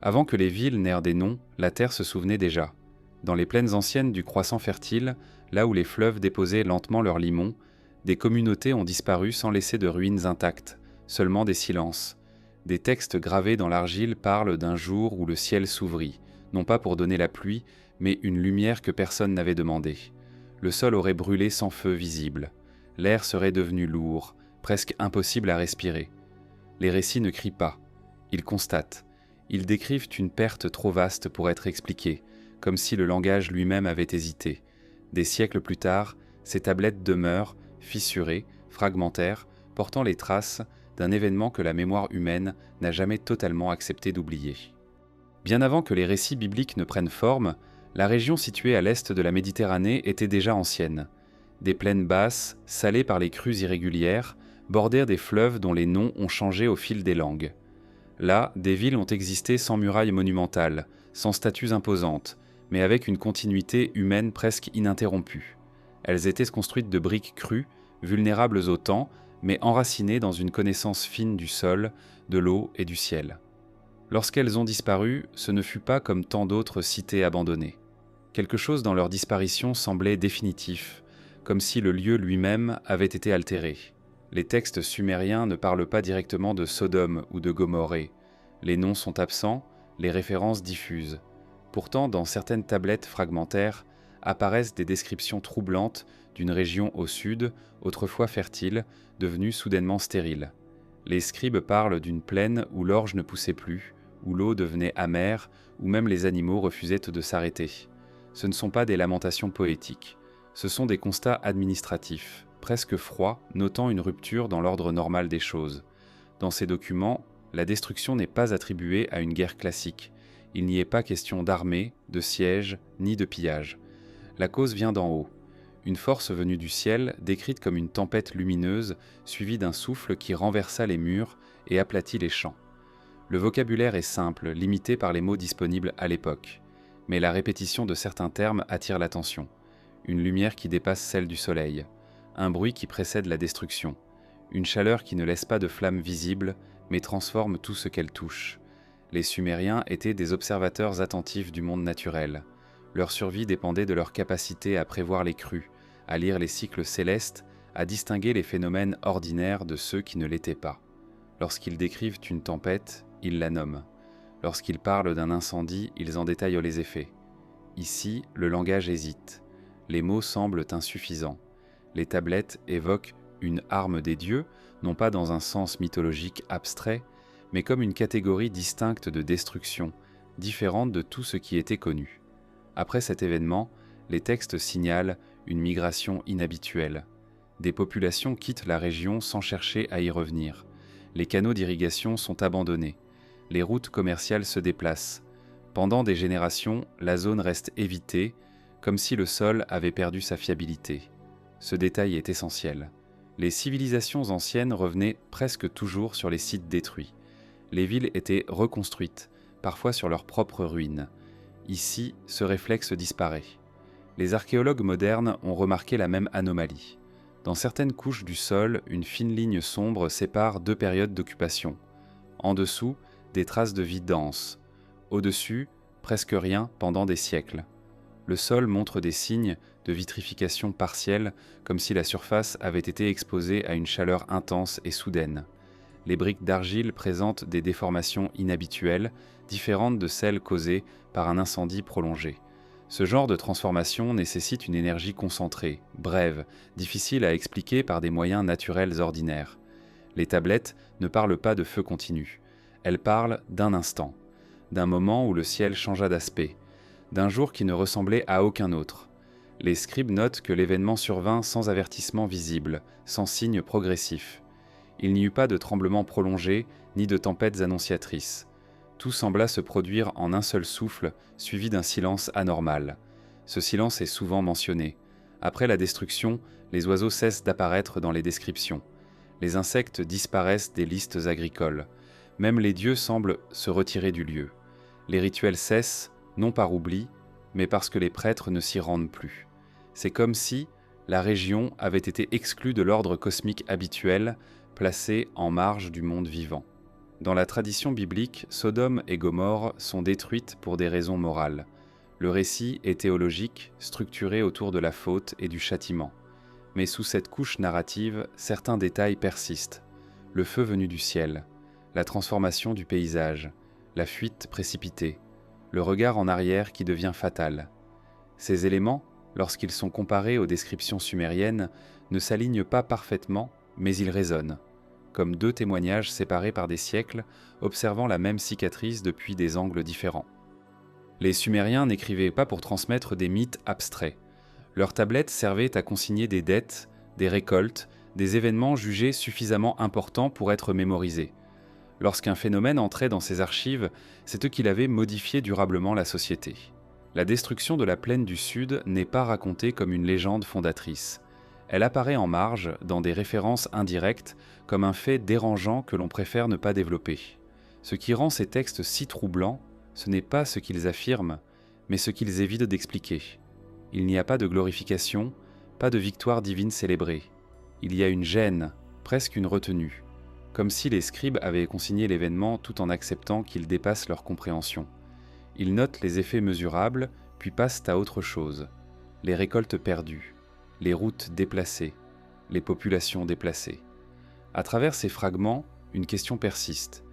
Avant que les villes n'aient des noms, la terre se souvenait déjà. Dans les plaines anciennes du croissant fertile, là où les fleuves déposaient lentement leurs limons, des communautés ont disparu sans laisser de ruines intactes, seulement des silences. Des textes gravés dans l'argile parlent d'un jour où le ciel s'ouvrit, non pas pour donner la pluie, mais une lumière que personne n'avait demandée. Le sol aurait brûlé sans feu visible. L'air serait devenu lourd, presque impossible à respirer. Les récits ne crient pas, ils constatent. Ils décrivent une perte trop vaste pour être expliquée, comme si le langage lui-même avait hésité. Des siècles plus tard, ces tablettes demeurent, fissurées, fragmentaires, portant les traces d'un événement que la mémoire humaine n'a jamais totalement accepté d'oublier. Bien avant que les récits bibliques ne prennent forme, la région située à l'est de la Méditerranée était déjà ancienne. Des plaines basses, salées par les crues irrégulières, bordèrent des fleuves dont les noms ont changé au fil des langues. Là, des villes ont existé sans murailles monumentales, sans statues imposantes, mais avec une continuité humaine presque ininterrompue. Elles étaient construites de briques crues, vulnérables au temps, mais enracinées dans une connaissance fine du sol, de l'eau et du ciel. Lorsqu'elles ont disparu, ce ne fut pas comme tant d'autres cités abandonnées. Quelque chose dans leur disparition semblait définitif, comme si le lieu lui-même avait été altéré. Les textes sumériens ne parlent pas directement de Sodome ou de Gomorrhée. Les noms sont absents, les références diffuses. Pourtant, dans certaines tablettes fragmentaires, apparaissent des descriptions troublantes d'une région au sud, autrefois fertile, devenue soudainement stérile. Les scribes parlent d'une plaine où l'orge ne poussait plus, où l'eau devenait amère, où même les animaux refusaient de s'arrêter. Ce ne sont pas des lamentations poétiques, ce sont des constats administratifs, presque froid, notant une rupture dans l'ordre normal des choses. Dans ces documents, la destruction n'est pas attribuée à une guerre classique. Il n'y est pas question d'armée, de siège, ni de pillage. La cause vient d'en haut. Une force venue du ciel, décrite comme une tempête lumineuse, suivie d'un souffle qui renversa les murs et aplatit les champs. Le vocabulaire est simple, limité par les mots disponibles à l'époque. Mais la répétition de certains termes attire l'attention. Une lumière qui dépasse celle du soleil. Un bruit qui précède la destruction, une chaleur qui ne laisse pas de flamme visible, mais transforme tout ce qu'elle touche. Les Sumériens étaient des observateurs attentifs du monde naturel. Leur survie dépendait de leur capacité à prévoir les crues, à lire les cycles célestes, à distinguer les phénomènes ordinaires de ceux qui ne l'étaient pas. Lorsqu'ils décrivent une tempête, ils la nomment. Lorsqu'ils parlent d'un incendie, ils en détaillent les effets. Ici, le langage hésite. Les mots semblent insuffisants. Les tablettes évoquent une arme des dieux, non pas dans un sens mythologique abstrait, mais comme une catégorie distincte de destruction, différente de tout ce qui était connu. Après cet événement, les textes signalent une migration inhabituelle. Des populations quittent la région sans chercher à y revenir. Les canaux d'irrigation sont abandonnés. Les routes commerciales se déplacent. Pendant des générations, la zone reste évitée, comme si le sol avait perdu sa fiabilité. Ce détail est essentiel. Les civilisations anciennes revenaient presque toujours sur les sites détruits. Les villes étaient reconstruites, parfois sur leurs propres ruines. Ici, ce réflexe disparaît. Les archéologues modernes ont remarqué la même anomalie. Dans certaines couches du sol, une fine ligne sombre sépare deux périodes d'occupation. En dessous, des traces de vie dense. Au-dessus, presque rien pendant des siècles. Le sol montre des signes de vitrification partielle, comme si la surface avait été exposée à une chaleur intense et soudaine. Les briques d'argile présentent des déformations inhabituelles, différentes de celles causées par un incendie prolongé. Ce genre de transformation nécessite une énergie concentrée, brève, difficile à expliquer par des moyens naturels ordinaires. Les tablettes ne parlent pas de feu continu. Elles parlent d'un instant, d'un moment où le ciel changea d'aspect, d'un jour qui ne ressemblait à aucun autre. Les scribes notent que l'événement survint sans avertissement visible, sans signe progressif. Il n'y eut pas de tremblement prolongé, ni de tempêtes annonciatrices. Tout sembla se produire en un seul souffle, suivi d'un silence anormal. Ce silence est souvent mentionné. Après la destruction, les oiseaux cessent d'apparaître dans les descriptions. Les insectes disparaissent des listes agricoles. Même les dieux semblent se retirer du lieu. Les rituels cessent, non par oubli, mais parce que les prêtres ne s'y rendent plus. C'est comme si la région avait été exclue de l'ordre cosmique habituel, placée en marge du monde vivant. Dans la tradition biblique, Sodome et Gomorrhe sont détruites pour des raisons morales. Le récit est théologique, structuré autour de la faute et du châtiment. Mais sous cette couche narrative, certains détails persistent. Le feu venu du ciel, la transformation du paysage, la fuite précipitée, le regard en arrière qui devient fatal. Ces éléments, lorsqu'ils sont comparés aux descriptions sumériennes, ne s'alignent pas parfaitement, mais ils résonnent, comme deux témoignages séparés par des siècles, observant la même cicatrice depuis des angles différents. Les Sumériens n'écrivaient pas pour transmettre des mythes abstraits. Leurs tablettes servaient à consigner des dettes, des récoltes, des événements jugés suffisamment importants pour être mémorisés. Lorsqu'un phénomène entrait dans ces archives, c'est eux qui l'avaient modifié durablement la société. La destruction de la plaine du Sud n'est pas racontée comme une légende fondatrice. Elle apparaît en marge, dans des références indirectes, comme un fait dérangeant que l'on préfère ne pas développer. Ce qui rend ces textes si troublants, ce n'est pas ce qu'ils affirment, mais ce qu'ils évitent d'expliquer. Il n'y a pas de glorification, pas de victoire divine célébrée. Il y a une gêne, presque une retenue, comme si les scribes avaient consigné l'événement tout en acceptant qu'il dépasse leur compréhension. Ils notent les effets mesurables, puis passent à autre chose. Les récoltes perdues, les routes déplacées, les populations déplacées. À travers ces fragments, une question persiste.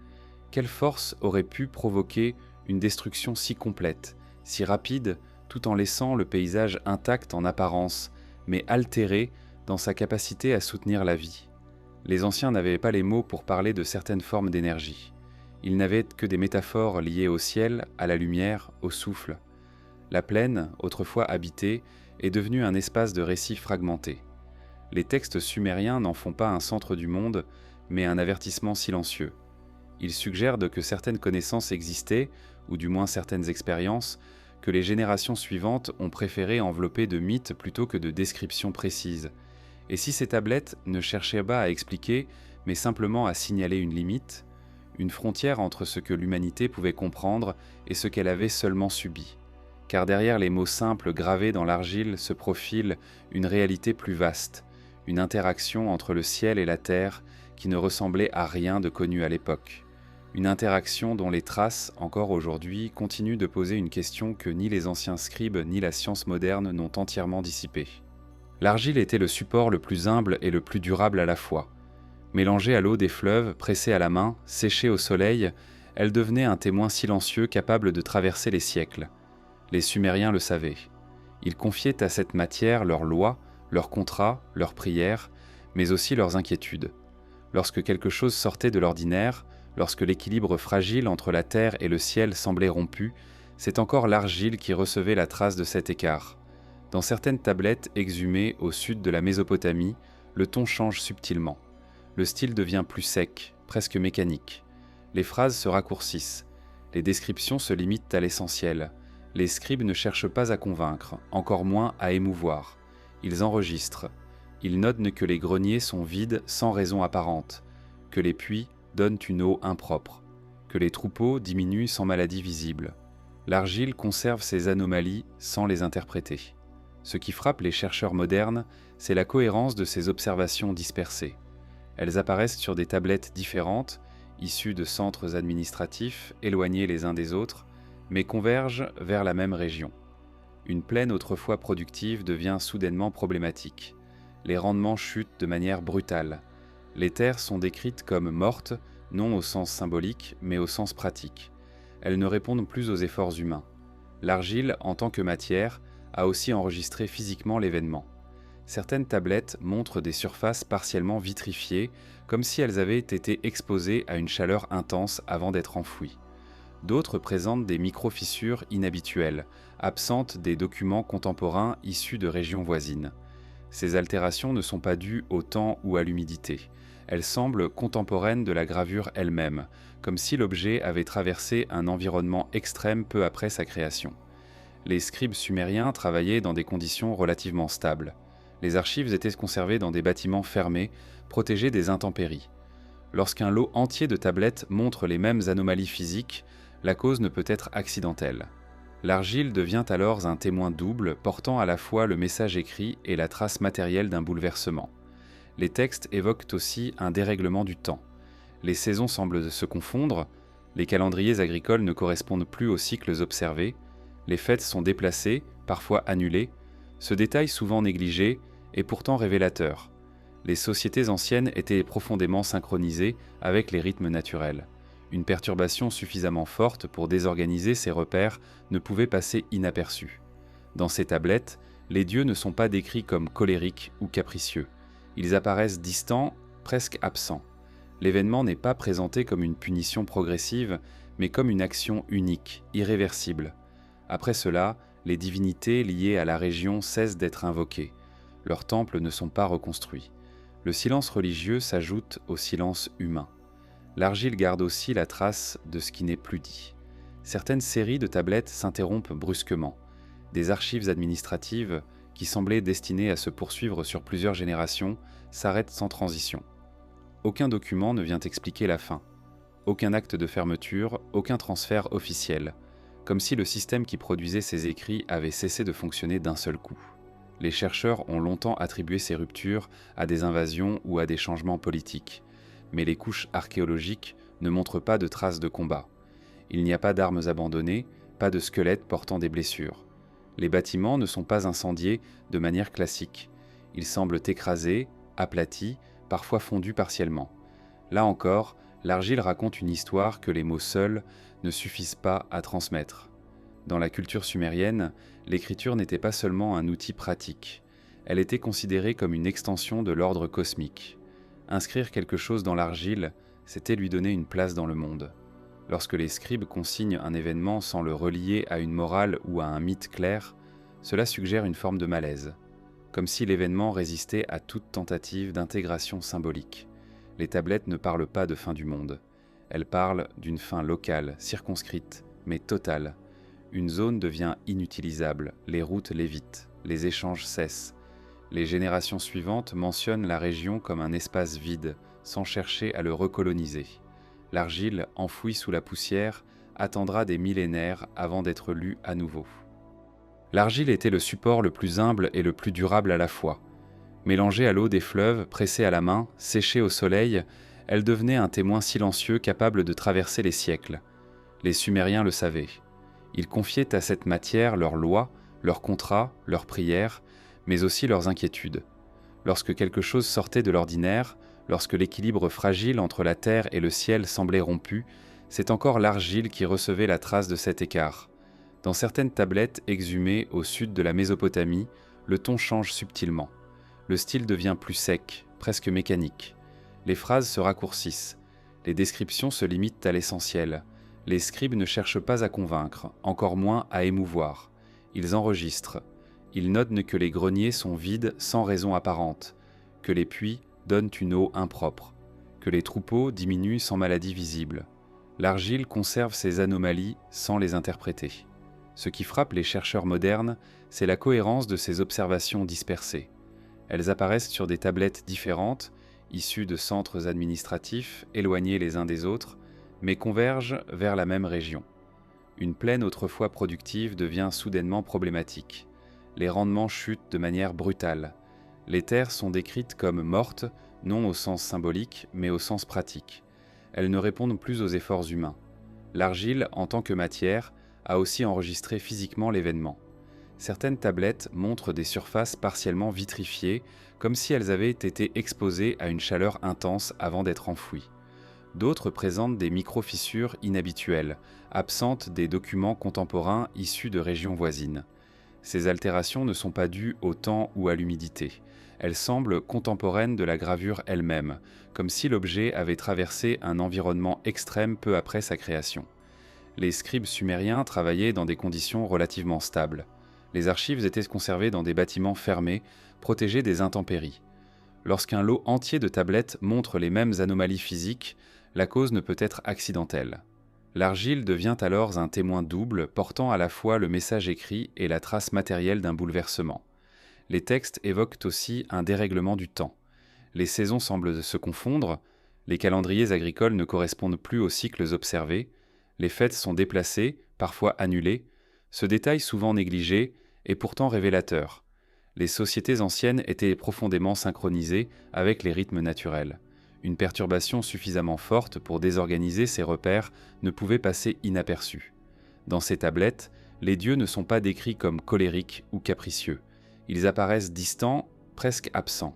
Quelle force aurait pu provoquer une destruction si complète, si rapide, tout en laissant le paysage intact en apparence, mais altéré dans sa capacité à soutenir la vie? Les anciens n'avaient pas les mots pour parler de certaines formes d'énergie. Ils n'avaient que des métaphores liées au ciel, à la lumière, au souffle. La plaine, autrefois habitée, est devenue un espace de récits fragmentés. Les textes sumériens n'en font pas un centre du monde, mais un avertissement silencieux. Ils suggèrent que certaines connaissances existaient, ou du moins certaines expériences, que les générations suivantes ont préféré envelopper de mythes plutôt que de descriptions précises. Et si ces tablettes ne cherchaient pas à expliquer, mais simplement à signaler une limite, une frontière entre ce que l'humanité pouvait comprendre et ce qu'elle avait seulement subi. Car derrière les mots simples gravés dans l'argile se profile une réalité plus vaste, une interaction entre le ciel et la terre qui ne ressemblait à rien de connu à l'époque. Une interaction dont les traces, encore aujourd'hui, continuent de poser une question que ni les anciens scribes ni la science moderne n'ont entièrement dissipée. L'argile était le support le plus humble et le plus durable à la fois. Mélangée à l'eau des fleuves, pressée à la main, séchée au soleil, elle devenait un témoin silencieux capable de traverser les siècles. Les Sumériens le savaient. Ils confiaient à cette matière leurs lois, leurs contrats, leurs prières, mais aussi leurs inquiétudes. Lorsque quelque chose sortait de l'ordinaire, lorsque l'équilibre fragile entre la terre et le ciel semblait rompu, c'est encore l'argile qui recevait la trace de cet écart. Dans certaines tablettes exhumées au sud de la Mésopotamie, le ton change subtilement. Le style devient plus sec, presque mécanique. Les phrases se raccourcissent. Les descriptions se limitent à l'essentiel. Les scribes ne cherchent pas à convaincre, encore moins à émouvoir. Ils enregistrent. Ils notent que les greniers sont vides sans raison apparente, que les puits donnent une eau impropre, que les troupeaux diminuent sans maladie visible. L'argile conserve ces anomalies sans les interpréter. Ce qui frappe les chercheurs modernes, c'est la cohérence de ces observations dispersées. Elles apparaissent sur des tablettes différentes, issues de centres administratifs éloignés les uns des autres, mais convergent vers la même région. Une plaine autrefois productive devient soudainement problématique. Les rendements chutent de manière brutale. Les terres sont décrites comme mortes, non au sens symbolique, mais au sens pratique. Elles ne répondent plus aux efforts humains. L'argile, en tant que matière, a aussi enregistré physiquement l'événement. Certaines tablettes montrent des surfaces partiellement vitrifiées, comme si elles avaient été exposées à une chaleur intense avant d'être enfouies. D'autres présentent des micro-fissures inhabituelles, absentes des documents contemporains issus de régions voisines. Ces altérations ne sont pas dues au temps ou à l'humidité. Elles semblent contemporaines de la gravure elle-même, comme si l'objet avait traversé un environnement extrême peu après sa création. Les scribes sumériens travaillaient dans des conditions relativement stables. Les archives étaient conservées dans des bâtiments fermés, protégés des intempéries. Lorsqu'un lot entier de tablettes montre les mêmes anomalies physiques, la cause ne peut être accidentelle. L'argile devient alors un témoin double, portant à la fois le message écrit et la trace matérielle d'un bouleversement. Les textes évoquent aussi un dérèglement du temps. Les saisons semblent se confondre, les calendriers agricoles ne correspondent plus aux cycles observés, les fêtes sont déplacées, parfois annulées. Ce détail souvent négligé est pourtant révélateur. Les sociétés anciennes étaient profondément synchronisées avec les rythmes naturels. Une perturbation suffisamment forte pour désorganiser ces repères ne pouvait passer inaperçue. Dans ces tablettes, les dieux ne sont pas décrits comme colériques ou capricieux. Ils apparaissent distants, presque absents. L'événement n'est pas présenté comme une punition progressive, mais comme une action unique, irréversible. Après cela, les divinités liées à la région cessent d'être invoquées. Leurs temples ne sont pas reconstruits. Le silence religieux s'ajoute au silence humain. L'argile garde aussi la trace de ce qui n'est plus dit. Certaines séries de tablettes s'interrompent brusquement. Des archives administratives, qui semblaient destinées à se poursuivre sur plusieurs générations, s'arrêtent sans transition. Aucun document ne vient expliquer la fin. Aucun acte de fermeture, aucun transfert officiel. Comme si le système qui produisait ces écrits avait cessé de fonctionner d'un seul coup. Les chercheurs ont longtemps attribué ces ruptures à des invasions ou à des changements politiques. Mais les couches archéologiques ne montrent pas de traces de combat. Il n'y a pas d'armes abandonnées, pas de squelettes portant des blessures. Les bâtiments ne sont pas incendiés de manière classique. Ils semblent écrasés, aplatis, parfois fondus partiellement. Là encore, l'argile raconte une histoire que les mots seuls ne suffisent pas à transmettre. Dans la culture sumérienne, l'écriture n'était pas seulement un outil pratique. Elle était considérée comme une extension de l'ordre cosmique. Inscrire quelque chose dans l'argile, c'était lui donner une place dans le monde. Lorsque les scribes consignent un événement sans le relier à une morale ou à un mythe clair, cela suggère une forme de malaise, comme si l'événement résistait à toute tentative d'intégration symbolique. Les tablettes ne parlent pas de fin du monde. Elles parlent d'une fin locale, circonscrite, mais totale. Une zone devient inutilisable, les routes l'évitent, les échanges cessent. Les générations suivantes mentionnent la région comme un espace vide, sans chercher à le recoloniser. L'argile, enfouie sous la poussière, attendra des millénaires avant d'être lue à nouveau. L'argile était le support le plus humble et le plus durable à la fois. Mélangée à l'eau des fleuves, pressée à la main, séchée au soleil, elle devenait un témoin silencieux capable de traverser les siècles. Les Sumériens le savaient. Ils confiaient à cette matière leurs lois, leurs contrats, leurs prières, mais aussi leurs inquiétudes. Lorsque quelque chose sortait de l'ordinaire, lorsque l'équilibre fragile entre la terre et le ciel semblait rompu, c'est encore l'argile qui recevait la trace de cet écart. Dans certaines tablettes exhumées au sud de la Mésopotamie, le ton change subtilement. Le style devient plus sec, presque mécanique. Les phrases se raccourcissent. Les descriptions se limitent à l'essentiel. Les scribes ne cherchent pas à convaincre, encore moins à émouvoir. Ils enregistrent. Ils notent que les greniers sont vides sans raison apparente, que les puits donnent une eau impropre, que les troupeaux diminuent sans maladie visible. L'argile conserve ces anomalies sans les interpréter. Ce qui frappe les chercheurs modernes, c'est la cohérence de ces observations dispersées. Elles apparaissent sur des tablettes différentes, issues de centres administratifs éloignés les uns des autres, mais convergent vers la même région. Une plaine autrefois productive devient soudainement problématique. Les rendements chutent de manière brutale. Les terres sont décrites comme mortes, non au sens symbolique, mais au sens pratique. Elles ne répondent plus aux efforts humains. L'argile, en tant que matière, a aussi enregistré physiquement l'événement. Certaines tablettes montrent des surfaces partiellement vitrifiées, comme si elles avaient été exposées à une chaleur intense avant d'être enfouies. D'autres présentent des micro-fissures inhabituelles, absentes des documents contemporains issus de régions voisines. Ces altérations ne sont pas dues au temps ou à l'humidité. Elles semblent contemporaines de la gravure elle-même, comme si l'objet avait traversé un environnement extrême peu après sa création. Les scribes sumériens travaillaient dans des conditions relativement stables. Les archives étaient conservées dans des bâtiments fermés, protégés des intempéries. Lorsqu'un lot entier de tablettes montre les mêmes anomalies physiques, la cause ne peut être accidentelle. L'argile devient alors un témoin double, portant à la fois le message écrit et la trace matérielle d'un bouleversement. Les textes évoquent aussi un dérèglement du temps. Les saisons semblent se confondre, les calendriers agricoles ne correspondent plus aux cycles observés, les fêtes sont déplacées, parfois annulées. Ce détail souvent négligé est pourtant révélateur. Les sociétés anciennes étaient profondément synchronisées avec les rythmes naturels. Une perturbation suffisamment forte pour désorganiser ces repères ne pouvait passer inaperçue. Dans ces tablettes, les dieux ne sont pas décrits comme colériques ou capricieux. Ils apparaissent distants, presque absents.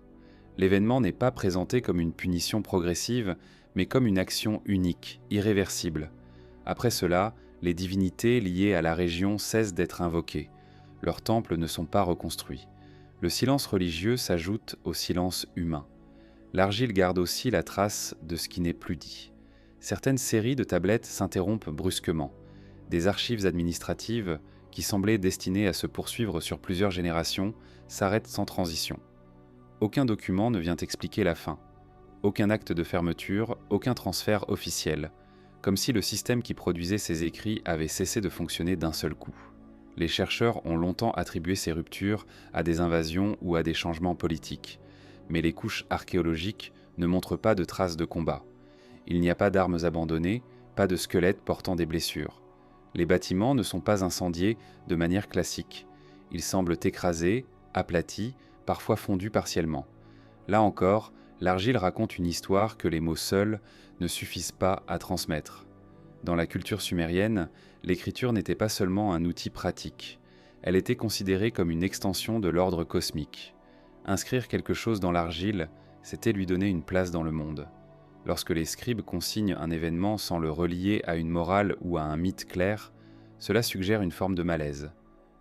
L'événement n'est pas présenté comme une punition progressive, mais comme une action unique, irréversible. Après cela, les divinités liées à la région cessent d'être invoquées. Leurs temples ne sont pas reconstruits. Le silence religieux s'ajoute au silence humain. L'argile garde aussi la trace de ce qui n'est plus dit. Certaines séries de tablettes s'interrompent brusquement. Des archives administratives, qui semblaient destinées à se poursuivre sur plusieurs générations, s'arrêtent sans transition. Aucun document ne vient expliquer la fin. Aucun acte de fermeture, aucun transfert officiel. Comme si le système qui produisait ces écrits avait cessé de fonctionner d'un seul coup. Les chercheurs ont longtemps attribué ces ruptures à des invasions ou à des changements politiques. Mais les couches archéologiques ne montrent pas de traces de combat. Il n'y a pas d'armes abandonnées, pas de squelettes portant des blessures. Les bâtiments ne sont pas incendiés de manière classique. Ils semblent écrasés, aplatis, parfois fondus partiellement. Là encore, l'argile raconte une histoire que les mots seuls ne suffisent pas à transmettre. Dans la culture sumérienne, l'écriture n'était pas seulement un outil pratique. Elle était considérée comme une extension de l'ordre cosmique. Inscrire quelque chose dans l'argile, c'était lui donner une place dans le monde. Lorsque les scribes consignent un événement sans le relier à une morale ou à un mythe clair, cela suggère une forme de malaise,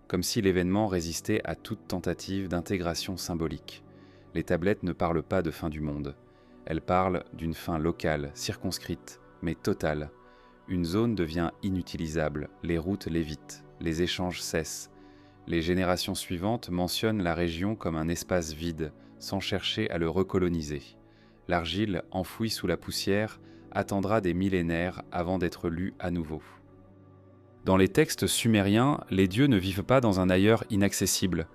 comme si l'événement résistait à toute tentative d'intégration symbolique. Les tablettes ne parlent pas de fin du monde. Elles parlent d'une fin locale, circonscrite, mais totale. Une zone devient inutilisable, les routes l'évitent, les échanges cessent. Les générations suivantes mentionnent la région comme un espace vide, sans chercher à le recoloniser. L'argile, enfouie sous la poussière, attendra des millénaires avant d'être lue à nouveau. Dans les textes sumériens, les dieux ne vivent pas dans un ailleurs inaccessible.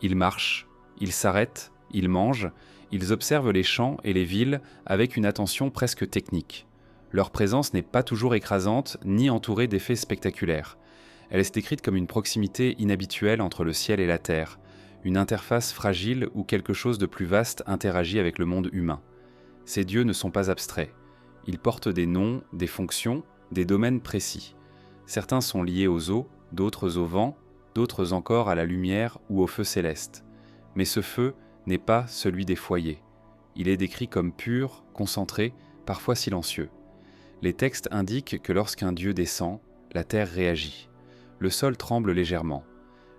Ils marchent, ils s'arrêtent, ils mangent, ils observent les champs et les villes avec une attention presque technique. Leur présence n'est pas toujours écrasante, ni entourée d'effets spectaculaires. Elle est décrite comme une proximité inhabituelle entre le ciel et la terre, une interface fragile où quelque chose de plus vaste interagit avec le monde humain. Ces dieux ne sont pas abstraits. Ils portent des noms, des fonctions, des domaines précis. Certains sont liés aux eaux, d'autres au vent, d'autres encore à la lumière ou au feu céleste. Mais ce feu n'est pas celui des foyers. Il est décrit comme pur, concentré, parfois silencieux. Les textes indiquent que lorsqu'un dieu descend, la terre réagit. Le sol tremble légèrement.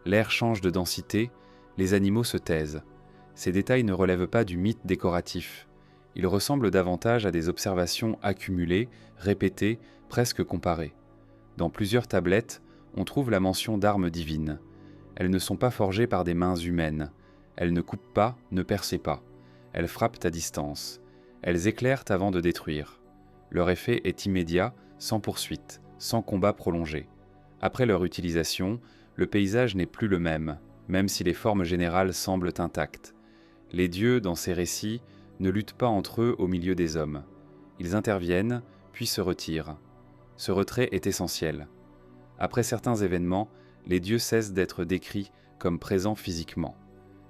L'air change de densité, les animaux se taisent. Ces détails ne relèvent pas du mythe décoratif. Ils ressemblent davantage à des observations accumulées, répétées, presque comparées. Dans plusieurs tablettes, on trouve la mention d'armes divines. Elles ne sont pas forgées par des mains humaines. Elles ne coupent pas, ne percent pas. Elles frappent à distance. Elles éclairent avant de détruire. Leur effet est immédiat, sans poursuite, sans combat prolongé. Après leur utilisation, le paysage n'est plus le même si les formes générales semblent intactes. Les dieux, dans ces récits, ne luttent pas entre eux au milieu des hommes. Ils interviennent, puis se retirent. Ce retrait est essentiel. Après certains événements, les dieux cessent d'être décrits comme présents physiquement.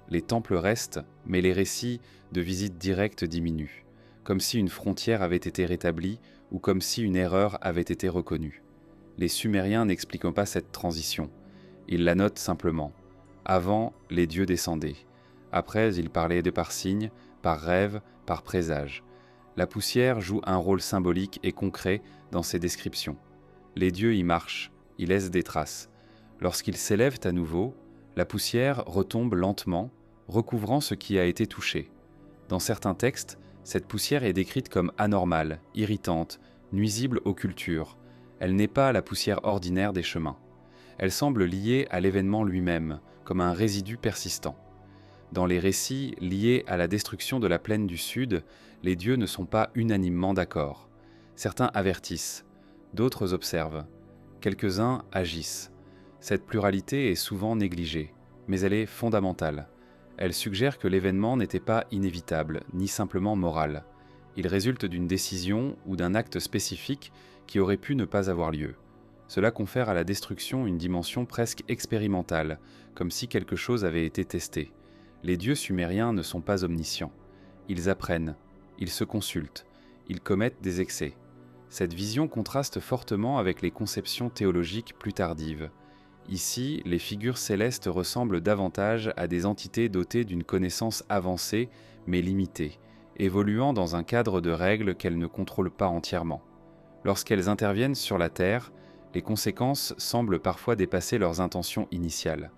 Les temples restent, mais les récits de visites directes diminuent, comme si une frontière avait été rétablie ou comme si une erreur avait été reconnue. Les Sumériens n'expliquent pas cette transition. Ils la notent simplement. Avant, les dieux descendaient. Après, ils parlaient de par signe, par rêve, par présage. La poussière joue un rôle symbolique et concret dans ces descriptions. Les dieux y marchent, y laissent des traces. Lorsqu'ils s'élèvent à nouveau, la poussière retombe lentement, recouvrant ce qui a été touché. Dans certains textes, cette poussière est décrite comme anormale, irritante, nuisible aux cultures. Elle n'est pas la poussière ordinaire des chemins. Elle semble liée à l'événement lui-même, comme un résidu persistant. Dans les récits liés à la destruction de la plaine du Sud, les dieux ne sont pas unanimement d'accord. Certains avertissent, d'autres observent, quelques-uns agissent. Cette pluralité est souvent négligée, mais elle est fondamentale. Elle suggère que l'événement n'était pas inévitable, ni simplement moral. Il résulte d'une décision ou d'un acte spécifique qui aurait pu ne pas avoir lieu. Cela confère à la destruction une dimension presque expérimentale, comme si quelque chose avait été testé. Les dieux sumériens ne sont pas omniscients. Ils apprennent, ils se consultent, ils commettent des excès. Cette vision contraste fortement avec les conceptions théologiques plus tardives. Ici, les figures célestes ressemblent davantage à des entités dotées d'une connaissance avancée mais limitée, évoluant dans un cadre de règles qu'elles ne contrôlent pas entièrement. Lorsqu'elles interviennent sur la Terre, les conséquences semblent parfois dépasser leurs intentions initiales.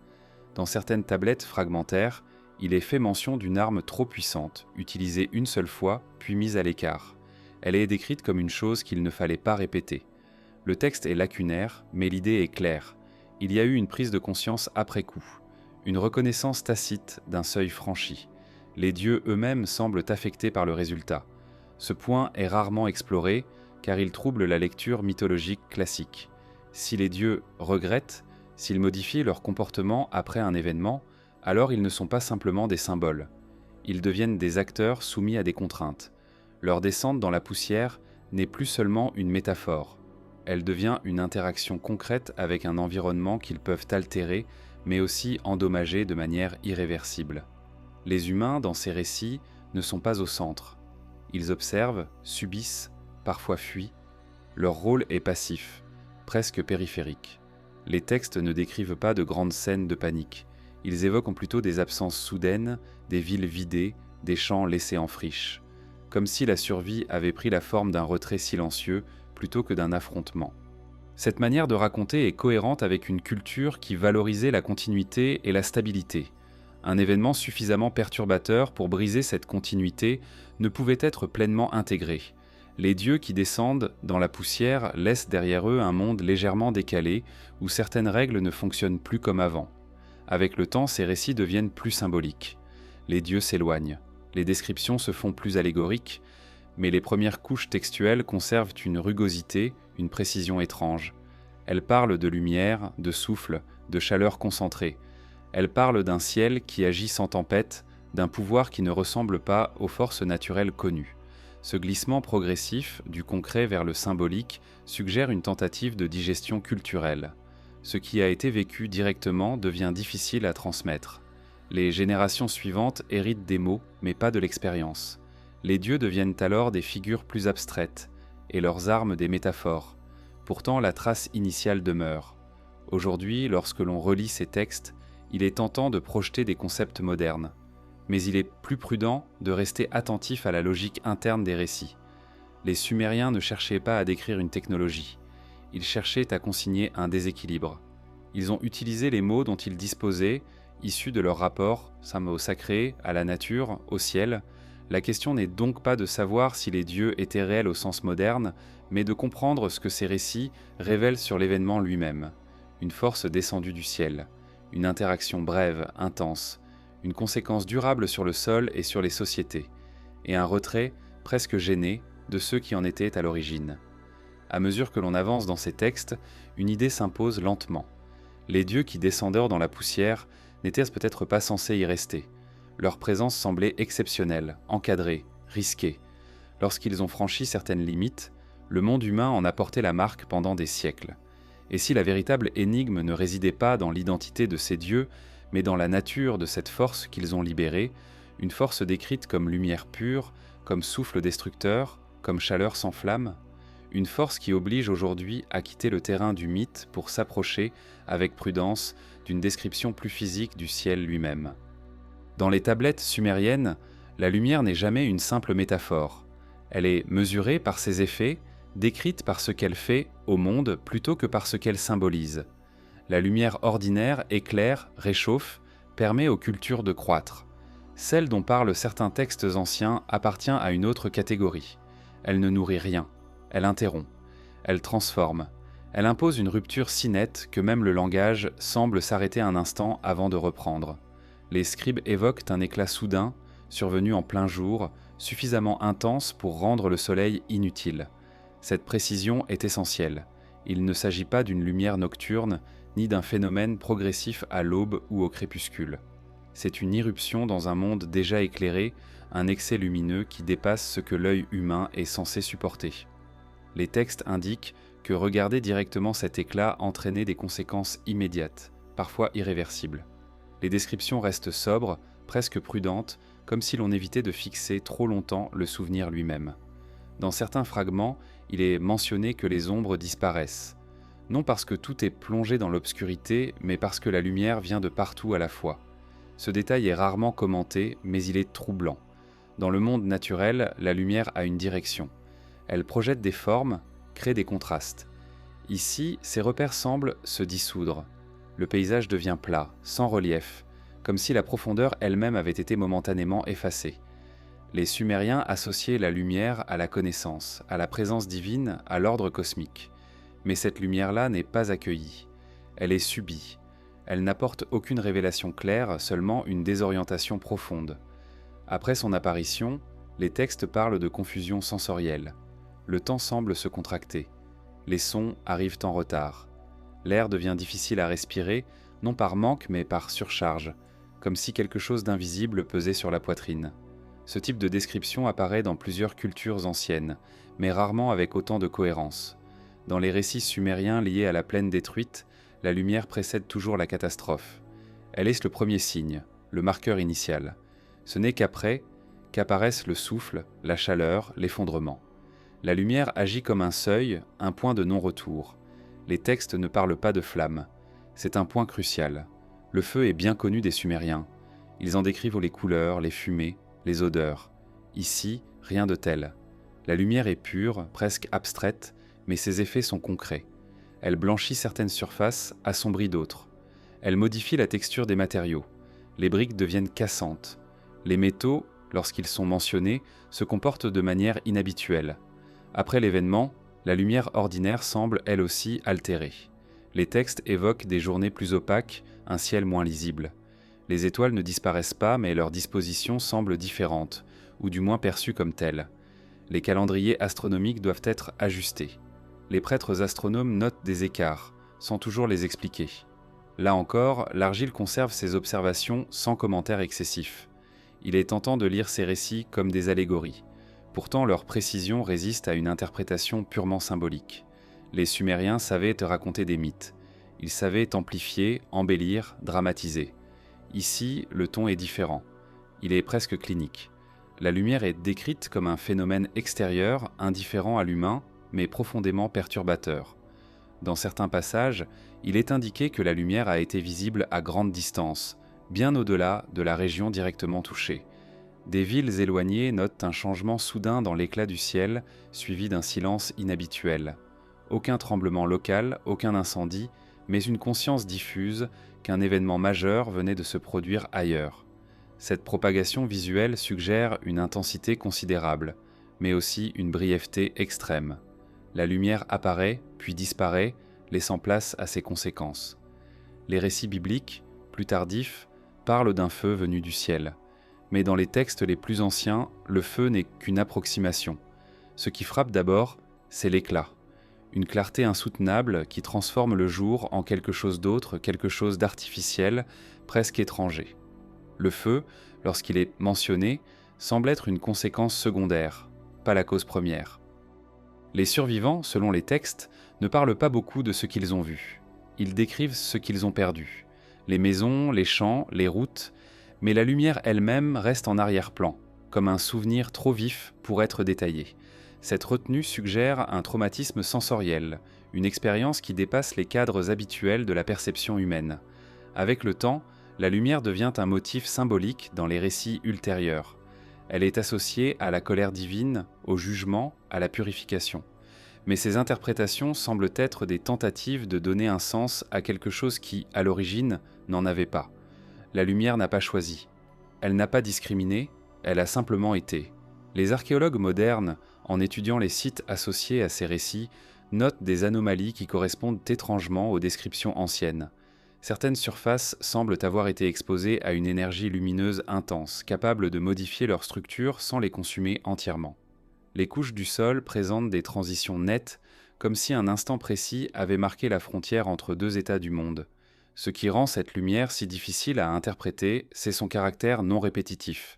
Dans certaines tablettes fragmentaires, il est fait mention d'une arme trop puissante, utilisée une seule fois, puis mise à l'écart. Elle est décrite comme une chose qu'il ne fallait pas répéter. Le texte est lacunaire, mais l'idée est claire. Il y a eu une prise de conscience après coup, une reconnaissance tacite d'un seuil franchi. Les dieux eux-mêmes semblent affectés par le résultat. Ce point est rarement exploré, car il trouble la lecture mythologique classique. Si les dieux regrettent, s'ils modifient leur comportement après un événement, alors ils ne sont pas simplement des symboles. Ils deviennent des acteurs soumis à des contraintes. Leur descente dans la poussière n'est plus seulement une métaphore. Elle devient une interaction concrète avec un environnement qu'ils peuvent altérer, mais aussi endommager de manière irréversible. Les humains, dans ces récits, ne sont pas au centre. Ils observent, subissent, parfois fuient. Leur rôle est passif, presque périphérique. Les textes ne décrivent pas de grandes scènes de panique. Ils évoquent plutôt des absences soudaines, des villes vidées, des champs laissés en friche. Comme si la survie avait pris la forme d'un retrait silencieux plutôt que d'un affrontement. Cette manière de raconter est cohérente avec une culture qui valorisait la continuité et la stabilité. Un événement suffisamment perturbateur pour briser cette continuité ne pouvait être pleinement intégré. Les dieux qui descendent dans la poussière laissent derrière eux un monde légèrement décalé où certaines règles ne fonctionnent plus comme avant. Avec le temps, ces récits deviennent plus symboliques. Les dieux s'éloignent. Les descriptions se font plus allégoriques, mais les premières couches textuelles conservent une rugosité, une précision étrange. Elles parlent de lumière, de souffle, de chaleur concentrée. Elles parlent d'un ciel qui agit sans tempête, d'un pouvoir qui ne ressemble pas aux forces naturelles connues. Ce glissement progressif, du concret vers le symbolique, suggère une tentative de digestion culturelle. Ce qui a été vécu directement devient difficile à transmettre. Les générations suivantes héritent des mots, mais pas de l'expérience. Les dieux deviennent alors des figures plus abstraites, et leurs armes des métaphores. Pourtant, la trace initiale demeure. Aujourd'hui, lorsque l'on relit ces textes, il est tentant de projeter des concepts modernes. Mais il est plus prudent de rester attentif à la logique interne des récits. Les Sumériens ne cherchaient pas à décrire une technologie. Ils cherchaient à consigner un déséquilibre. Ils ont utilisé les mots dont ils disposaient, issus de leur rapport au sacré, à la nature, au ciel. La question n'est donc pas de savoir si les dieux étaient réels au sens moderne, mais de comprendre ce que ces récits révèlent sur l'événement lui-même. Une force descendue du ciel, une interaction brève, intense, une conséquence durable sur le sol et sur les sociétés, et un retrait, presque gêné, de ceux qui en étaient à l'origine. À mesure que l'on avance dans ces textes, une idée s'impose lentement. Les dieux qui descendaient dans la poussière n'étaient peut-être pas censés y rester. Leur présence semblait exceptionnelle, encadrée, risquée. Lorsqu'ils ont franchi certaines limites, le monde humain en a porté la marque pendant des siècles. Et si la véritable énigme ne résidait pas dans l'identité de ces dieux, mais dans la nature de cette force qu'ils ont libérée, une force décrite comme lumière pure, comme souffle destructeur, comme chaleur sans flamme, une force qui oblige aujourd'hui à quitter le terrain du mythe pour s'approcher, avec prudence, d'une description plus physique du ciel lui-même. Dans les tablettes sumériennes, la lumière n'est jamais une simple métaphore. Elle est mesurée par ses effets, décrite par ce qu'elle fait au monde plutôt que par ce qu'elle symbolise. La lumière ordinaire éclaire, réchauffe, permet aux cultures de croître. Celle dont parlent certains textes anciens appartient à une autre catégorie. Elle ne nourrit rien, elle interrompt, elle transforme, elle impose une rupture si nette que même le langage semble s'arrêter un instant avant de reprendre. Les scribes évoquent un éclat soudain, survenu en plein jour, suffisamment intense pour rendre le soleil inutile. Cette précision est essentielle. Il ne s'agit pas d'une lumière nocturne, ni d'un phénomène progressif à l'aube ou au crépuscule. C'est une irruption dans un monde déjà éclairé, un excès lumineux qui dépasse ce que l'œil humain est censé supporter. Les textes indiquent que regarder directement cet éclat entraînait des conséquences immédiates, parfois irréversibles. Les descriptions restent sobres, presque prudentes, comme si l'on évitait de fixer trop longtemps le souvenir lui-même. Dans certains fragments, il est mentionné que les ombres disparaissent. Non parce que tout est plongé dans l'obscurité, mais parce que la lumière vient de partout à la fois. Ce détail est rarement commenté, mais il est troublant. Dans le monde naturel, la lumière a une direction. Elle projette des formes, crée des contrastes. Ici, ces repères semblent se dissoudre. Le paysage devient plat, sans relief, comme si la profondeur elle-même avait été momentanément effacée. Les Sumériens associaient la lumière à la connaissance, à la présence divine, à l'ordre cosmique. Mais cette lumière-là n'est pas accueillie. Elle est subie. Elle n'apporte aucune révélation claire, seulement une désorientation profonde. Après son apparition, les textes parlent de confusion sensorielle. Le temps semble se contracter. Les sons arrivent en retard. L'air devient difficile à respirer, non par manque mais par surcharge, comme si quelque chose d'invisible pesait sur la poitrine. Ce type de description apparaît dans plusieurs cultures anciennes, mais rarement avec autant de cohérence. Dans les récits sumériens liés à la plaine détruite, la lumière précède toujours la catastrophe. Elle est le premier signe, le marqueur initial. Ce n'est qu'après qu'apparaissent le souffle, la chaleur, l'effondrement. La lumière agit comme un seuil, un point de non-retour. Les textes ne parlent pas de flamme. C'est un point crucial. Le feu est bien connu des Sumériens. Ils en décrivent les couleurs, les fumées, les odeurs. Ici, rien de tel. La lumière est pure, presque abstraite, mais ses effets sont concrets. Elle blanchit certaines surfaces, assombrit d'autres. Elle modifie la texture des matériaux. Les briques deviennent cassantes. Les métaux, lorsqu'ils sont mentionnés, se comportent de manière inhabituelle. Après l'événement, la lumière ordinaire semble elle aussi altérée. Les textes évoquent des journées plus opaques, un ciel moins lisible. Les étoiles ne disparaissent pas, mais leur disposition semble différente, ou du moins perçue comme telle. Les calendriers astronomiques doivent être ajustés. Les prêtres astronomes notent des écarts, sans toujours les expliquer. Là encore, l'Argile conserve ses observations sans commentaire excessif. Il est tentant de lire ces récits comme des allégories. Pourtant, leur précision résiste à une interprétation purement symbolique. Les Sumériens savaient te raconter des mythes. Ils savaient amplifier, embellir, dramatiser. Ici, le ton est différent. Il est presque clinique. La lumière est décrite comme un phénomène extérieur, indifférent à l'humain, mais profondément perturbateur. Dans certains passages, il est indiqué que la lumière a été visible à grande distance, bien au-delà de la région directement touchée. Des villes éloignées notent un changement soudain dans l'éclat du ciel, suivi d'un silence inhabituel. Aucun tremblement local, aucun incendie, mais une conscience diffuse qu'un événement majeur venait de se produire ailleurs. Cette propagation visuelle suggère une intensité considérable, mais aussi une brièveté extrême. La lumière apparaît, puis disparaît, laissant place à ses conséquences. Les récits bibliques, plus tardifs, parlent d'un feu venu du ciel. Mais dans les textes les plus anciens, le feu n'est qu'une approximation. Ce qui frappe d'abord, c'est l'éclat. Une clarté insoutenable qui transforme le jour en quelque chose d'autre, quelque chose d'artificiel, presque étranger. Le feu, lorsqu'il est mentionné, semble être une conséquence secondaire, pas la cause première. Les survivants, selon les textes, ne parlent pas beaucoup de ce qu'ils ont vu. Ils décrivent ce qu'ils ont perdu. Les maisons, les champs, les routes, mais la lumière elle-même reste en arrière-plan, comme un souvenir trop vif pour être détaillé. Cette retenue suggère un traumatisme sensoriel, une expérience qui dépasse les cadres habituels de la perception humaine. Avec le temps, la lumière devient un motif symbolique dans les récits ultérieurs. Elle est associée à la colère divine, au jugement, à la purification. Mais ces interprétations semblent être des tentatives de donner un sens à quelque chose qui, à l'origine, n'en avait pas. La lumière n'a pas choisi. Elle n'a pas discriminé, elle a simplement été. Les archéologues modernes, en étudiant les sites associés à ces récits, notent des anomalies qui correspondent étrangement aux descriptions anciennes. Certaines surfaces semblent avoir été exposées à une énergie lumineuse intense, capable de modifier leur structure sans les consumer entièrement. Les couches du sol présentent des transitions nettes, comme si un instant précis avait marqué la frontière entre deux états du monde. Ce qui rend cette lumière si difficile à interpréter, c'est son caractère non répétitif.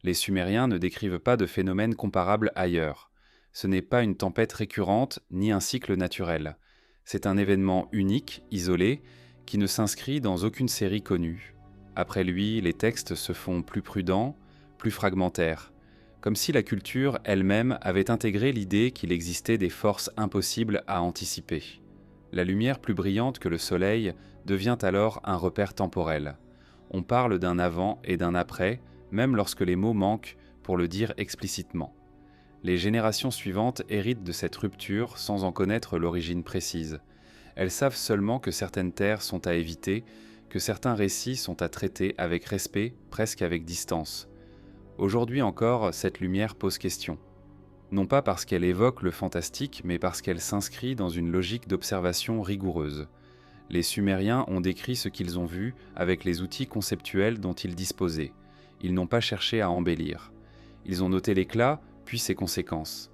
Les Sumériens ne décrivent pas de phénomène comparable ailleurs. Ce n'est pas une tempête récurrente, ni un cycle naturel. C'est un événement unique, isolé, qui ne s'inscrit dans aucune série connue. Après lui, les textes se font plus prudents, plus fragmentaires, comme si la culture elle-même avait intégré l'idée qu'il existait des forces impossibles à anticiper. La lumière plus brillante que le soleil devient alors un repère temporel. On parle d'un avant et d'un après, même lorsque les mots manquent pour le dire explicitement. Les générations suivantes héritent de cette rupture sans en connaître l'origine précise. Elles savent seulement que certaines terres sont à éviter, que certains récits sont à traiter avec respect, presque avec distance. Aujourd'hui encore, cette lumière pose question. Non pas parce qu'elle évoque le fantastique, mais parce qu'elle s'inscrit dans une logique d'observation rigoureuse. Les Sumériens ont décrit ce qu'ils ont vu avec les outils conceptuels dont ils disposaient. Ils n'ont pas cherché à embellir. Ils ont noté l'éclat, puis ses conséquences.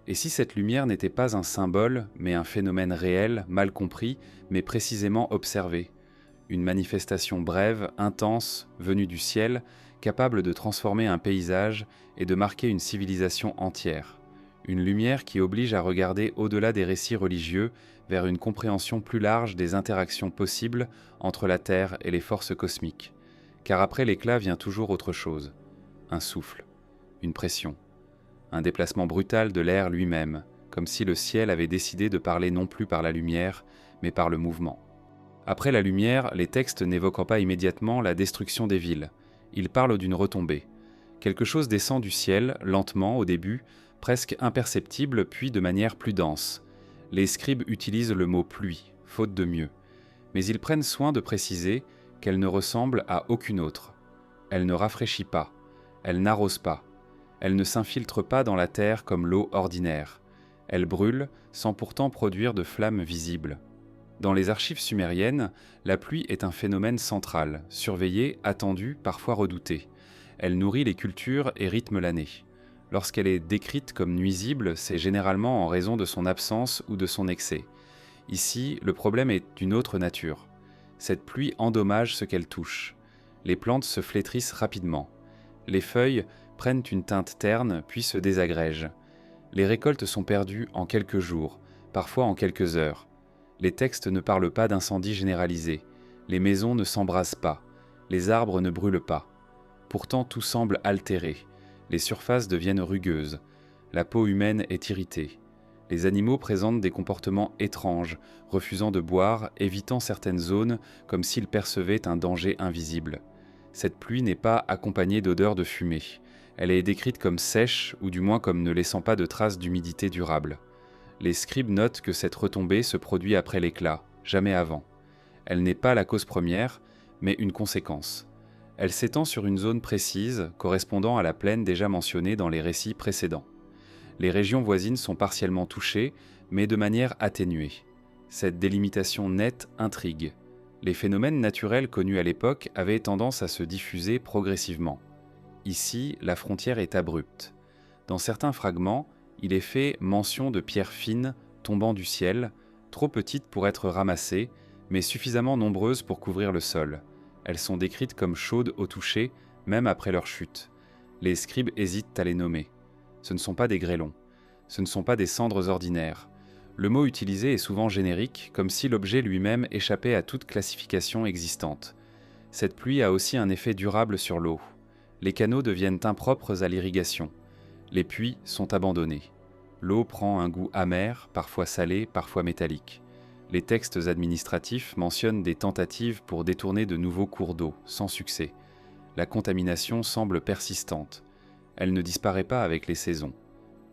Et si cette lumière n'était pas un symbole, mais un phénomène réel, mal compris, mais précisément observé? Une manifestation brève, intense, venue du ciel, capable de transformer un paysage et de marquer une civilisation entière. Une lumière qui oblige à regarder au-delà des récits religieux vers une compréhension plus large des interactions possibles entre la Terre et les forces cosmiques. Car après l'éclat vient toujours autre chose. Un souffle, une pression, un déplacement brutal de l'air lui-même, comme si le ciel avait décidé de parler non plus par la lumière, mais par le mouvement. Après la lumière, les textes n'évoquant pas immédiatement la destruction des villes. Ils parlent d'une retombée. Quelque chose descend du ciel, lentement au début, presque imperceptible, puis de manière plus dense. Les scribes utilisent le mot pluie, faute de mieux. Mais ils prennent soin de préciser qu'elle ne ressemble à aucune autre. Elle ne rafraîchit pas, elle n'arrose pas, elle ne s'infiltre pas dans la terre comme l'eau ordinaire. Elle brûle sans pourtant produire de flammes visibles. Dans les archives sumériennes, la pluie est un phénomène central, surveillé, attendu, parfois redouté. Elle nourrit les cultures et rythme l'année. Lorsqu'elle est décrite comme nuisible, c'est généralement en raison de son absence ou de son excès. Ici, le problème est d'une autre nature. Cette pluie endommage ce qu'elle touche. Les plantes se flétrissent rapidement. Les feuilles prennent une teinte terne puis se désagrègent. Les récoltes sont perdues en quelques jours, parfois en quelques heures. Les textes ne parlent pas d'incendie généralisé. Les maisons ne s'embrasent pas. Les arbres ne brûlent pas. Pourtant tout semble altéré. Les surfaces deviennent rugueuses. La peau humaine est irritée. Les animaux présentent des comportements étranges, refusant de boire, évitant certaines zones comme s'ils percevaient un danger invisible. Cette pluie n'est pas accompagnée d'odeurs de fumée. Elle est décrite comme sèche ou du moins comme ne laissant pas de traces d'humidité durable. Les scribes notent que cette retombée se produit après l'éclat, jamais avant. Elle n'est pas la cause première, mais une conséquence. Elle s'étend sur une zone précise, correspondant à la plaine déjà mentionnée dans les récits précédents. Les régions voisines sont partiellement touchées, mais de manière atténuée. Cette délimitation nette intrigue. Les phénomènes naturels connus à l'époque avaient tendance à se diffuser progressivement. Ici, la frontière est abrupte. Dans certains fragments, il est fait mention de pierres fines tombant du ciel, trop petites pour être ramassées, mais suffisamment nombreuses pour couvrir le sol. Elles sont décrites comme chaudes au toucher, même après leur chute. Les scribes hésitent à les nommer. Ce ne sont pas des grêlons. Ce ne sont pas des cendres ordinaires. Le mot utilisé est souvent générique, comme si l'objet lui-même échappait à toute classification existante. Cette pluie a aussi un effet durable sur l'eau. Les canaux deviennent impropres à l'irrigation. Les puits sont abandonnés. L'eau prend un goût amer, parfois salé, parfois métallique. Les textes administratifs mentionnent des tentatives pour détourner de nouveaux cours d'eau, sans succès. La contamination semble persistante. Elle ne disparaît pas avec les saisons.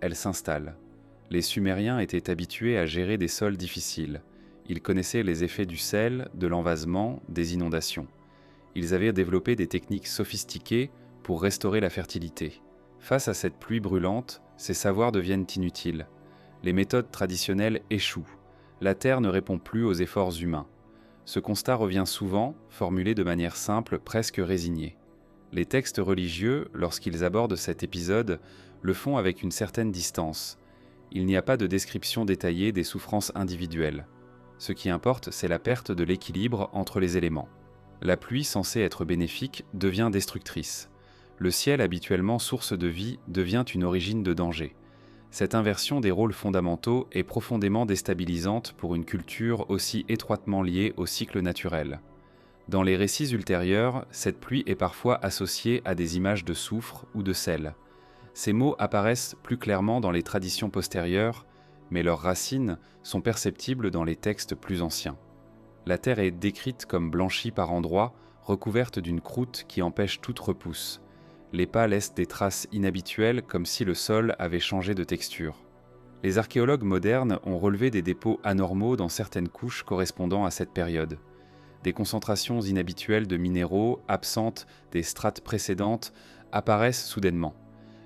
Elle s'installe. Les Sumériens étaient habitués à gérer des sols difficiles. Ils connaissaient les effets du sel, de l'envasement, des inondations. Ils avaient développé des techniques sophistiquées pour restaurer la fertilité. Face à cette pluie brûlante, ces savoirs deviennent inutiles. Les méthodes traditionnelles échouent. La terre ne répond plus aux efforts humains. Ce constat revient souvent, formulé de manière simple, presque résignée. Les textes religieux, lorsqu'ils abordent cet épisode, le font avec une certaine distance. Il n'y a pas de description détaillée des souffrances individuelles. Ce qui importe, c'est la perte de l'équilibre entre les éléments. La pluie, censée être bénéfique, devient destructrice. Le ciel, habituellement source de vie, devient une origine de danger. Cette inversion des rôles fondamentaux est profondément déstabilisante pour une culture aussi étroitement liée au cycle naturel. Dans les récits ultérieurs, cette pluie est parfois associée à des images de soufre ou de sel. Ces mots apparaissent plus clairement dans les traditions postérieures, mais leurs racines sont perceptibles dans les textes plus anciens. La terre est décrite comme blanchie par endroits, recouverte d'une croûte qui empêche toute repousse. Les pas laissent des traces inhabituelles comme si le sol avait changé de texture. Les archéologues modernes ont relevé des dépôts anormaux dans certaines couches correspondant à cette période. Des concentrations inhabituelles de minéraux, absentes des strates précédentes, apparaissent soudainement.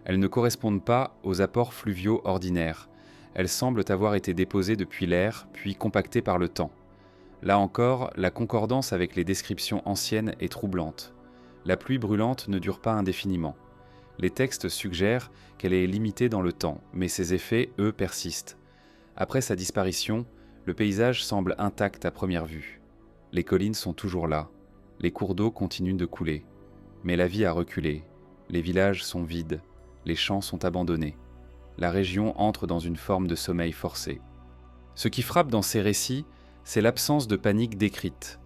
Elles ne correspondent pas aux apports fluviaux ordinaires. Elles semblent avoir été déposées depuis l'ère, puis compactées par le temps. Là encore, la concordance avec les descriptions anciennes est troublante. La pluie brûlante ne dure pas indéfiniment. Les textes suggèrent qu'elle est limitée dans le temps, mais ses effets, eux, persistent. Après sa disparition, le paysage semble intact à première vue. Les collines sont toujours là, les cours d'eau continuent de couler. Mais la vie a reculé, les villages sont vides, les champs sont abandonnés. La région entre dans une forme de sommeil forcé. Ce qui frappe dans ces récits, c'est l'absence de panique décrite.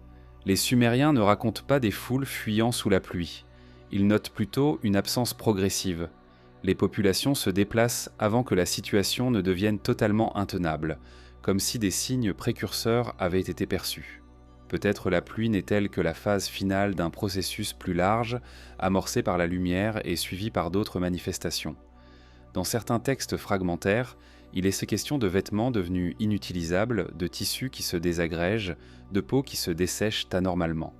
Les Sumériens ne racontent pas des foules fuyant sous la pluie. Ils notent plutôt une absence progressive. Les populations se déplacent avant que la situation ne devienne totalement intenable, comme si des signes précurseurs avaient été perçus. Peut-être la pluie n'est-elle que la phase finale d'un processus plus large, amorcé par la lumière et suivi par d'autres manifestations. Dans certains textes fragmentaires, il est question de vêtements devenus inutilisables, de tissus qui se désagrègent, de peaux qui se dessèchent anormalement.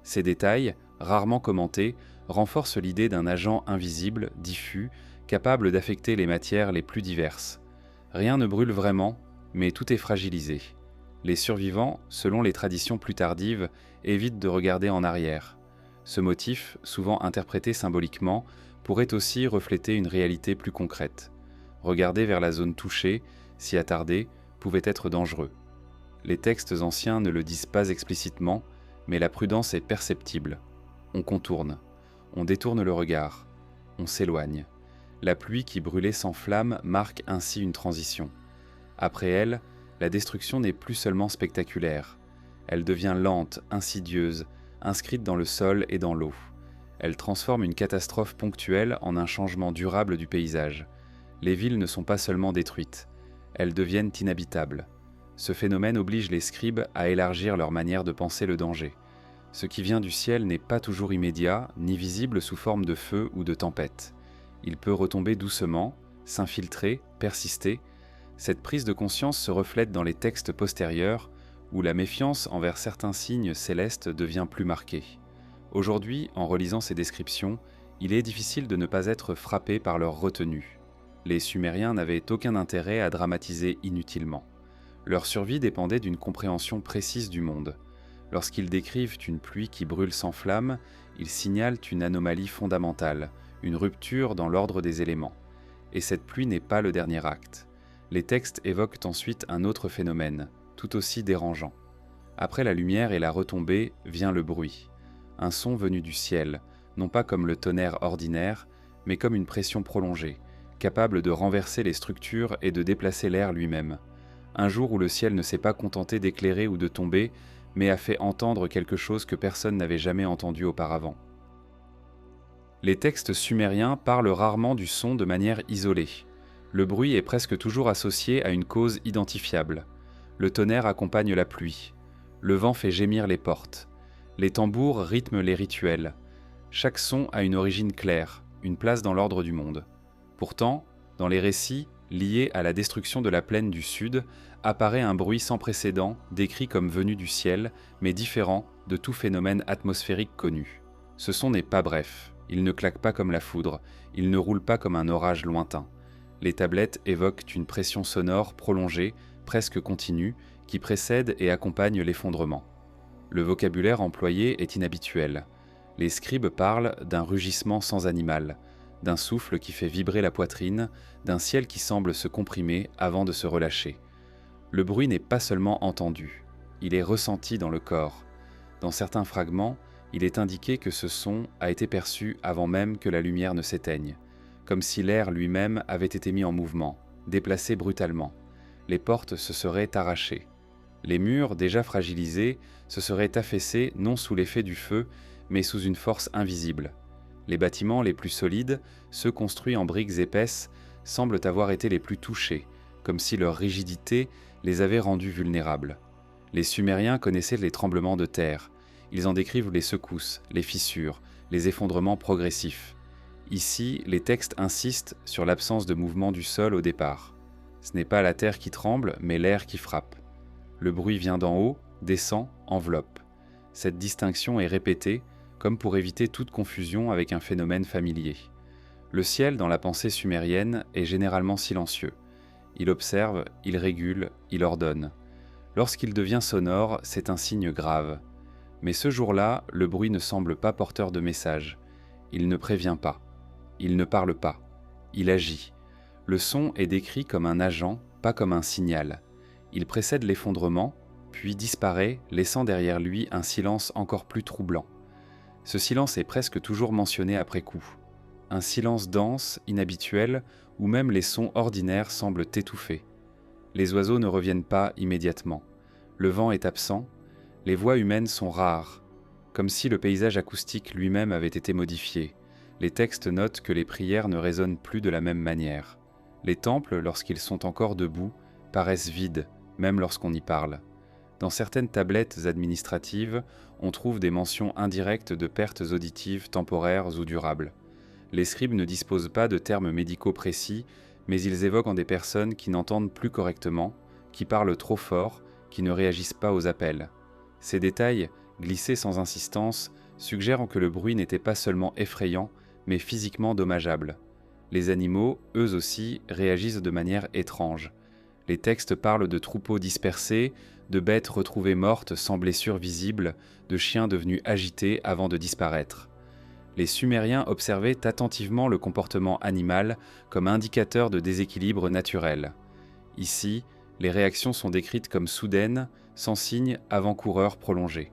Ces détails, rarement commentés, renforcent l'idée d'un agent invisible, diffus, capable d'affecter les matières les plus diverses. Rien ne brûle vraiment, mais tout est fragilisé. Les survivants, selon les traditions plus tardives, évitent de regarder en arrière. Ce motif, souvent interprété symboliquement, pourrait aussi refléter une réalité plus concrète. Regarder vers la zone touchée, s'y attarder, pouvait être dangereux. Les textes anciens ne le disent pas explicitement, mais la prudence est perceptible. On contourne, on détourne le regard, on s'éloigne. La pluie qui brûlait s'enflamme marque ainsi une transition. Après elle, la destruction n'est plus seulement spectaculaire. Elle devient lente, insidieuse, inscrite dans le sol et dans l'eau. Elle transforme une catastrophe ponctuelle en un changement durable du paysage. Les villes ne sont pas seulement détruites, elles deviennent inhabitables. Ce phénomène oblige les scribes à élargir leur manière de penser le danger. Ce qui vient du ciel n'est pas toujours immédiat, ni visible sous forme de feu ou de tempête. Il peut retomber doucement, s'infiltrer, persister. Cette prise de conscience se reflète dans les textes postérieurs, où la méfiance envers certains signes célestes devient plus marquée. Aujourd'hui, en relisant ces descriptions, il est difficile de ne pas être frappé par leur retenue. Les Sumériens n'avaient aucun intérêt à dramatiser inutilement. Leur survie dépendait d'une compréhension précise du monde. Lorsqu'ils décrivent une pluie qui brûle sans flamme, ils signalent une anomalie fondamentale, une rupture dans l'ordre des éléments. Et cette pluie n'est pas le dernier acte. Les textes évoquent ensuite un autre phénomène, tout aussi dérangeant. Après la lumière et la retombée vient le bruit. Un son venu du ciel, non pas comme le tonnerre ordinaire, mais comme une pression prolongée, capable de renverser les structures et de déplacer l'air lui-même. Un jour où le ciel ne s'est pas contenté d'éclairer ou de tomber, mais a fait entendre quelque chose que personne n'avait jamais entendu auparavant. Les textes sumériens parlent rarement du son de manière isolée. Le bruit est presque toujours associé à une cause identifiable. Le tonnerre accompagne la pluie. Le vent fait gémir les portes. Les tambours rythment les rituels. Chaque son a une origine claire, une place dans l'ordre du monde. Pourtant, dans les récits liés à la destruction de la plaine du Sud, apparaît un bruit sans précédent, décrit comme venu du ciel, mais différent de tout phénomène atmosphérique connu. Ce son n'est pas bref, il ne claque pas comme la foudre, il ne roule pas comme un orage lointain. Les tablettes évoquent une pression sonore prolongée, presque continue, qui précède et accompagne l'effondrement. Le vocabulaire employé est inhabituel. Les scribes parlent d'un rugissement sans animal, d'un souffle qui fait vibrer la poitrine, d'un ciel qui semble se comprimer avant de se relâcher. Le bruit n'est pas seulement entendu, il est ressenti dans le corps. Dans certains fragments, il est indiqué que ce son a été perçu avant même que la lumière ne s'éteigne, comme si l'air lui-même avait été mis en mouvement, déplacé brutalement. Les portes se seraient arrachées. Les murs, déjà fragilisés, se seraient affaissés non sous l'effet du feu, mais sous une force invisible. Les bâtiments les plus solides, ceux construits en briques épaisses, semblent avoir été les plus touchés, comme si leur rigidité les avait rendus vulnérables. Les Sumériens connaissaient les tremblements de terre. Ils en décrivent les secousses, les fissures, les effondrements progressifs. Ici, les textes insistent sur l'absence de mouvement du sol au départ. Ce n'est pas la terre qui tremble, mais l'air qui frappe. Le bruit vient d'en haut, descend, enveloppe. Cette distinction est répétée, comme pour éviter toute confusion avec un phénomène familier. Le ciel, dans la pensée sumérienne, est généralement silencieux. Il observe, il régule, il ordonne. Lorsqu'il devient sonore, c'est un signe grave. Mais ce jour-là, le bruit ne semble pas porteur de message. Il ne prévient pas. Il ne parle pas. Il agit. Le son est décrit comme un agent, pas comme un signal. Il précède l'effondrement, puis disparaît, laissant derrière lui un silence encore plus troublant. Ce silence est presque toujours mentionné après coup. Un silence dense, inhabituel, où même les sons ordinaires semblent étouffés. Les oiseaux ne reviennent pas immédiatement. Le vent est absent. Les voix humaines sont rares, comme si le paysage acoustique lui-même avait été modifié. Les textes notent que les prières ne résonnent plus de la même manière. Les temples, lorsqu'ils sont encore debout, paraissent vides, même lorsqu'on y parle. Dans certaines tablettes administratives, on trouve des mentions indirectes de pertes auditives temporaires ou durables. Les scribes ne disposent pas de termes médicaux précis, mais ils évoquent en des personnes qui n'entendent plus correctement, qui parlent trop fort, qui ne réagissent pas aux appels. Ces détails, glissés sans insistance, suggèrent que le bruit n'était pas seulement effrayant, mais physiquement dommageable. Les animaux, eux aussi, réagissent de manière étrange. Les textes parlent de troupeaux dispersés, de bêtes retrouvées mortes sans blessures visibles, de chiens devenus agités avant de disparaître. Les Sumériens observaient attentivement le comportement animal comme indicateur de déséquilibre naturel. Ici, les réactions sont décrites comme soudaines, sans signe avant-coureur prolongé.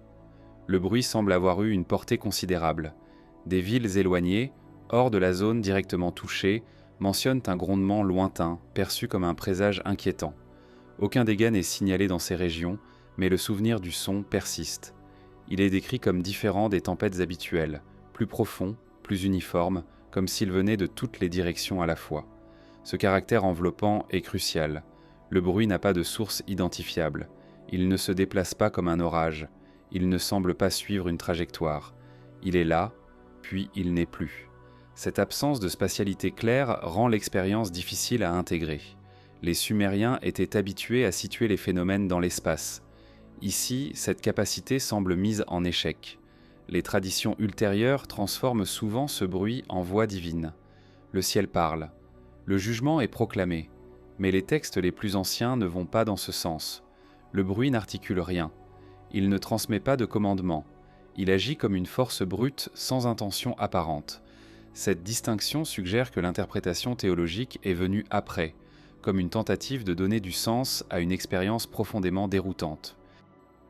Le bruit semble avoir eu une portée considérable. Des villes éloignées, hors de la zone directement touchée, mentionnent un grondement lointain, perçu comme un présage inquiétant. Aucun dégât n'est signalé dans ces régions, mais le souvenir du son persiste. Il est décrit comme différent des tempêtes habituelles, plus profond, plus uniforme, comme s'il venait de toutes les directions à la fois. Ce caractère enveloppant est crucial. Le bruit n'a pas de source identifiable. Il ne se déplace pas comme un orage. Il ne semble pas suivre une trajectoire. Il est là, puis il n'est plus. Cette absence de spatialité claire rend l'expérience difficile à intégrer. Les Sumériens étaient habitués à situer les phénomènes dans l'espace. Ici, cette capacité semble mise en échec. Les traditions ultérieures transforment souvent ce bruit en voix divine. Le ciel parle. Le jugement est proclamé. Mais les textes les plus anciens ne vont pas dans ce sens. Le bruit n'articule rien. Il ne transmet pas de commandement. Il agit comme une force brute sans intention apparente. Cette distinction suggère que l'interprétation théologique est venue après, comme une tentative de donner du sens à une expérience profondément déroutante.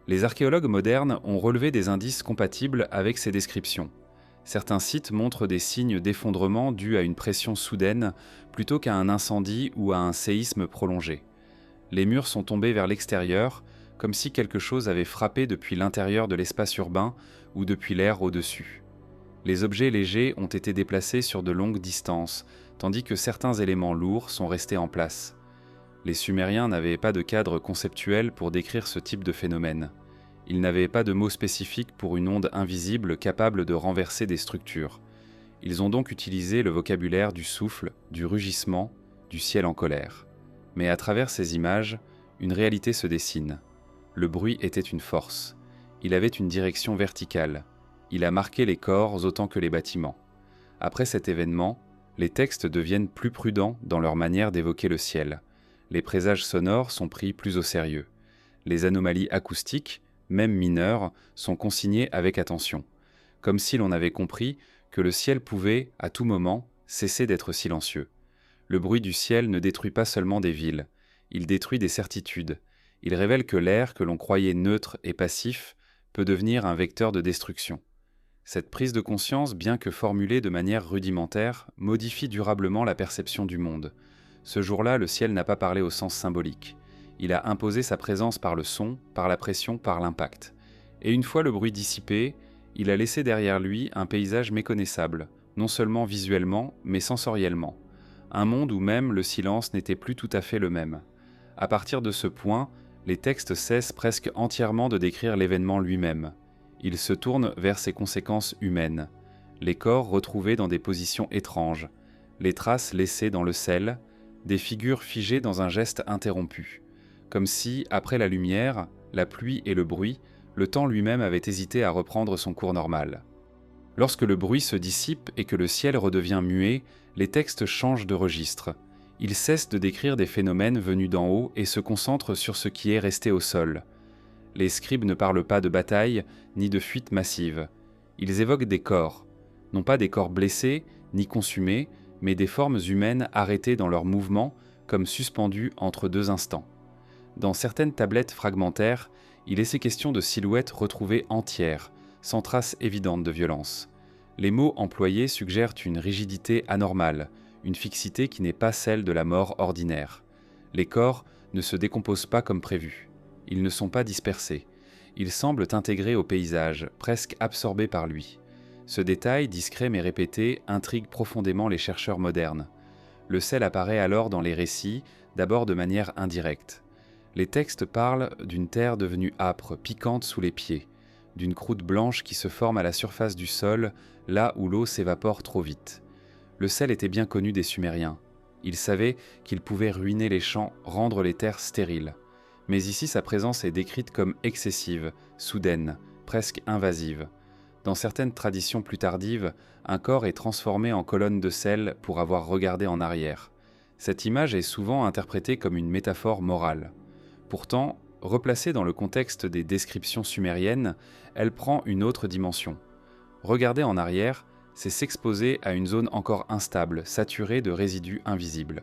Les archéologues modernes ont relevé des indices compatibles avec ces descriptions. Certains sites montrent des signes d'effondrement dus à une pression soudaine plutôt qu'à un incendie ou à un séisme prolongé. Les murs sont tombés vers l'extérieur, comme si quelque chose avait frappé depuis l'intérieur de l'espace urbain ou depuis l'air au-dessus. Les objets légers ont été déplacés sur de longues distances, tandis que certains éléments lourds sont restés en place. Les Sumériens n'avaient pas de cadre conceptuel pour décrire ce type de phénomène. Ils n'avaient pas de mots spécifiques pour une onde invisible capable de renverser des structures. Ils ont donc utilisé le vocabulaire du souffle, du rugissement, du ciel en colère. Mais à travers ces images, une réalité se dessine. Le bruit était une force. Il avait une direction verticale. Il a marqué les corps autant que les bâtiments. Après cet événement, les textes deviennent plus prudents dans leur manière d'évoquer le ciel. Les présages sonores sont pris plus au sérieux. Les anomalies acoustiques, même mineures, sont consignées avec attention, comme si l'on avait compris que le ciel pouvait, à tout moment, cesser d'être silencieux. Le bruit du ciel ne détruit pas seulement des villes, il détruit des certitudes. Il révèle que l'air que l'on croyait neutre et passif peut devenir un vecteur de destruction. Cette prise de conscience, bien que formulée de manière rudimentaire, modifie durablement la perception du monde. Ce jour-là, le ciel n'a pas parlé au sens symbolique. Il a imposé sa présence par le son, par la pression, par l'impact. Et une fois le bruit dissipé, il a laissé derrière lui un paysage méconnaissable, non seulement visuellement, mais sensoriellement. Un monde où même le silence n'était plus tout à fait le même. À partir de ce point, les textes cessent presque entièrement de décrire l'événement lui-même. Ils se tournent vers ses conséquences humaines. Les corps retrouvés dans des positions étranges, les traces laissées dans le sel, des figures figées dans un geste interrompu. Comme si, après la lumière, la pluie et le bruit, le temps lui-même avait hésité à reprendre son cours normal. Lorsque le bruit se dissipe et que le ciel redevient muet, les textes changent de registre. Ils cessent de décrire des phénomènes venus d'en haut et se concentrent sur ce qui est resté au sol. Les scribes ne parlent pas de bataille ni de fuite massive. Ils évoquent des corps, non pas des corps blessés ni consumés, mais des formes humaines arrêtées dans leur mouvement, comme suspendues entre deux instants. Dans certaines tablettes fragmentaires, il est question de silhouettes retrouvées entières, sans trace évidente de violence. Les mots employés suggèrent une rigidité anormale, une fixité qui n'est pas celle de la mort ordinaire. Les corps ne se décomposent pas comme prévu. Ils ne sont pas dispersés. Ils semblent intégrés au paysage, presque absorbés par lui. Ce détail, discret mais répété, intrigue profondément les chercheurs modernes. Le sel apparaît alors dans les récits, d'abord de manière indirecte. Les textes parlent d'une terre devenue âpre, piquante sous les pieds, d'une croûte blanche qui se forme à la surface du sol, là où l'eau s'évapore trop vite. Le sel était bien connu des Sumériens. Ils savaient qu'il pouvait ruiner les champs, rendre les terres stériles. Mais ici, sa présence est décrite comme excessive, soudaine, presque invasive. Dans certaines traditions plus tardives, un corps est transformé en colonne de sel pour avoir regardé en arrière. Cette image est souvent interprétée comme une métaphore morale. Pourtant, replacée dans le contexte des descriptions sumériennes, elle prend une autre dimension. Regarder en arrière, c'est s'exposer à une zone encore instable, saturée de résidus invisibles.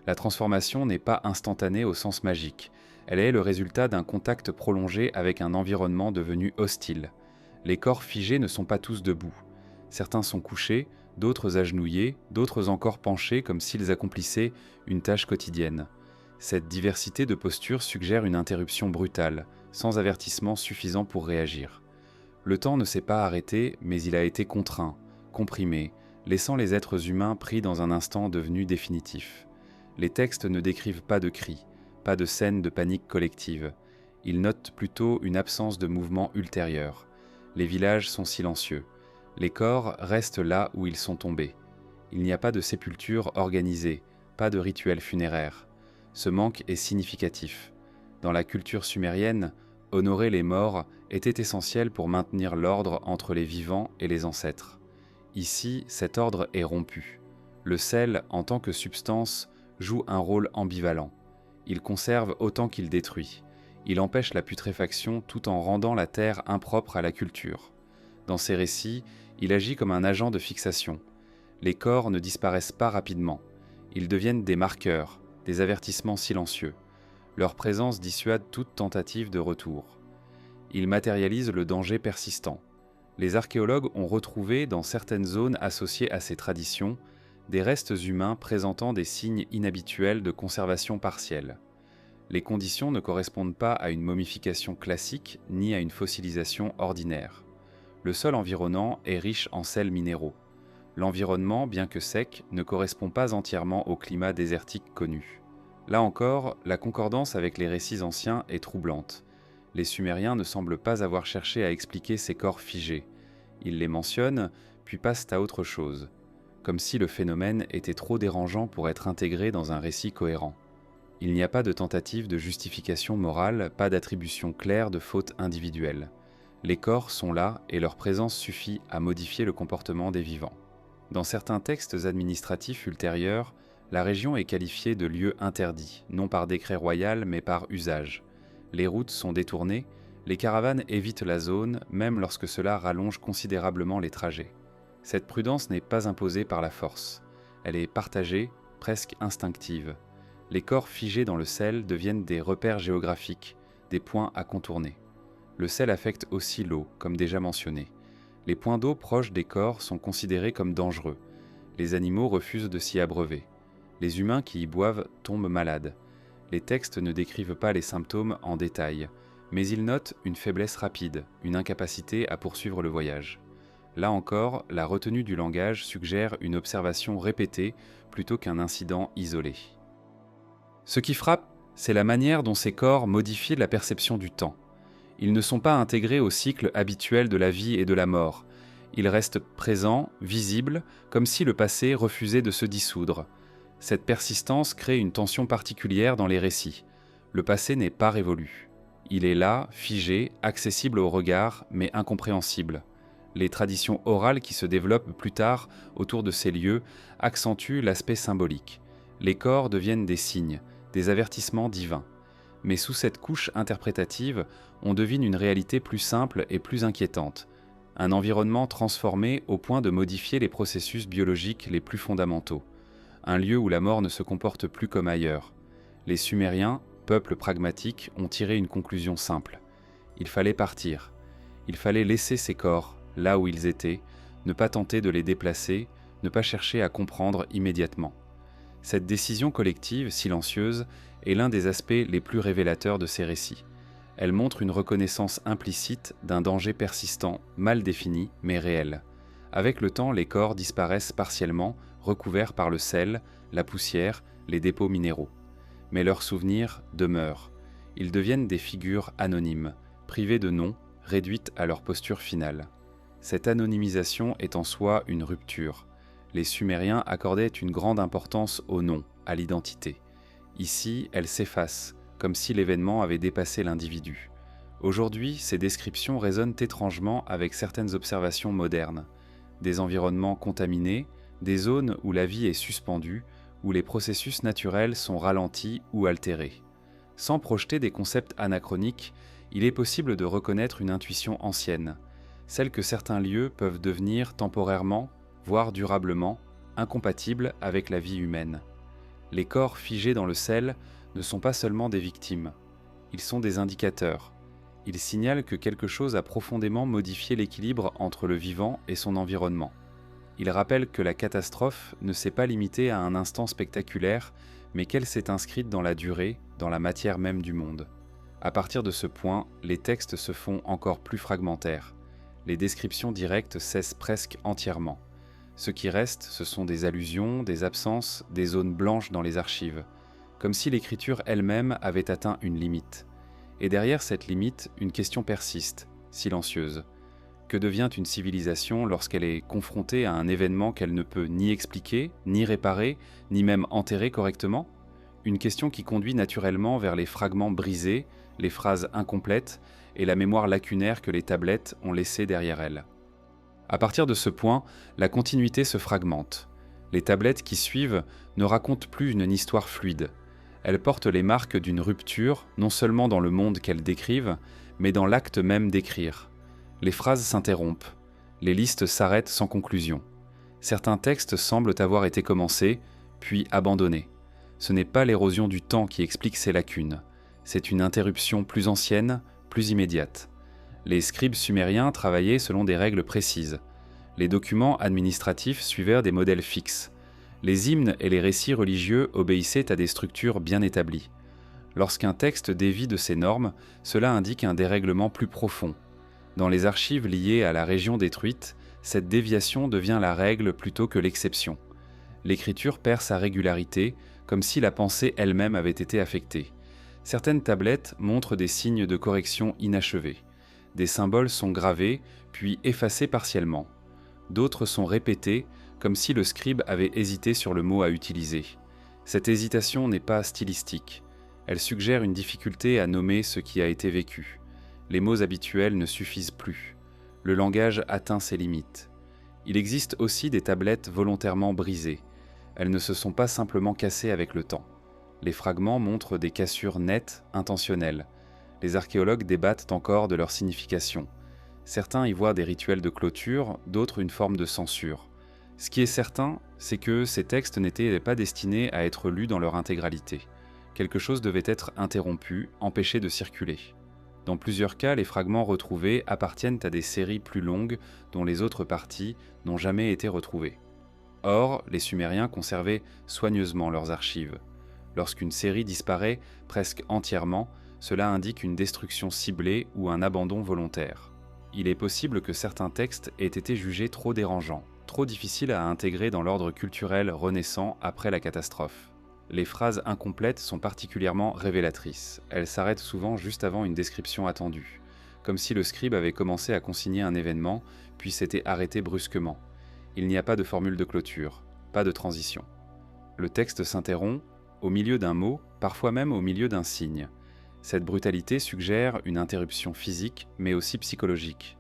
La transformation n'est pas instantanée au sens magique. Elle est le résultat d'un contact prolongé avec un environnement devenu hostile. Les corps figés ne sont pas tous debout. Certains sont couchés, d'autres agenouillés, d'autres encore penchés comme s'ils accomplissaient une tâche quotidienne. Cette diversité de postures suggère une interruption brutale, sans avertissement suffisant pour réagir. Le temps ne s'est pas arrêté, mais il a été contraint, comprimé, laissant les êtres humains pris dans un instant devenu définitif. Les textes ne décrivent pas de cris, pas de scènes de panique collective. Ils notent plutôt une absence de mouvement ultérieur. Les villages sont silencieux. Les corps restent là où ils sont tombés. Il n'y a pas de sépulture organisée, pas de rituel funéraire. Ce manque est significatif. Dans la culture sumérienne, honorer les morts était essentiel pour maintenir l'ordre entre les vivants et les ancêtres. Ici, cet ordre est rompu. Le sel, en tant que substance, joue un rôle ambivalent. Il conserve autant qu'il détruit. Il empêche la putréfaction tout en rendant la terre impropre à la culture. Dans ces récits, il agit comme un agent de fixation. Les corps ne disparaissent pas rapidement. Ils deviennent des marqueurs, des avertissements silencieux. Leur présence dissuade toute tentative de retour. Ils matérialisent le danger persistant. Les archéologues ont retrouvé, dans certaines zones associées à ces traditions, des restes humains présentant des signes inhabituels de conservation partielle. Les conditions ne correspondent pas à une momification classique ni à une fossilisation ordinaire. Le sol environnant est riche en sels minéraux. L'environnement, bien que sec, ne correspond pas entièrement au climat désertique connu. Là encore, la concordance avec les récits anciens est troublante. Les Sumériens ne semblent pas avoir cherché à expliquer ces corps figés. Ils les mentionnent, puis passent à autre chose, comme si le phénomène était trop dérangeant pour être intégré dans un récit cohérent. Il n'y a pas de tentative de justification morale, pas d'attribution claire de faute individuelle. Les corps sont là et leur présence suffit à modifier le comportement des vivants. Dans certains textes administratifs ultérieurs, la région est qualifiée de lieu interdit, non par décret royal mais par usage. Les routes sont détournées, les caravanes évitent la zone, même lorsque cela rallonge considérablement les trajets. Cette prudence n'est pas imposée par la force. Elle est partagée, presque instinctive. Les corps figés dans le sel deviennent des repères géographiques, des points à contourner. Le sel affecte aussi l'eau, comme déjà mentionné. Les points d'eau proches des corps sont considérés comme dangereux. Les animaux refusent de s'y abreuver. Les humains qui y boivent tombent malades. Les textes ne décrivent pas les symptômes en détail, mais ils notent une faiblesse rapide, une incapacité à poursuivre le voyage. Là encore, la retenue du langage suggère une observation répétée plutôt qu'un incident isolé. Ce qui frappe, c'est la manière dont ces corps modifient la perception du temps. Ils ne sont pas intégrés au cycle habituel de la vie et de la mort. Ils restent présents, visibles, comme si le passé refusait de se dissoudre. Cette persistance crée une tension particulière dans les récits. Le passé n'est pas révolu. Il est là, figé, accessible au regard, mais incompréhensible. Les traditions orales qui se développent plus tard autour de ces lieux accentuent l'aspect symbolique. Les corps deviennent des signes, des avertissements divins. Mais sous cette couche interprétative, on devine une réalité plus simple et plus inquiétante. Un environnement transformé au point de modifier les processus biologiques les plus fondamentaux. Un lieu où la mort ne se comporte plus comme ailleurs. Les Sumériens, peuple pragmatique, ont tiré une conclusion simple. Il fallait partir. Il fallait laisser ces corps, là où ils étaient, ne pas tenter de les déplacer, ne pas chercher à comprendre immédiatement. Cette décision collective, silencieuse, est l'un des aspects les plus révélateurs de ces récits. Elle montre une reconnaissance implicite d'un danger persistant, mal défini, mais réel. Avec le temps, les corps disparaissent partiellement, recouverts par le sel, la poussière, les dépôts minéraux. Mais leurs souvenirs demeurent. Ils deviennent des figures anonymes, privées de nom, réduites à leur posture finale. Cette anonymisation est en soi une rupture. Les Sumériens accordaient une grande importance au nom, à l'identité. Ici, elle s'efface, comme si l'événement avait dépassé l'individu. Aujourd'hui, ces descriptions résonnent étrangement avec certaines observations modernes. Des environnements contaminés, des zones où la vie est suspendue, où les processus naturels sont ralentis ou altérés. Sans projeter des concepts anachroniques, il est possible de reconnaître une intuition ancienne, celle que certains lieux peuvent devenir temporairement, voire durablement, incompatibles avec la vie humaine. Les corps figés dans le sel ne sont pas seulement des victimes, ils sont des indicateurs. Ils signalent que quelque chose a profondément modifié l'équilibre entre le vivant et son environnement. Ils rappellent que la catastrophe ne s'est pas limitée à un instant spectaculaire, mais qu'elle s'est inscrite dans la durée, dans la matière même du monde. À partir de ce point, les textes se font encore plus fragmentaires. Les descriptions directes cessent presque entièrement. Ce qui reste, ce sont des allusions, des absences, des zones blanches dans les archives, comme si l'écriture elle-même avait atteint une limite. Et derrière cette limite, une question persiste, silencieuse. Que devient une civilisation lorsqu'elle est confrontée à un événement qu'elle ne peut ni expliquer, ni réparer, ni même enterrer correctement ? Une question qui conduit naturellement vers les fragments brisés, les phrases incomplètes et la mémoire lacunaire que les tablettes ont laissée derrière elles. À partir de ce point, la continuité se fragmente. Les tablettes qui suivent ne racontent plus une histoire fluide. Elles portent les marques d'une rupture, non seulement dans le monde qu'elles décrivent, mais dans l'acte même d'écrire. Les phrases s'interrompent, les listes s'arrêtent sans conclusion. Certains textes semblent avoir été commencés, puis abandonnés. Ce n'est pas l'érosion du temps qui explique ces lacunes, c'est une interruption plus ancienne, plus immédiate. Les scribes sumériens travaillaient selon des règles précises. Les documents administratifs suivaient des modèles fixes. Les hymnes et les récits religieux obéissaient à des structures bien établies. Lorsqu'un texte dévie de ces normes, cela indique un dérèglement plus profond. Dans les archives liées à la région détruite, cette déviation devient la règle plutôt que l'exception. L'écriture perd sa régularité, comme si la pensée elle-même avait été affectée. Certaines tablettes montrent des signes de correction inachevés. Des symboles sont gravés, puis effacés partiellement. D'autres sont répétés, comme si le scribe avait hésité sur le mot à utiliser. Cette hésitation n'est pas stylistique. Elle suggère une difficulté à nommer ce qui a été vécu. Les mots habituels ne suffisent plus. Le langage atteint ses limites. Il existe aussi des tablettes volontairement brisées. Elles ne se sont pas simplement cassées avec le temps. Les fragments montrent des cassures nettes, intentionnelles. Les archéologues débattent encore de leur signification. Certains y voient des rituels de clôture, d'autres une forme de censure. Ce qui est certain, c'est que ces textes n'étaient pas destinés à être lus dans leur intégralité. Quelque chose devait être interrompu, empêché de circuler. Dans plusieurs cas, les fragments retrouvés appartiennent à des séries plus longues dont les autres parties n'ont jamais été retrouvées. Or, les Sumériens conservaient soigneusement leurs archives. Lorsqu'une série disparaît presque entièrement, cela indique une destruction ciblée ou un abandon volontaire. il est possible que certains textes aient été jugés trop dérangeants, trop difficiles à intégrer dans l'ordre culturel renaissant après la catastrophe. Les phrases incomplètes sont particulièrement révélatrices. Elles s'arrêtent souvent juste avant une description attendue, comme si le scribe avait commencé à consigner un événement, puis s'était arrêté brusquement. Il n'y a pas de formule de clôture, pas de transition. Le texte s'interrompt au milieu d'un mot, parfois même au milieu d'un signe. Cette brutalité suggère une interruption physique, mais aussi psychologique.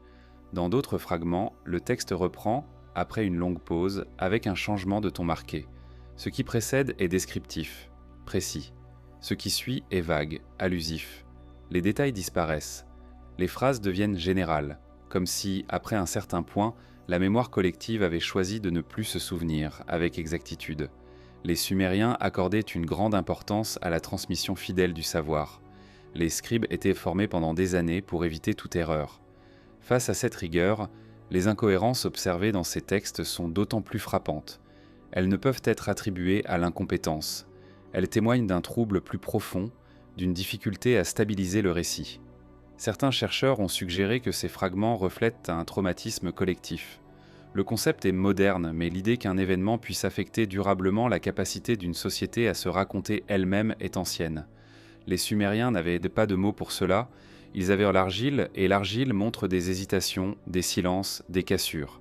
Dans d'autres fragments, le texte reprend, après une longue pause, avec un changement de ton marqué. Ce qui précède est descriptif, précis. Ce qui suit est vague, allusif. Les détails disparaissent. Les phrases deviennent générales, comme si, après un certain point, la mémoire collective avait choisi de ne plus se souvenir avec exactitude. Les Sumériens accordaient une grande importance à la transmission fidèle du savoir. Les scribes étaient formés pendant des années pour éviter toute erreur. Face à cette rigueur, les incohérences observées dans ces textes sont d'autant plus frappantes. Elles ne peuvent être attribuées à l'incompétence. Elles témoignent d'un trouble plus profond, d'une difficulté à stabiliser le récit. Certains chercheurs ont suggéré que ces fragments reflètent un traumatisme collectif. Le concept est moderne, mais l'idée qu'un événement puisse affecter durablement la capacité d'une société à se raconter elle-même est ancienne. Les Sumériens n'avaient pas de mots pour cela, ils avaient l'argile, et l'argile montre des hésitations, des silences, des cassures.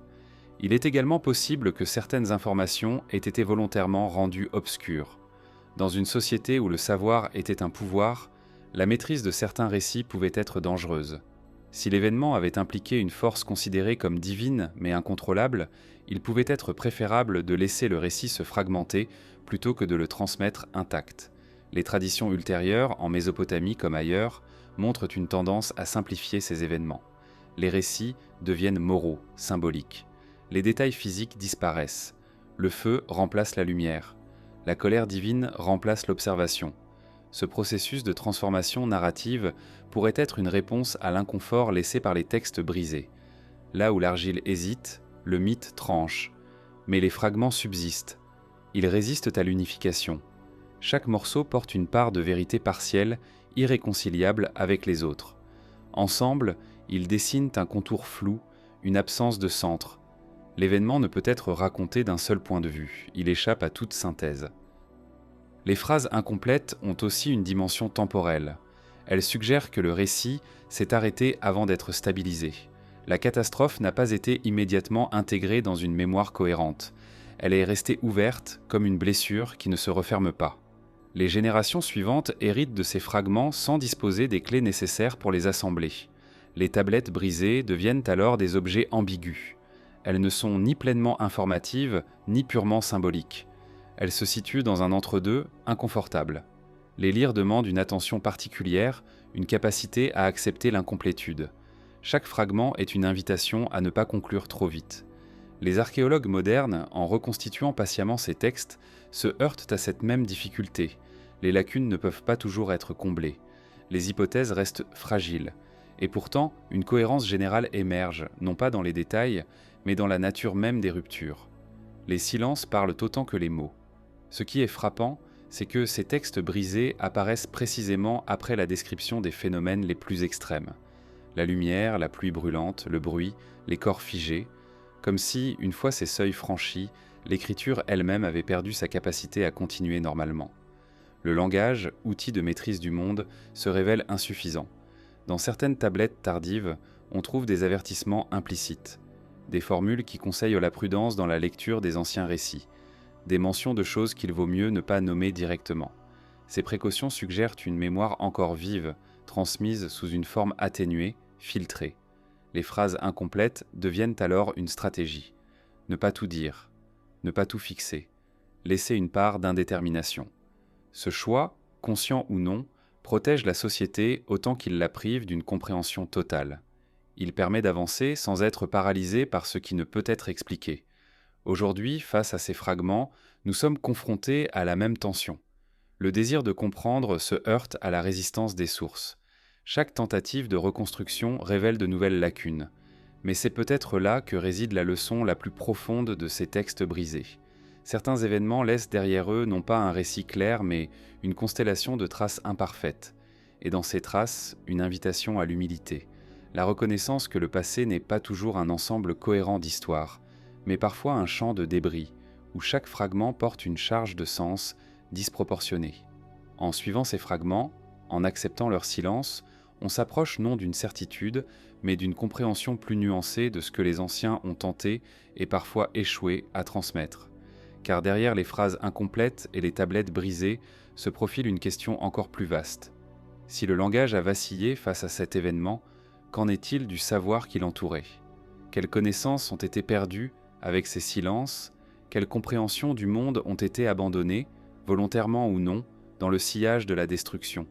Il est également possible que certaines informations aient été volontairement rendues obscures. Dans une société où le savoir était un pouvoir, la maîtrise de certains récits pouvait être dangereuse. Si l'événement avait impliqué une force considérée comme divine mais incontrôlable, il pouvait être préférable de laisser le récit se fragmenter plutôt que de le transmettre intact. Les traditions ultérieures, en Mésopotamie comme ailleurs, montrent une tendance à simplifier ces événements. Les récits deviennent moraux, symboliques. Les détails physiques disparaissent. Le feu remplace la lumière. La colère divine remplace l'observation. Ce processus de transformation narrative pourrait être une réponse à l'inconfort laissé par les textes brisés. Là où l'argile hésite, le mythe tranche. Mais les fragments subsistent. Ils résistent à l'unification. Chaque morceau porte une part de vérité partielle, irréconciliable avec les autres. Ensemble, ils dessinent un contour flou, une absence de centre. L'événement ne peut être raconté d'un seul point de vue, il échappe à toute synthèse. Les phrases incomplètes ont aussi une dimension temporelle. Elles suggèrent que le récit s'est arrêté avant d'être stabilisé. La catastrophe n'a pas été immédiatement intégrée dans une mémoire cohérente. Elle est restée ouverte comme une blessure qui ne se referme pas. Les générations suivantes héritent de ces fragments sans disposer des clés nécessaires pour les assembler. Les tablettes brisées deviennent alors des objets ambigus. Elles ne sont ni pleinement informatives, ni purement symboliques. Elles se situent dans un entre-deux inconfortable. Les lire demandent une attention particulière, une capacité à accepter l'incomplétude. Chaque fragment est une invitation à ne pas conclure trop vite. Les archéologues modernes, en reconstituant patiemment ces textes, se heurtent à cette même difficulté. Les lacunes ne peuvent pas toujours être comblées. Les hypothèses restent fragiles. Et pourtant, une cohérence générale émerge, non pas dans les détails, mais dans la nature même des ruptures. Les silences parlent autant que les mots. Ce qui est frappant, c'est que ces textes brisés apparaissent précisément après la description des phénomènes les plus extrêmes. La lumière, la pluie brûlante, le bruit, les corps figés, comme si, une fois ces seuils franchis, l'écriture elle-même avait perdu sa capacité à continuer normalement. Le langage, outil de maîtrise du monde, se révèle insuffisant. Dans certaines tablettes tardives, on trouve des avertissements implicites, des formules qui conseillent la prudence dans la lecture des anciens récits, des mentions de choses qu'il vaut mieux ne pas nommer directement. Ces précautions suggèrent une mémoire encore vive, transmise sous une forme atténuée, filtrée. Les phrases incomplètes deviennent alors une stratégie. Ne pas tout dire, ne pas tout fixer, laisser une part d'indétermination. Ce choix, conscient ou non, protège la société autant qu'il la prive d'une compréhension totale. Il permet d'avancer sans être paralysé par ce qui ne peut être expliqué. Aujourd'hui, face à ces fragments, nous sommes confrontés à la même tension. Le désir de comprendre se heurte à la résistance des sources. Chaque tentative de reconstruction révèle de nouvelles lacunes. Mais c'est peut-être là que réside la leçon la plus profonde de ces textes brisés. Certains événements laissent derrière eux non pas un récit clair, mais une constellation de traces imparfaites. Et dans ces traces, une invitation à l'humilité. la reconnaissance que le passé n'est pas toujours un ensemble cohérent d'histoires, mais parfois un champ de débris, où chaque fragment porte une charge de sens disproportionnée. En suivant ces fragments, en acceptant leur silence, on s'approche non d'une certitude, mais d'une compréhension plus nuancée de ce que les anciens ont tenté et parfois échoué à transmettre. Car derrière les phrases incomplètes et les tablettes brisées se profile une question encore plus vaste. Si le langage a vacillé face à cet événement, qu'en est-il du savoir qui l'entourait ? Quelles connaissances ont été perdues avec ces silences ? Quelles compréhensions du monde ont été abandonnées, volontairement ou non, dans le sillage de la destruction ?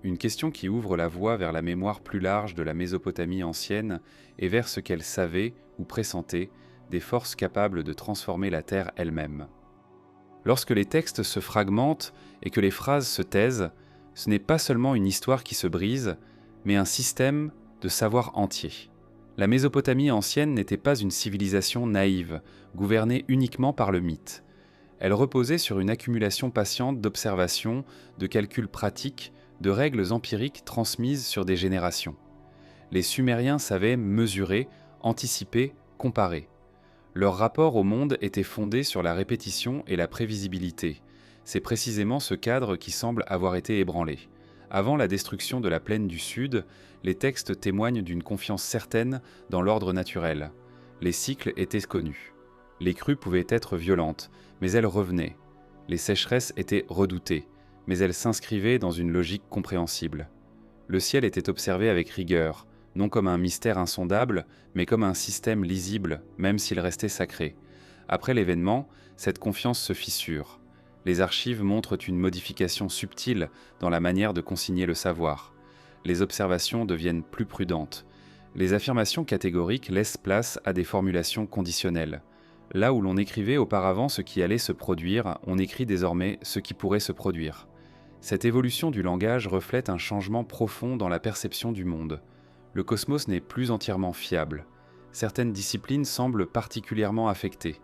Une question qui ouvre la voie vers la mémoire plus large de la Mésopotamie ancienne et vers ce qu'elle savait ou pressentait des forces capables de transformer la terre elle-même. Lorsque les textes se fragmentent et que les phrases se taisent, ce n'est pas seulement une histoire qui se brise, mais un système de savoir entier. La Mésopotamie ancienne n'était pas une civilisation naïve, gouvernée uniquement par le mythe. Elle reposait sur une accumulation patiente d'observations, de calculs pratiques, de règles empiriques transmises sur des générations. Les Sumériens savaient mesurer, anticiper, comparer. Leur rapport au monde était fondé sur la répétition et la prévisibilité. C'est précisément ce cadre qui semble avoir été ébranlé. Avant la destruction de la plaine du Sud, les textes témoignent d'une confiance certaine dans l'ordre naturel. Les cycles étaient connus. Les crues pouvaient être violentes, mais elles revenaient. Les sécheresses étaient redoutées, mais elles s'inscrivaient dans une logique compréhensible. Le ciel était observé avec rigueur, non comme un mystère insondable, mais comme un système lisible, même s'il restait sacré. Après l'événement, cette confiance se fissure. Les archives montrent une modification subtile dans la manière de consigner le savoir. Les observations deviennent plus prudentes. Les affirmations catégoriques laissent place à des formulations conditionnelles. Là où l'on écrivait auparavant ce qui allait se produire, on écrit désormais ce qui pourrait se produire. Cette évolution du langage reflète un changement profond dans la perception du monde. Le cosmos n'est plus entièrement fiable. Certaines disciplines semblent particulièrement affectées.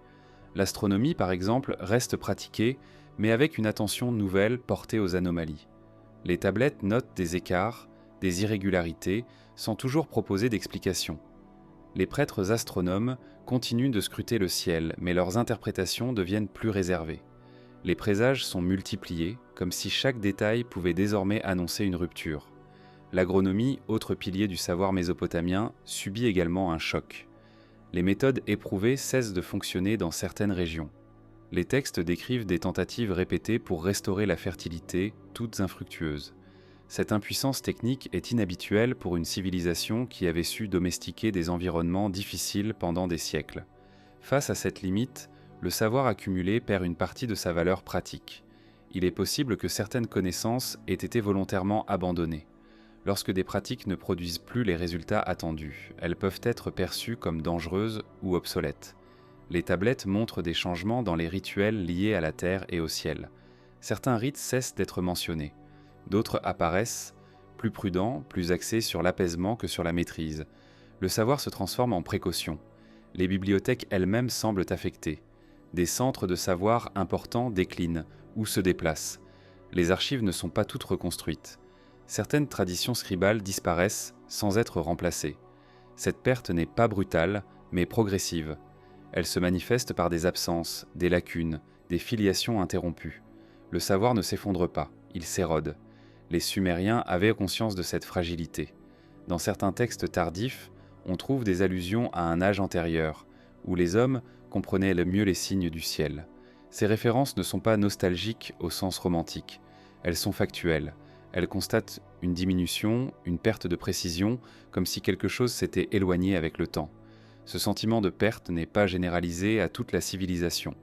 L'astronomie, par exemple, reste pratiquée, mais avec une attention nouvelle portée aux anomalies. Les tablettes notent des écarts, des irrégularités, sans toujours proposer d'explication. Les prêtres astronomes continuent de scruter le ciel, mais leurs interprétations deviennent plus réservées. Les présages sont multipliés, comme si chaque détail pouvait désormais annoncer une rupture. L'agronomie, autre pilier du savoir mésopotamien, subit également un choc. Les méthodes éprouvées cessent de fonctionner dans certaines régions. Les textes décrivent des tentatives répétées pour restaurer la fertilité, toutes infructueuses. Cette impuissance technique est inhabituelle pour une civilisation qui avait su domestiquer des environnements difficiles pendant des siècles. Face à cette limite, le savoir accumulé perd une partie de sa valeur pratique. Il est possible que certaines connaissances aient été volontairement abandonnées. Lorsque des pratiques ne produisent plus les résultats attendus, elles peuvent être perçues comme dangereuses ou obsolètes. Les tablettes montrent des changements dans les rituels liés à la terre et au ciel. Certains rites cessent d'être mentionnés. D'autres apparaissent, plus prudents, plus axés sur l'apaisement que sur la maîtrise. Le savoir se transforme en précaution. Les bibliothèques elles-mêmes semblent affectées. Des centres de savoir importants déclinent ou se déplacent. Les archives ne sont pas toutes reconstruites. Certaines traditions scribales disparaissent sans être remplacées. Cette perte n'est pas brutale, mais progressive. Elle se manifeste par des absences, des lacunes, des filiations interrompues. Le savoir ne s'effondre pas, il s'érode. Les Sumériens avaient conscience de cette fragilité. Dans certains textes tardifs, on trouve des allusions à un âge antérieur, où les hommes comprenaient le mieux les signes du ciel. Ces références ne sont pas nostalgiques au sens romantique. Elles sont factuelles. Elles constatent une diminution, une perte de précision, comme si quelque chose s'était éloigné avec le temps. Ce sentiment de perte n'est pas généralisé à toute la civilisation.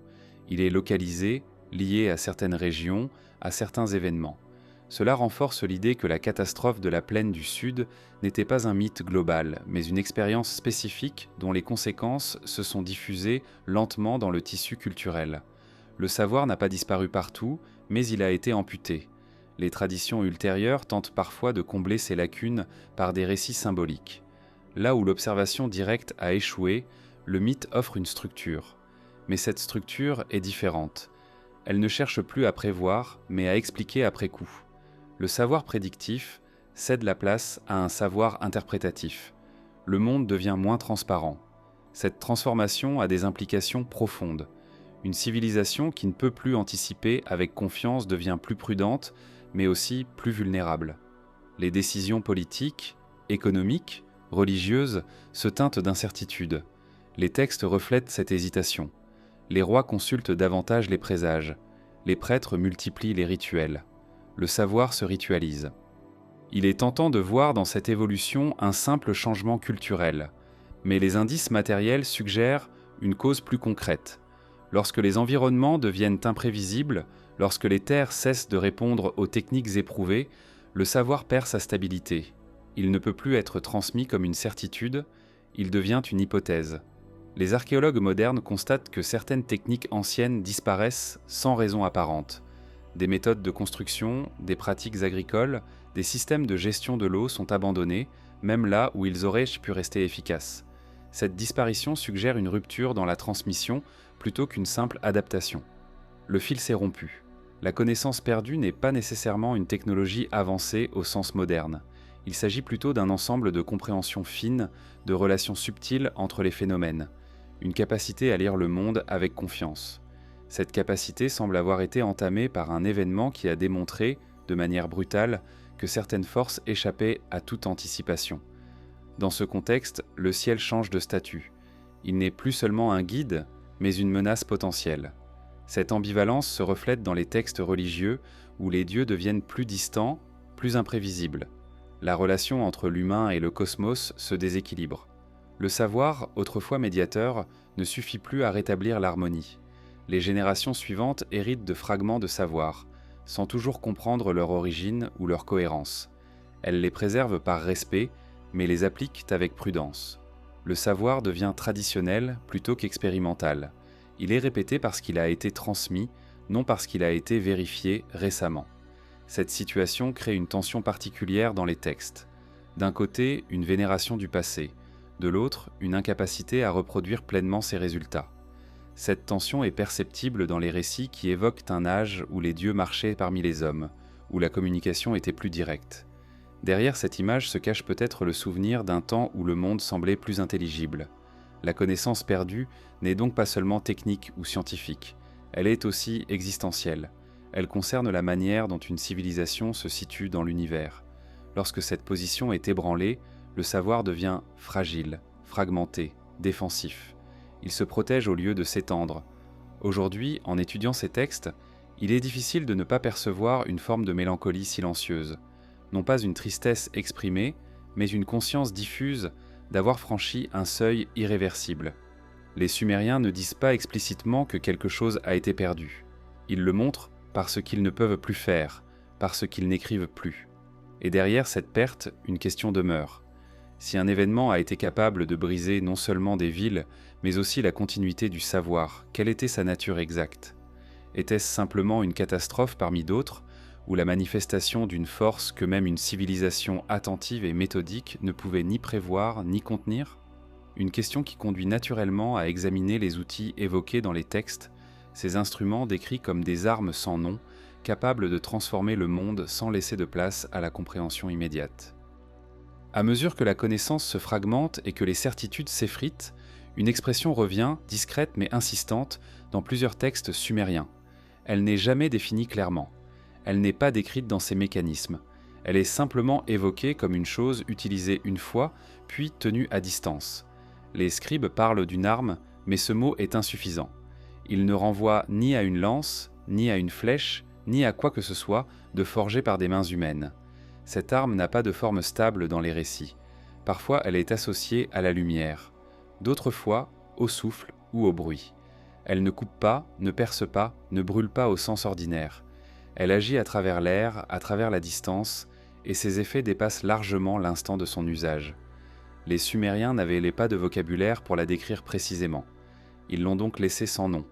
Il est localisé, lié à certaines régions, à certains événements. Cela renforce l'idée que la catastrophe de la plaine du Sud n'était pas un mythe global, mais une expérience spécifique dont les conséquences se sont diffusées lentement dans le tissu culturel. Le savoir n'a pas disparu partout, mais il a été amputé. Les traditions ultérieures tentent parfois de combler ces lacunes par des récits symboliques. Là où l'observation directe a échoué, le mythe offre une structure. Mais cette structure est différente. Elle ne cherche plus à prévoir, mais à expliquer après coup. Le savoir prédictif cède la place à un savoir interprétatif. le monde devient moins transparent. Cette transformation a des implications profondes. Une civilisation qui ne peut plus anticiper avec confiance devient plus prudente, mais aussi plus vulnérable. Les décisions politiques, économiques, religieuses se teintent d'incertitude. Les textes reflètent cette hésitation. Les rois consultent davantage les présages. Les prêtres multiplient les rituels. Le savoir se ritualise. Il est tentant de voir dans cette évolution un simple changement culturel, mais les indices matériels suggèrent une cause plus concrète. Lorsque les environnements deviennent imprévisibles, lorsque les terres cessent de répondre aux techniques éprouvées, le savoir perd sa stabilité. Il ne peut plus être transmis comme une certitude, il devient une hypothèse. Les archéologues modernes constatent que certaines techniques anciennes disparaissent sans raison apparente. Des méthodes de construction, des pratiques agricoles, des systèmes de gestion de l'eau sont abandonnés, même là où ils auraient pu rester efficaces. Cette disparition suggère une rupture dans la transmission plutôt qu'une simple adaptation. Le fil s'est rompu. La connaissance perdue n'est pas nécessairement une technologie avancée au sens moderne. Il s'agit plutôt d'un ensemble de compréhension fine, de relations subtiles entre les phénomènes, une capacité à lire le monde avec confiance. Cette capacité semble avoir été entamée par un événement qui a démontré, de manière brutale, que certaines forces échappaient à toute anticipation. Dans ce contexte, le ciel change de statut. Il n'est plus seulement un guide, mais une menace potentielle. Cette ambivalence se reflète dans les textes religieux où les dieux deviennent plus distants, plus imprévisibles. La relation entre l'humain et le cosmos se déséquilibre. Le savoir, autrefois médiateur, ne suffit plus à rétablir l'harmonie. Les générations suivantes héritent de fragments de savoir, sans toujours comprendre leur origine ou leur cohérence. Elles les préservent par respect, mais les appliquent avec prudence. Le savoir devient traditionnel plutôt qu'expérimental. Il est répété parce qu'il a été transmis, non parce qu'il a été vérifié récemment. Cette situation crée une tension particulière dans les textes. D'un côté, une vénération du passé, de l'autre, une incapacité à reproduire pleinement ses résultats. Cette tension est perceptible dans les récits qui évoquent un âge où les dieux marchaient parmi les hommes, où la communication était plus directe. Derrière cette image se cache peut-être le souvenir d'un temps où le monde semblait plus intelligible. La connaissance perdue n'est donc pas seulement technique ou scientifique, elle est aussi existentielle. Elle concerne la manière dont une civilisation se situe dans l'univers. Lorsque cette position est ébranlée, le savoir devient fragile, fragmenté, défensif. Il se protège au lieu de s'étendre. Aujourd'hui, en étudiant ces textes, il est difficile de ne pas percevoir une forme de mélancolie silencieuse. Non pas une tristesse exprimée, mais une conscience diffuse d'avoir franchi un seuil irréversible. Les Sumériens ne disent pas explicitement que quelque chose a été perdu. Ils le montrent parce qu'ils ne peuvent plus faire, parce qu'ils n'écrivent plus. Et derrière cette perte, une question demeure. Si un événement a été capable de briser non seulement des villes, mais aussi la continuité du savoir, quelle était sa nature exacte ? Était-ce simplement une catastrophe parmi d'autres, ou la manifestation d'une force que même une civilisation attentive et méthodique ne pouvait ni prévoir ni contenir ? Une question qui conduit naturellement à examiner les outils évoqués dans les textes, ces instruments décrits comme des armes sans nom, capables de transformer le monde sans laisser de place à la compréhension immédiate. À mesure que la connaissance se fragmente et que les certitudes s'effritent, une expression revient, discrète mais insistante, dans plusieurs textes sumériens. Elle n'est jamais définie clairement. Elle n'est pas décrite dans ses mécanismes. Elle est simplement évoquée comme une chose utilisée une fois, puis tenue à distance. Les scribes parlent d'une arme, mais ce mot est insuffisant. Il ne renvoie ni à une lance, ni à une flèche, ni à quoi que ce soit de forgé par des mains humaines. Cette arme n'a pas de forme stable dans les récits. Parfois, elle est associée à la lumière. D'autres fois, au souffle ou au bruit. Elle ne coupe pas, ne perce pas, ne brûle pas au sens ordinaire. Elle agit à travers l'air, à travers la distance, et ses effets dépassent largement l'instant de son usage. Les Sumériens n'avaient pas de vocabulaire pour la décrire précisément. Ils l'ont donc laissée sans nom.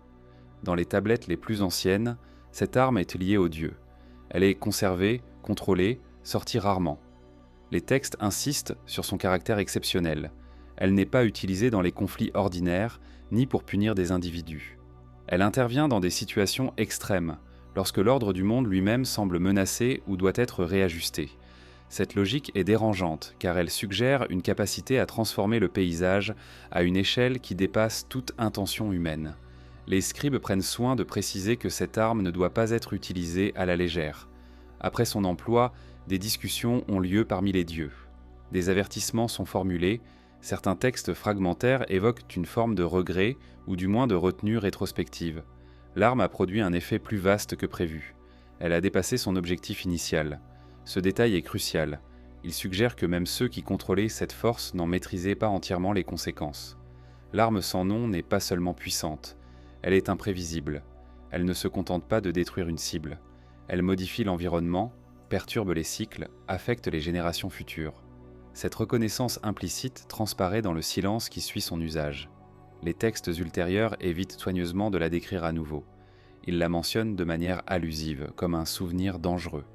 Dans les tablettes les plus anciennes, cette arme est liée aux dieux. Elle est conservée, contrôlée, sortie rarement. Les textes insistent sur son caractère exceptionnel. Elle n'est pas utilisée dans les conflits ordinaires, ni pour punir des individus. Elle intervient dans des situations extrêmes, lorsque l'ordre du monde lui-même semble menacé ou doit être réajusté. Cette logique est dérangeante car elle suggère une capacité à transformer le paysage à une échelle qui dépasse toute intention humaine. Les scribes prennent soin de préciser que cette arme ne doit pas être utilisée à la légère. Après son emploi, des discussions ont lieu parmi les dieux. Des avertissements sont formulés, certains textes fragmentaires évoquent une forme de regret ou du moins de retenue rétrospective. L'arme a produit un effet plus vaste que prévu. Elle a dépassé son objectif initial. Ce détail est crucial. Il suggère que même ceux qui contrôlaient cette force n'en maîtrisaient pas entièrement les conséquences. L'arme sans nom n'est pas seulement puissante, elle est imprévisible. Elle ne se contente pas de détruire une cible. Elle modifie l'environnement, perturbe les cycles, affecte les générations futures. Cette reconnaissance implicite transparaît dans le silence qui suit son usage. Les textes ultérieurs évitent soigneusement de la décrire à nouveau. Ils la mentionnent de manière allusive, comme un souvenir dangereux.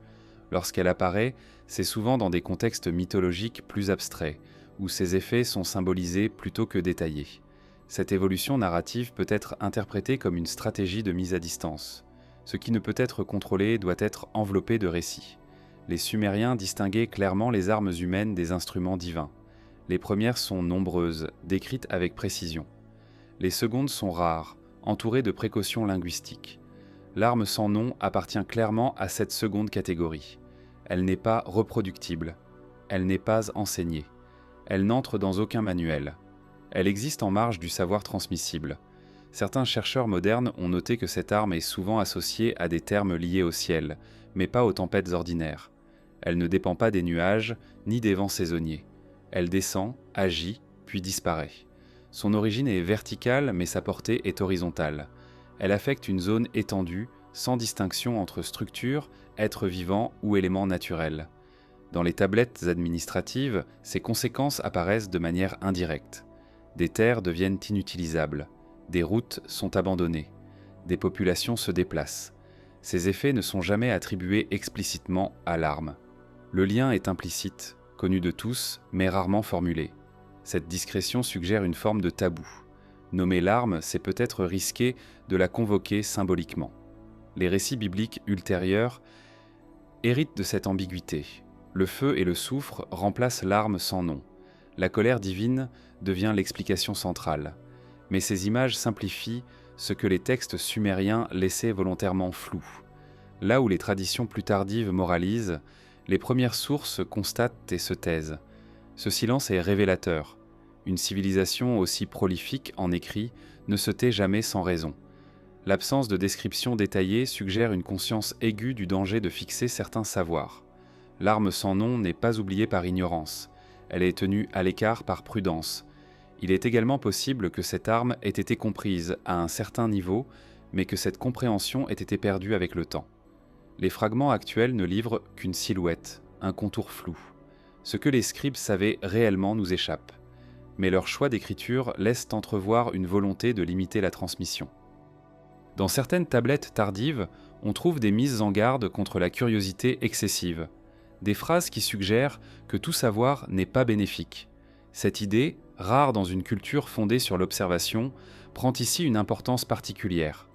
Lorsqu'elle apparaît, c'est souvent dans des contextes mythologiques plus abstraits, où ses effets sont symbolisés plutôt que détaillés. Cette évolution narrative peut être interprétée comme une stratégie de mise à distance. Ce qui ne peut être contrôlé doit être enveloppé de récits. Les Sumériens distinguaient clairement les armes humaines des instruments divins. Les premières sont nombreuses, décrites avec précision. Les secondes sont rares, entourées de précautions linguistiques. L'arme sans nom appartient clairement à cette seconde catégorie. Elle n'est pas reproductible. Elle n'est pas enseignée. Elle n'entre dans aucun manuel. Elle existe en marge du savoir transmissible. Certains chercheurs modernes ont noté que cette arme est souvent associée à des termes liés au ciel, mais pas aux tempêtes ordinaires. Elle ne dépend pas des nuages, ni des vents saisonniers. Elle descend, agit, puis disparaît. Son origine est verticale, mais sa portée est horizontale. Elle affecte une zone étendue, sans distinction entre structure, être vivant ou élément naturel. Dans les tablettes administratives, ces conséquences apparaissent de manière indirecte. Des terres deviennent inutilisables. Des routes sont abandonnées. Des populations se déplacent. Ces effets ne sont jamais attribués explicitement à l'arme. Le lien est implicite, connu de tous, mais rarement formulé. Cette discrétion suggère une forme de tabou. Nommer l'arme, c'est peut-être risquer de la convoquer symboliquement. Les récits bibliques ultérieurs héritent de cette ambiguïté. Le feu et le soufre remplacent l'arme sans nom. La colère divine devient l'explication centrale. Mais ces images simplifient ce que les textes sumériens laissaient volontairement flou. Là où les traditions plus tardives moralisent, les premières sources constatent et se taisent. Ce silence est révélateur. Une civilisation aussi prolifique en écrit ne se tait jamais sans raison. L'absence de description détaillée suggère une conscience aiguë du danger de fixer certains savoirs. L'arme sans nom n'est pas oubliée par ignorance. Elle est tenue à l'écart par prudence. Il est également possible que cette arme ait été comprise à un certain niveau, mais que cette compréhension ait été perdue avec le temps. Les fragments actuels ne livrent qu'une silhouette, un contour flou. Ce que les scribes savaient réellement nous échappe. Mais leur choix d'écriture laisse entrevoir une volonté de limiter la transmission. Dans certaines tablettes tardives, on trouve des mises en garde contre la curiosité excessive, des phrases qui suggèrent que tout savoir n'est pas bénéfique. Cette idée, rare dans une culture fondée sur l'observation, prend ici une importance particulière.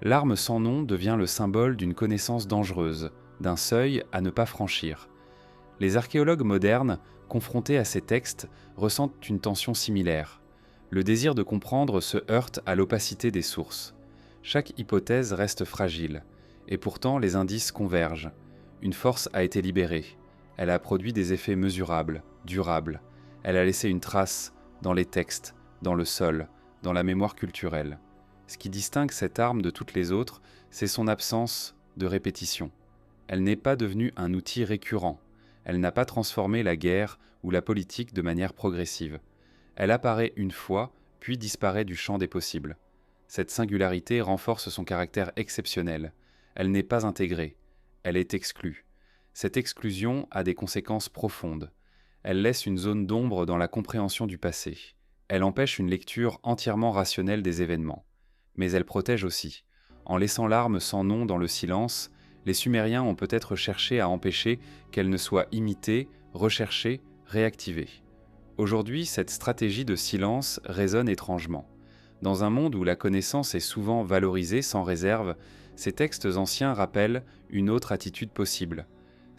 L'arme sans nom devient le symbole d'une connaissance dangereuse, d'un seuil à ne pas franchir. Les archéologues modernes, confrontés à ces textes, ressentent une tension similaire. Le désir de comprendre se heurte à l'opacité des sources. Chaque hypothèse reste fragile, et pourtant les indices convergent. Une force a été libérée. Elle a produit des effets mesurables, durables. Elle a laissé une trace dans les textes, dans le sol, dans la mémoire culturelle. Ce qui distingue cette arme de toutes les autres, c'est son absence de répétition. Elle n'est pas devenue un outil récurrent. Elle n'a pas transformé la guerre ou la politique de manière progressive. Elle apparaît une fois, puis disparaît du champ des possibles. Cette singularité renforce son caractère exceptionnel. Elle n'est pas intégrée, elle est exclue. Cette exclusion a des conséquences profondes. Elle laisse une zone d'ombre dans la compréhension du passé. Elle empêche une lecture entièrement rationnelle des événements. Mais elle protège aussi. En laissant l'arme sans nom dans le silence, les Sumériens ont peut-être cherché à empêcher qu'elle ne soit imitée, recherchée, réactivée. Aujourd'hui, cette stratégie de silence résonne étrangement. Dans un monde où la connaissance est souvent valorisée sans réserve, ces textes anciens rappellent une autre attitude possible,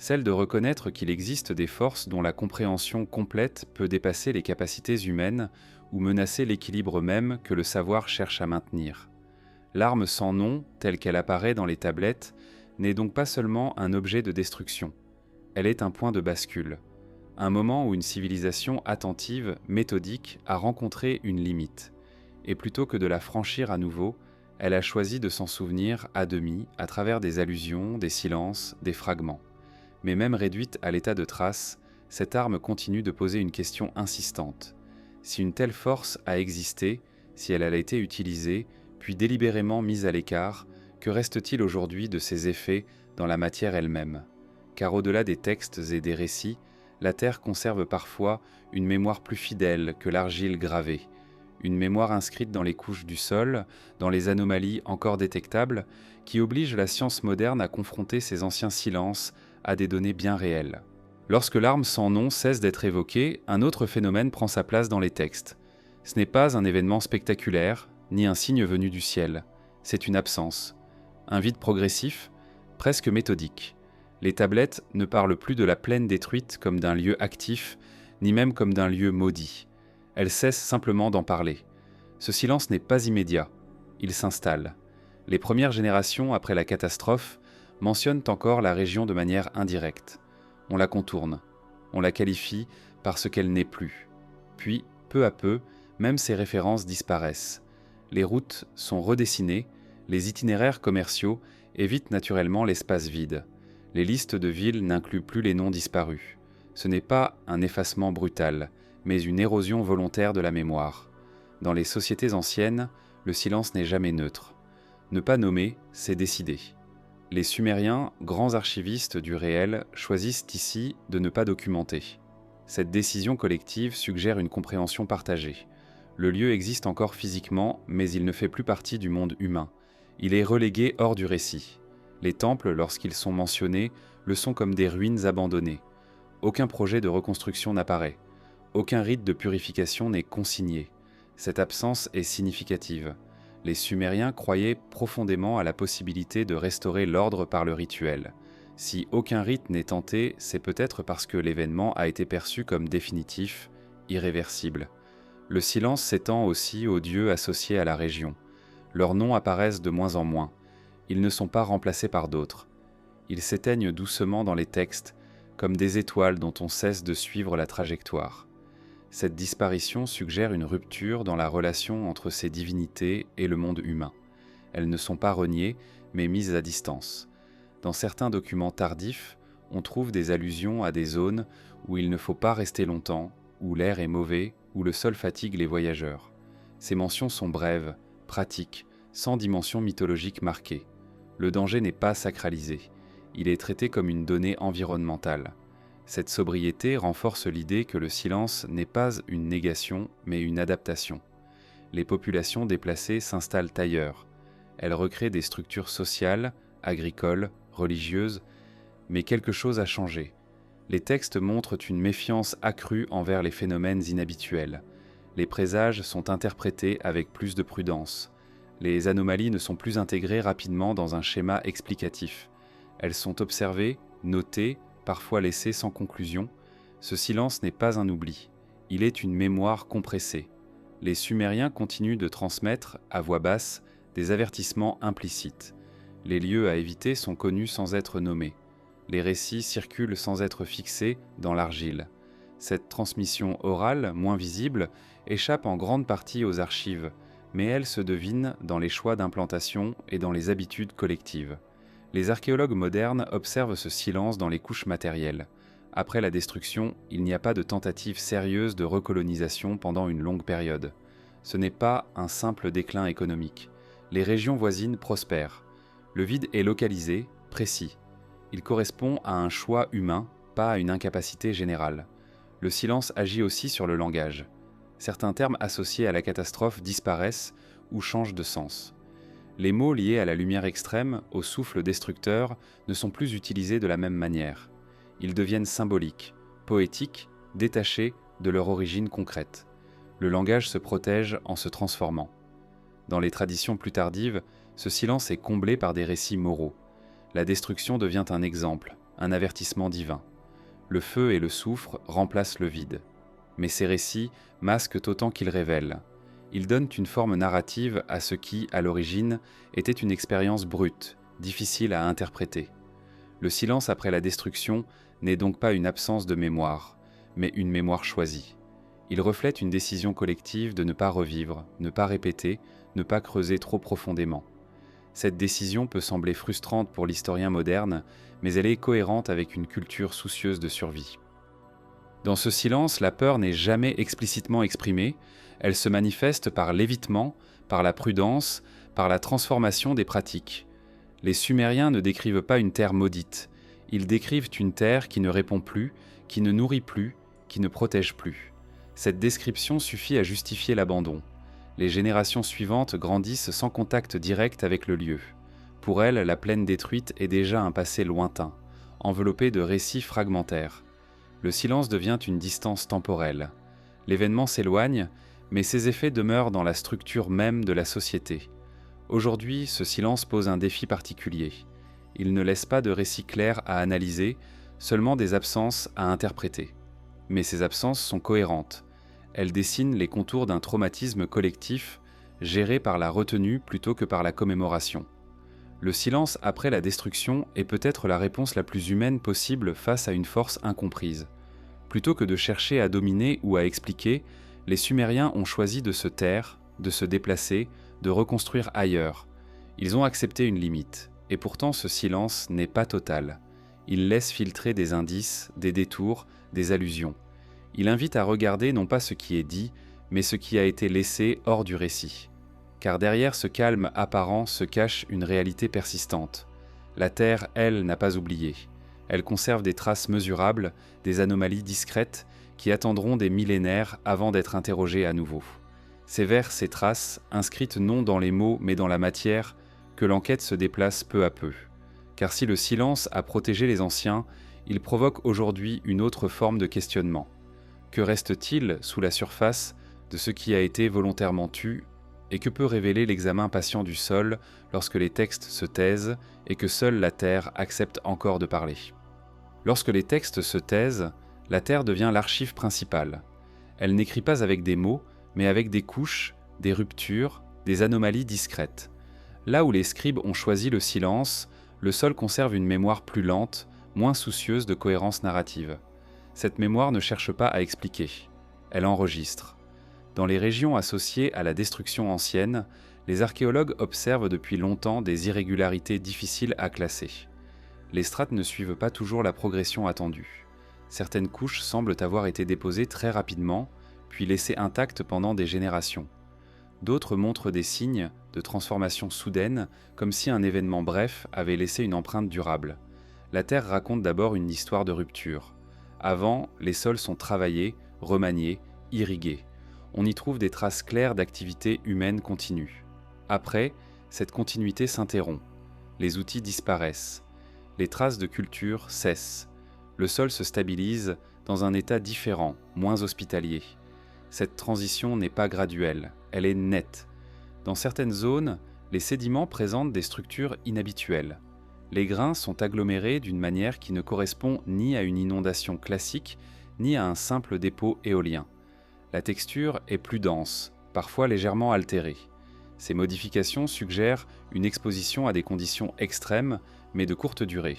celle de reconnaître qu'il existe des forces dont la compréhension complète peut dépasser les capacités humaines ou menacer l'équilibre même que le savoir cherche à maintenir. L'arme sans nom, telle qu'elle apparaît dans les tablettes, n'est donc pas seulement un objet de destruction. Elle est un point de bascule, un moment où une civilisation attentive, méthodique, a rencontré une limite. Et plutôt que de la franchir à nouveau, elle a choisi de s'en souvenir à demi à travers des allusions, des silences, des fragments. Mais même réduite à l'état de trace, cette arme continue de poser une question insistante. Si une telle force a existé, si elle a été utilisée, puis délibérément mise à l'écart, que reste-t-il aujourd'hui de ses effets dans la matière elle-même ? Car au-delà des textes et des récits, la Terre conserve parfois une mémoire plus fidèle que l'argile gravée, une mémoire inscrite dans les couches du sol, dans les anomalies encore détectables, qui oblige la science moderne à confronter ces anciens silences à des données bien réelles. Lorsque l'arme sans nom cesse d'être évoquée, un autre phénomène prend sa place dans les textes. Ce n'est pas un événement spectaculaire, ni un signe venu du ciel. C'est une absence. Un vide progressif, presque méthodique. Les tablettes ne parlent plus de la plaine détruite comme d'un lieu actif, ni même comme d'un lieu maudit. Elles cessent simplement d'en parler. Ce silence n'est pas immédiat. Il s'installe. Les premières générations après la catastrophe mentionnent encore la région de manière indirecte. On la contourne. On la qualifie par ce qu'elle n'est plus. Puis, peu à peu, même ces références disparaissent. Les routes sont redessinées, les itinéraires commerciaux évitent naturellement l'espace vide. Les listes de villes n'incluent plus les noms disparus. Ce n'est pas un effacement brutal, mais une érosion volontaire de la mémoire. Dans les sociétés anciennes, le silence n'est jamais neutre. Ne pas nommer, c'est décider. Les Sumériens, grands archivistes du réel, choisissent ici de ne pas documenter. Cette décision collective suggère une compréhension partagée. Le lieu existe encore physiquement, mais il ne fait plus partie du monde humain. Il est relégué hors du récit. Les temples, lorsqu'ils sont mentionnés, le sont comme des ruines abandonnées. Aucun projet de reconstruction n'apparaît. Aucun rite de purification n'est consigné. Cette absence est significative. Les Sumériens croyaient profondément à la possibilité de restaurer l'ordre par le rituel. Si aucun rite n'est tenté, c'est peut-être parce que l'événement a été perçu comme définitif, irréversible. Le silence s'étend aussi aux dieux associés à la région. Leurs noms apparaissent de moins en moins. Ils ne sont pas remplacés par d'autres. Ils s'éteignent doucement dans les textes, comme des étoiles dont on cesse de suivre la trajectoire. Cette disparition suggère une rupture dans la relation entre ces divinités et le monde humain. Elles ne sont pas reniées, mais mises à distance. Dans certains documents tardifs, on trouve des allusions à des zones où il ne faut pas rester longtemps, où l'air est mauvais, où le sol fatigue les voyageurs. Ces mentions sont brèves, pratiques, sans dimension mythologique marquée. Le danger n'est pas sacralisé. Il est traité comme une donnée environnementale. Cette sobriété renforce l'idée que le silence n'est pas une négation, mais une adaptation. Les populations déplacées s'installent ailleurs. Elles recréent des structures sociales, agricoles, religieuses, mais quelque chose a changé. Les textes montrent une méfiance accrue envers les phénomènes inhabituels. Les présages sont interprétés avec plus de prudence. Les anomalies ne sont plus intégrées rapidement dans un schéma explicatif. Elles sont observées, notées, parfois laissées sans conclusion. Ce silence n'est pas un oubli. Il est une mémoire compressée. Les Sumériens continuent de transmettre, à voix basse, des avertissements implicites. Les lieux à éviter sont connus sans être nommés. Les récits circulent sans être fixés dans l'argile. Cette transmission orale, moins visible, échappe en grande partie aux archives, mais elle se devine dans les choix d'implantation et dans les habitudes collectives. Les archéologues modernes observent ce silence dans les couches matérielles. Après la destruction, il n'y a pas de tentative sérieuse de recolonisation pendant une longue période. Ce n'est pas un simple déclin économique. Les régions voisines prospèrent. Le vide est localisé, précis. Il correspond à un choix humain, pas à une incapacité générale. Le silence agit aussi sur le langage. Certains termes associés à la catastrophe disparaissent ou changent de sens. Les mots liés à la lumière extrême, au souffle destructeur, ne sont plus utilisés de la même manière. Ils deviennent symboliques, poétiques, détachés de leur origine concrète. Le langage se protège en se transformant. Dans les traditions plus tardives, ce silence est comblé par des récits moraux. La destruction devient un exemple, un avertissement divin. Le feu et le soufre remplacent le vide. Mais ces récits masquent autant qu'ils révèlent. Ils donnent une forme narrative à ce qui, à l'origine, était une expérience brute, difficile à interpréter. Le silence après la destruction n'est donc pas une absence de mémoire, mais une mémoire choisie. Il reflète une décision collective de ne pas revivre, ne pas répéter, ne pas creuser trop profondément. Cette décision peut sembler frustrante pour l'historien moderne, mais elle est cohérente avec une culture soucieuse de survie. Dans ce silence, la peur n'est jamais explicitement exprimée, elle se manifeste par l'évitement, par la prudence, par la transformation des pratiques. Les Sumériens ne décrivent pas une terre maudite, ils décrivent une terre qui ne répond plus, qui ne nourrit plus, qui ne protège plus. Cette description suffit à justifier l'abandon. Les générations suivantes grandissent sans contact direct avec le lieu. Pour elles, la plaine détruite est déjà un passé lointain, enveloppé de récits fragmentaires. Le silence devient une distance temporelle. L'événement s'éloigne, mais ses effets demeurent dans la structure même de la société. Aujourd'hui, ce silence pose un défi particulier. Il ne laisse pas de récit clair à analyser, seulement des absences à interpréter. Mais ces absences sont cohérentes. Elles dessinent les contours d'un traumatisme collectif, géré par la retenue plutôt que par la commémoration. Le silence après la destruction est peut-être la réponse la plus humaine possible face à une force incomprise. Plutôt que de chercher à dominer ou à expliquer, les Sumériens ont choisi de se taire, de se déplacer, de reconstruire ailleurs. Ils ont accepté une limite, et pourtant ce silence n'est pas total. Il laisse filtrer des indices, des détours, des allusions. Il invite à regarder non pas ce qui est dit, mais ce qui a été laissé hors du récit. Car derrière ce calme apparent se cache une réalité persistante. La Terre, elle, n'a pas oublié. Elle conserve des traces mesurables, des anomalies discrètes, qui attendront des millénaires avant d'être interrogées à nouveau. C'est vers ces traces, inscrites non dans les mots mais dans la matière, que l'enquête se déplace peu à peu. Car si le silence a protégé les anciens, il provoque aujourd'hui une autre forme de questionnement. Que reste-t-il sous la surface de ce qui a été volontairement tu, et que peut révéler l'examen patient du sol lorsque les textes se taisent et que seule la terre accepte encore de parler. Lorsque les textes se taisent, la terre devient l'archive principale. Elle n'écrit pas avec des mots, mais avec des couches, des ruptures, des anomalies discrètes. Là où les scribes ont choisi le silence, le sol conserve une mémoire plus lente, moins soucieuse de cohérence narrative. Cette mémoire ne cherche pas à expliquer, elle enregistre. Dans les régions associées à la destruction ancienne, les archéologues observent depuis longtemps des irrégularités difficiles à classer. Les strates ne suivent pas toujours la progression attendue. Certaines couches semblent avoir été déposées très rapidement, puis laissées intactes pendant des générations. D'autres montrent des signes de transformation soudaine, comme si un événement bref avait laissé une empreinte durable. La Terre raconte d'abord une histoire de rupture. Avant, les sols sont travaillés, remaniés, irrigués. On y trouve des traces claires d'activité humaine continue. Après, cette continuité s'interrompt. Les outils disparaissent. Les traces de culture cessent. Le sol se stabilise dans un état différent, moins hospitalier. Cette transition n'est pas graduelle, elle est nette. Dans certaines zones, les sédiments présentent des structures inhabituelles. Les grains sont agglomérés d'une manière qui ne correspond ni à une inondation classique, ni à un simple dépôt éolien. La texture est plus dense, parfois légèrement altérée. Ces modifications suggèrent une exposition à des conditions extrêmes, mais de courte durée.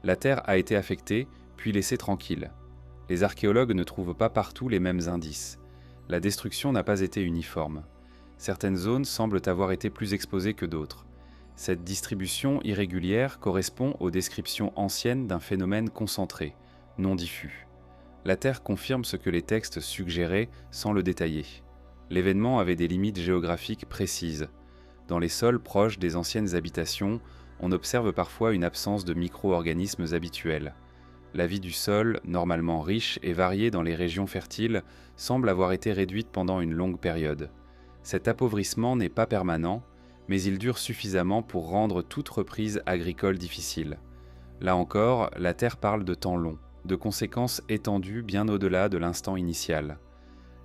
La terre a été affectée, puis laissée tranquille. Les archéologues ne trouvent pas partout les mêmes indices. La destruction n'a pas été uniforme. Certaines zones semblent avoir été plus exposées que d'autres. Cette distribution irrégulière correspond aux descriptions anciennes d'un phénomène concentré, non diffus. La Terre confirme ce que les textes suggéraient sans le détailler. L'événement avait des limites géographiques précises. Dans les sols proches des anciennes habitations, on observe parfois une absence de micro-organismes habituels. La vie du sol, normalement riche et variée dans les régions fertiles, semble avoir été réduite pendant une longue période. Cet appauvrissement n'est pas permanent, mais il dure suffisamment pour rendre toute reprise agricole difficile. Là encore, la Terre parle de temps long, de conséquences étendues bien au-delà de l'instant initial.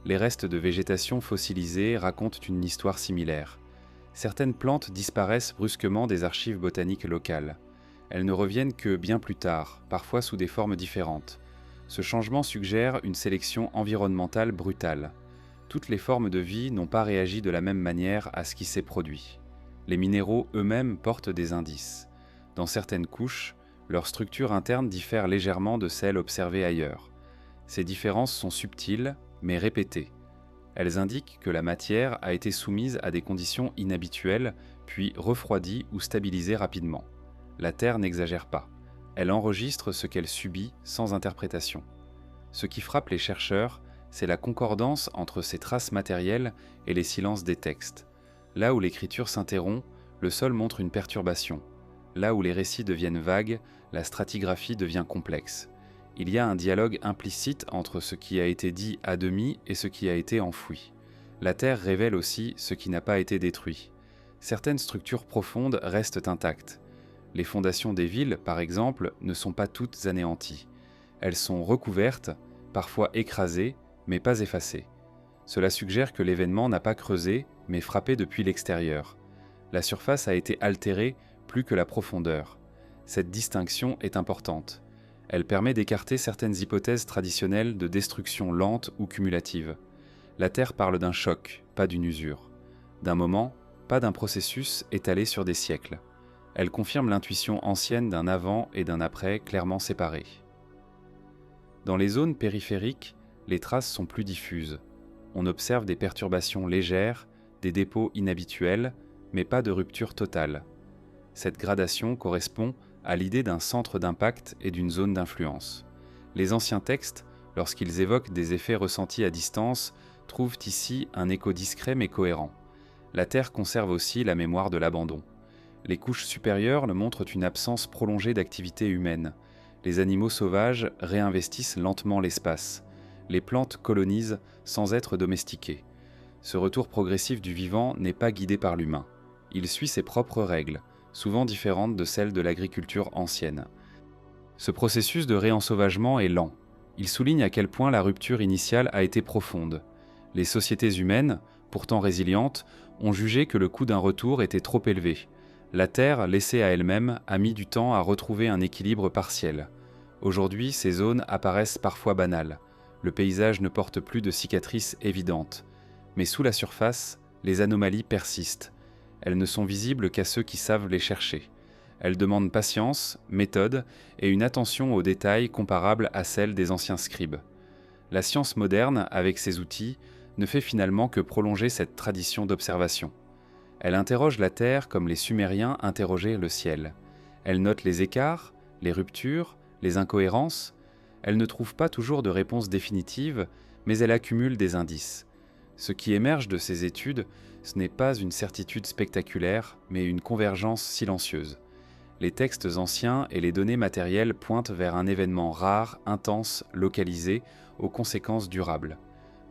Les restes de végétation fossilisée racontent une histoire similaire. Certaines plantes disparaissent brusquement des archives botaniques locales. Elles ne reviennent que bien plus tard, parfois sous des formes différentes. Ce changement suggère une sélection environnementale brutale. Toutes les formes de vie n'ont pas réagi de la même manière à ce qui s'est produit. Les minéraux eux-mêmes portent des indices. Dans certaines couches, leur structure interne diffère légèrement de celle observée ailleurs. Ces différences sont subtiles, mais répétées. Elles indiquent que la matière a été soumise à des conditions inhabituelles, puis refroidie ou stabilisée rapidement. La Terre n'exagère pas. Elle enregistre ce qu'elle subit sans interprétation. Ce qui frappe les chercheurs, c'est la concordance entre ces traces matérielles et les silences des textes. Là où l'écriture s'interrompt, le sol montre une perturbation. Là où les récits deviennent vagues, la stratigraphie devient complexe. Il y a un dialogue implicite entre ce qui a été dit à demi et ce qui a été enfoui. La Terre révèle aussi ce qui n'a pas été détruit. Certaines structures profondes restent intactes. Les fondations des villes, par exemple, ne sont pas toutes anéanties. Elles sont recouvertes, parfois écrasées, mais pas effacées. Cela suggère que l'événement n'a pas creusé, mais frappé depuis l'extérieur. La surface a été altérée plus que la profondeur. Cette distinction est importante. Elle permet d'écarter certaines hypothèses traditionnelles de destruction lente ou cumulative. La Terre parle d'un choc, pas d'une usure. D'un moment, pas d'un processus étalé sur des siècles. Elle confirme l'intuition ancienne d'un avant et d'un après clairement séparés. Dans les zones périphériques, les traces sont plus diffuses. On observe des perturbations légères, des dépôts inhabituels, mais pas de rupture totale. Cette gradation correspond à l'idée d'un centre d'impact et d'une zone d'influence. Les anciens textes, lorsqu'ils évoquent des effets ressentis à distance, trouvent ici un écho discret mais cohérent. La Terre conserve aussi la mémoire de l'abandon. Les couches supérieures montrent une absence prolongée d'activité humaine. Les animaux sauvages réinvestissent lentement l'espace. Les plantes colonisent sans être domestiquées. Ce retour progressif du vivant n'est pas guidé par l'humain. Il suit ses propres règles, souvent différentes de celles de l'agriculture ancienne. Ce processus de réensauvagement est lent. Il souligne à quel point la rupture initiale a été profonde. Les sociétés humaines, pourtant résilientes, ont jugé que le coût d'un retour était trop élevé. La Terre, laissée à elle-même, a mis du temps à retrouver un équilibre partiel. Aujourd'hui, ces zones apparaissent parfois banales. Le paysage ne porte plus de cicatrices évidentes. Mais sous la surface, les anomalies persistent. Elles ne sont visibles qu'à ceux qui savent les chercher. Elles demandent patience, méthode et une attention aux détails comparable à celle des anciens scribes. La science moderne, avec ses outils, ne fait finalement que prolonger cette tradition d'observation. Elle interroge la Terre comme les Sumériens interrogeaient le ciel. Elle note les écarts, les ruptures, les incohérences. Elle ne trouve pas toujours de réponse définitive, mais elle accumule des indices. Ce qui émerge de ces études, ce n'est pas une certitude spectaculaire, mais une convergence silencieuse. Les textes anciens et les données matérielles pointent vers un événement rare, intense, localisé, aux conséquences durables.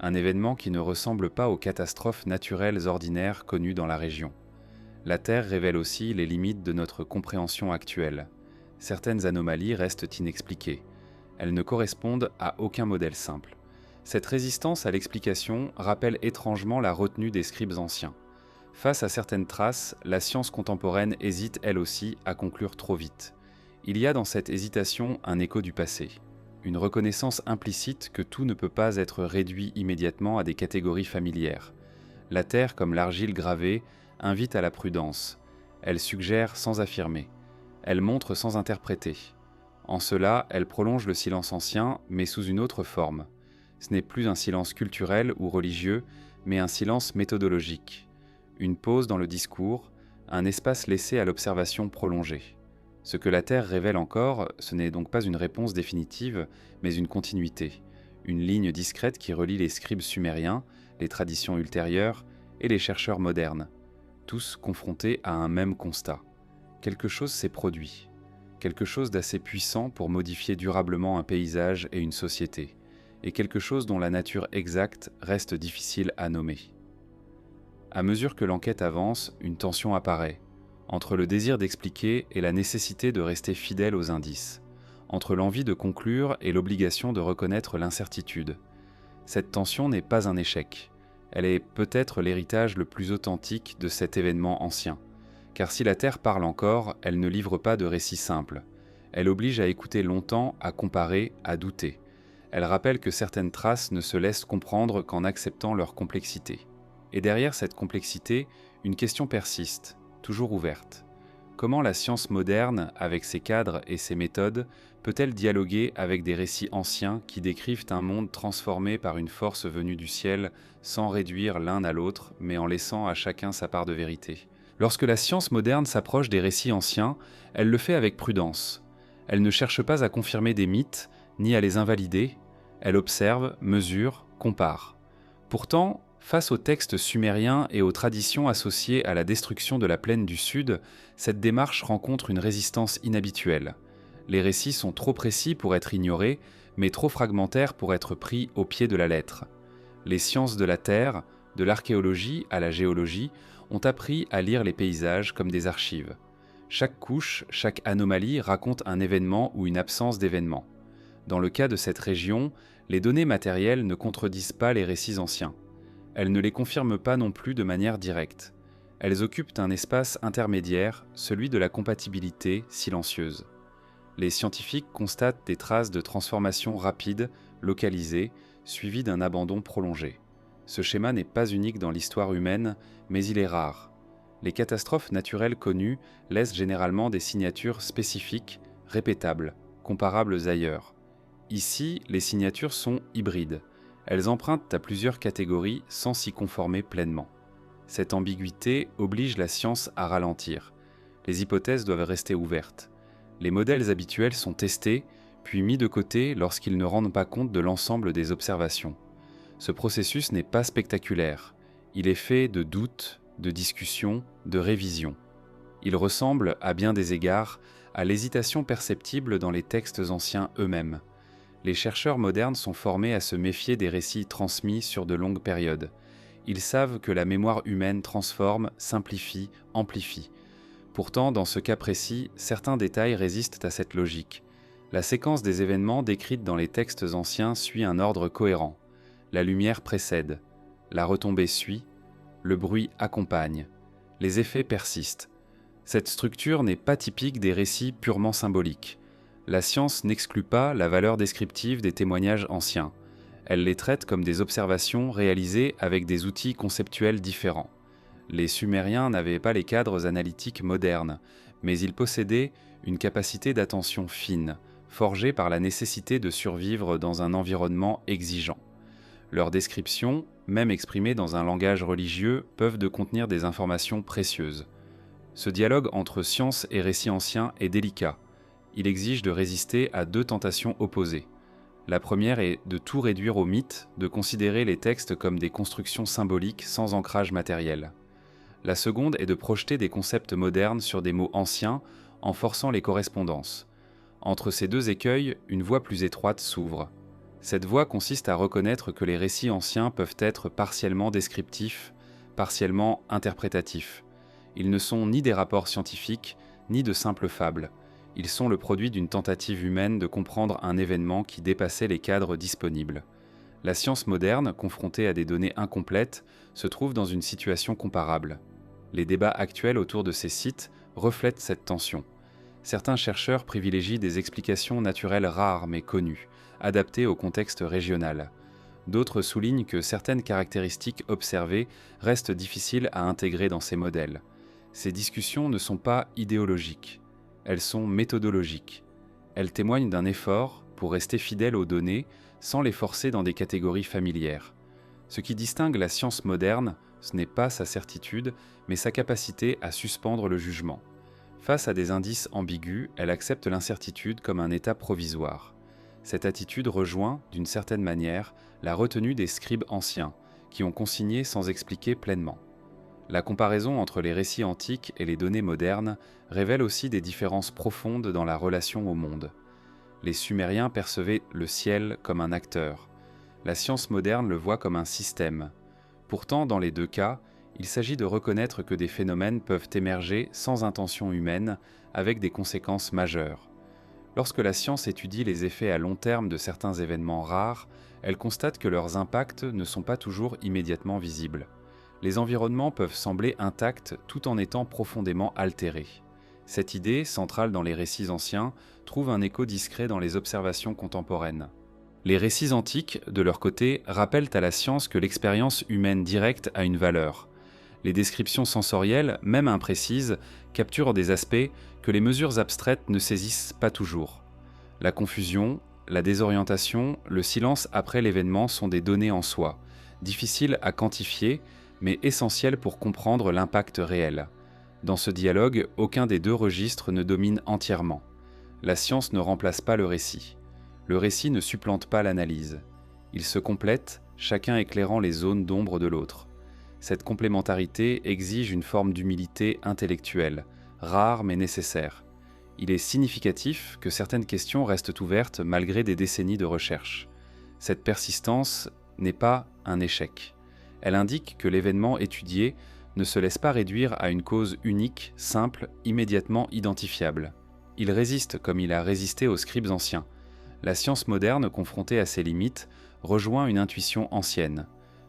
Un événement qui ne ressemble pas aux catastrophes naturelles ordinaires connues dans la région. La Terre révèle aussi les limites de notre compréhension actuelle. Certaines anomalies restent inexpliquées. Elles ne correspondent à aucun modèle simple. Cette résistance à l'explication rappelle étrangement la retenue des scribes anciens. Face à certaines traces, la science contemporaine hésite elle aussi à conclure trop vite. Il y a dans cette hésitation un écho du passé, une reconnaissance implicite que tout ne peut pas être réduit immédiatement à des catégories familières. La Terre, comme l'argile gravée, invite à la prudence. Elle suggère sans affirmer. Elle montre sans interpréter. En cela, elle prolonge le silence ancien, mais sous une autre forme. Ce n'est plus un silence culturel ou religieux, mais un silence méthodologique. Une pause dans le discours, un espace laissé à l'observation prolongée. Ce que la Terre révèle encore, ce n'est donc pas une réponse définitive, mais une continuité, une ligne discrète qui relie les scribes sumériens, les traditions ultérieures et les chercheurs modernes, tous confrontés à un même constat. Quelque chose s'est produit, quelque chose d'assez puissant pour modifier durablement un paysage et une société, et quelque chose dont la nature exacte reste difficile à nommer. À mesure que l'enquête avance, une tension apparaît, entre le désir d'expliquer et la nécessité de rester fidèle aux indices, entre l'envie de conclure et l'obligation de reconnaître l'incertitude. Cette tension n'est pas un échec, elle est peut-être l'héritage le plus authentique de cet événement ancien. car si la Terre parle encore, elle ne livre pas de récits simples. Elle oblige à écouter longtemps, à comparer, à douter. Elle rappelle que certaines traces ne se laissent comprendre qu'en acceptant leur complexité. Et derrière cette complexité, une question persiste, toujours ouverte. Comment la science moderne, avec ses cadres et ses méthodes, peut-elle dialoguer avec des récits anciens qui décrivent un monde transformé par une force venue du ciel, sans réduire l'un à l'autre, mais en laissant à chacun sa part de vérité ? Lorsque la science moderne s'approche des récits anciens, elle le fait avec prudence. Elle ne cherche pas à confirmer des mythes, ni à les invalider. Elle observe, mesure, compare. Pourtant, face aux textes sumériens et aux traditions associées à la destruction de la plaine du Sud, cette démarche rencontre une résistance inhabituelle. Les récits sont trop précis pour être ignorés, mais trop fragmentaires pour être pris au pied de la lettre. Les sciences de la Terre, de l'archéologie à la géologie, ont appris à lire les paysages comme des archives. Chaque couche, chaque anomalie raconte un événement ou une absence d'événement. Dans le cas de cette région, les données matérielles ne contredisent pas les récits anciens. Elles ne les confirment pas non plus de manière directe. Elles occupent un espace intermédiaire, celui de la compatibilité silencieuse. Les scientifiques constatent des traces de transformation rapide, localisées, suivies d'un abandon prolongé. Ce schéma n'est pas unique dans l'histoire humaine, mais il est rare. Les catastrophes naturelles connues laissent généralement des signatures spécifiques, répétables, comparables ailleurs. Ici, les signatures sont hybrides. Elles empruntent à plusieurs catégories sans s'y conformer pleinement. Cette ambiguïté oblige la science à ralentir. Les hypothèses doivent rester ouvertes. Les modèles habituels sont testés, puis mis de côté lorsqu'ils ne rendent pas compte de l'ensemble des observations. Ce processus n'est pas spectaculaire. Il est fait de doutes, de discussions, de révisions. Il ressemble, à bien des égards, à l'hésitation perceptible dans les textes anciens eux-mêmes. Les chercheurs modernes sont formés à se méfier des récits transmis sur de longues périodes. Ils savent que la mémoire humaine transforme, simplifie, amplifie. Pourtant, dans ce cas précis, certains détails résistent à cette logique. La séquence des événements décrite dans les textes anciens suit un ordre cohérent. La lumière précède, la retombée suit, le bruit accompagne, les effets persistent. Cette structure n'est pas typique des récits purement symboliques. La science n'exclut pas la valeur descriptive des témoignages anciens. Elle les traite comme des observations réalisées avec des outils conceptuels différents. Les Sumériens n'avaient pas les cadres analytiques modernes, mais ils possédaient une capacité d'attention fine, forgée par la nécessité de survivre dans un environnement exigeant. Leurs descriptions, même exprimées dans un langage religieux, peuvent contenir des informations précieuses. Ce dialogue entre science et récit ancien est délicat. Il exige de résister à deux tentations opposées. La première est de tout réduire au mythe, de considérer les textes comme des constructions symboliques sans ancrage matériel. La seconde est de projeter des concepts modernes sur des mots anciens en forçant les correspondances. Entre ces deux écueils, une voie plus étroite s'ouvre. Cette voie consiste à reconnaître que les récits anciens peuvent être partiellement descriptifs, partiellement interprétatifs. Ils ne sont ni des rapports scientifiques, ni de simples fables. Ils sont le produit d'une tentative humaine de comprendre un événement qui dépassait les cadres disponibles. La science moderne, confrontée à des données incomplètes, se trouve dans une situation comparable. Les débats actuels autour de ces sites reflètent cette tension. Certains chercheurs privilégient des explications naturelles rares mais connues, adaptées au contexte régional. D'autres soulignent que certaines caractéristiques observées restent difficiles à intégrer dans ces modèles. Ces discussions ne sont pas idéologiques, elles sont méthodologiques. Elles témoignent d'un effort pour rester fidèles aux données sans les forcer dans des catégories familières. Ce qui distingue la science moderne, ce n'est pas sa certitude, mais sa capacité à suspendre le jugement. Face à des indices ambigus, elle accepte l'incertitude comme un état provisoire. Cette attitude rejoint, d'une certaine manière, la retenue des scribes anciens, qui ont consigné sans expliquer pleinement. La comparaison entre les récits antiques et les données modernes révèle aussi des différences profondes dans la relation au monde. Les Sumériens percevaient le ciel comme un acteur. La science moderne le voit comme un système. Pourtant, dans les deux cas, il s'agit de reconnaître que des phénomènes peuvent émerger sans intention humaine, avec des conséquences majeures. Lorsque la science étudie les effets à long terme de certains événements rares, elle constate que leurs impacts ne sont pas toujours immédiatement visibles. Les environnements peuvent sembler intacts tout en étant profondément altérés. Cette idée, centrale dans les récits anciens, trouve un écho discret dans les observations contemporaines. Les récits antiques, de leur côté, rappellent à la science que l'expérience humaine directe a une valeur. Les descriptions sensorielles, même imprécises, capturent des aspects que les mesures abstraites ne saisissent pas toujours. La confusion, la désorientation, le silence après l'événement sont des données en soi, difficiles à quantifier, mais essentielles pour comprendre l'impact réel. Dans ce dialogue, aucun des deux registres ne domine entièrement. La science ne remplace pas le récit. Le récit ne supplante pas l'analyse. Ils se complètent, chacun éclairant les zones d'ombre de l'autre. Cette complémentarité exige une forme d'humilité intellectuelle, rare mais nécessaire. Il est significatif que certaines questions restent ouvertes malgré des décennies de recherche. Cette persistance n'est pas un échec. Elle indique que l'événement étudié ne se laisse pas réduire à une cause unique, simple, immédiatement identifiable. Il résiste comme il a résisté aux scribes anciens. La science moderne, confrontée à ses limites, rejoint une intuition ancienne.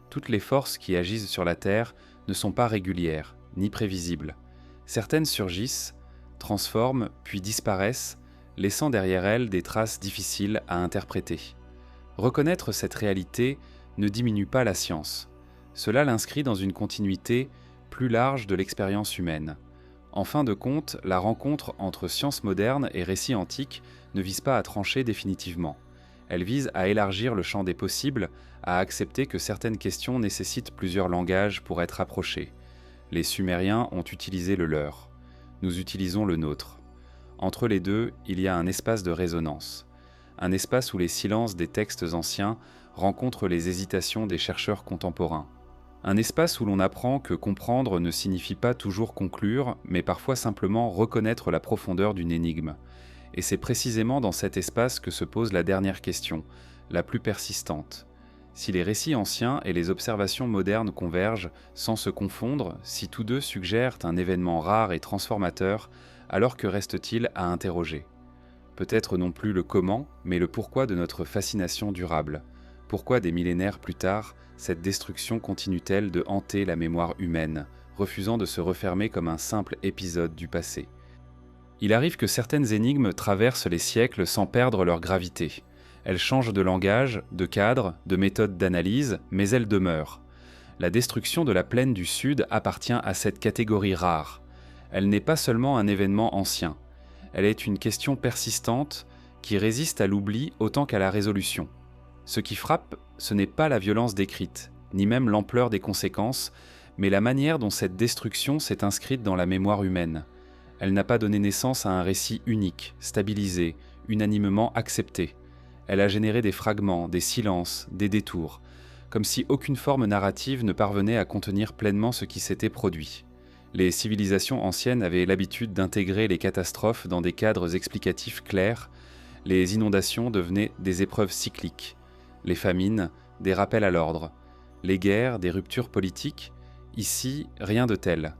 Toutes les forces qui agissent sur la Terre ne sont pas régulières, ni prévisibles. Certaines surgissent, transforment, puis disparaissent, laissant derrière elles des traces difficiles à interpréter. Reconnaître cette réalité ne diminue pas la science. Cela l'inscrit dans une continuité plus large de l'expérience humaine. En fin de compte, la rencontre entre science moderne et récit antique ne vise pas à trancher définitivement. Elle vise à élargir le champ des possibles, à accepter que certaines questions nécessitent plusieurs langages pour être approchées. Les Sumériens ont utilisé le leur. Nous utilisons le nôtre. Entre les deux, il y a un espace de résonance. Un espace où les silences des textes anciens rencontrent les hésitations des chercheurs contemporains. Un espace où l'on apprend que comprendre ne signifie pas toujours conclure, mais parfois simplement reconnaître la profondeur d'une énigme. Et c'est précisément dans cet espace que se pose la dernière question, la plus persistante. Si les récits anciens et les observations modernes convergent sans se confondre, si tous deux suggèrent un événement rare et transformateur, alors que reste-t-il à interroger ? Peut-être non plus le comment, mais le pourquoi de notre fascination durable. Pourquoi des millénaires plus tard, cette destruction continue-t-elle de hanter la mémoire humaine, refusant de se refermer comme un simple épisode du passé ? Il arrive que certaines énigmes traversent les siècles sans perdre leur gravité. Elles changent de langage, de cadre, de méthode d'analyse, mais elles demeurent. La destruction de la plaine du Sud appartient à cette catégorie rare. Elle n'est pas seulement un événement ancien. Elle est une question persistante qui résiste à l'oubli autant qu'à la résolution. Ce qui frappe, ce n'est pas la violence décrite, ni même l'ampleur des conséquences, mais la manière dont cette destruction s'est inscrite dans la mémoire humaine. Elle n'a pas donné naissance à un récit unique, stabilisé, unanimement accepté. Elle a généré des fragments, des silences, des détours, comme si aucune forme narrative ne parvenait à contenir pleinement ce qui s'était produit. Les civilisations anciennes avaient l'habitude d'intégrer les catastrophes dans des cadres explicatifs clairs. Les inondations devenaient des épreuves cycliques, les famines, des rappels à l'ordre, les guerres, des ruptures politiques. Ici, rien de tel.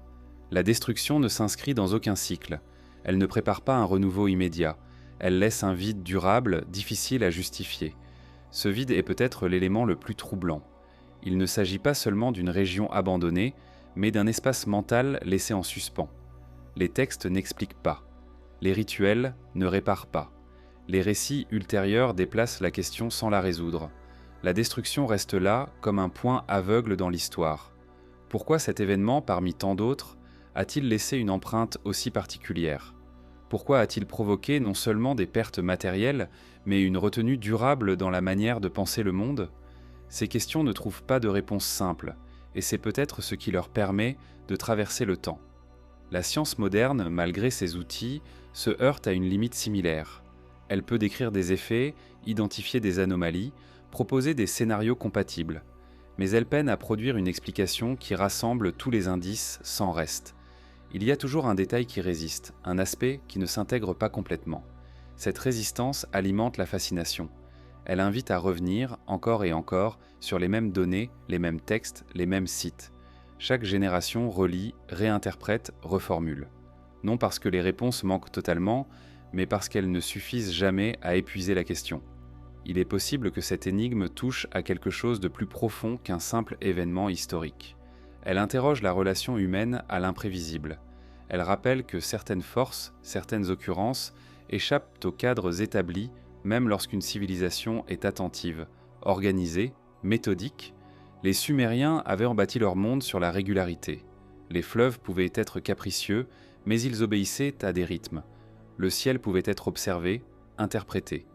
La destruction ne s'inscrit dans aucun cycle. Elle ne prépare pas un renouveau immédiat. Elle laisse un vide durable, difficile à justifier. Ce vide est peut-être l'élément le plus troublant. Il ne s'agit pas seulement d'une région abandonnée, mais d'un espace mental laissé en suspens. Les textes n'expliquent pas. Les rituels ne réparent pas. Les récits ultérieurs déplacent la question sans la résoudre. La destruction reste là comme un point aveugle dans l'histoire. Pourquoi cet événement, parmi tant d'autres, a-t-il laissé une empreinte aussi particulière ? Pourquoi a-t-il provoqué non seulement des pertes matérielles, mais une retenue durable dans la manière de penser le monde ? Ces questions ne trouvent pas de réponse simple, et c'est peut-être ce qui leur permet de traverser le temps. La science moderne, malgré ses outils, se heurte à une limite similaire. Elle peut décrire des effets, identifier des anomalies, proposer des scénarios compatibles. Mais elle peine à produire une explication qui rassemble tous les indices sans reste. Il y a toujours un détail qui résiste, un aspect qui ne s'intègre pas complètement. Cette résistance alimente la fascination. Elle invite à revenir, encore et encore, sur les mêmes données, les mêmes textes, les mêmes sites. Chaque génération relit, réinterprète, reformule. Non parce que les réponses manquent totalement, mais parce qu'elles ne suffisent jamais à épuiser la question. Il est possible que cette énigme touche à quelque chose de plus profond qu'un simple événement historique. Elle interroge la relation humaine à l'imprévisible. Elle rappelle que certaines forces, certaines occurrences, échappent aux cadres établis même lorsqu'une civilisation est attentive, organisée, méthodique. Les Sumériens avaient rebâti leur monde sur la régularité. Les fleuves pouvaient être capricieux, mais ils obéissaient à des rythmes. Le ciel pouvait être observé, interprété.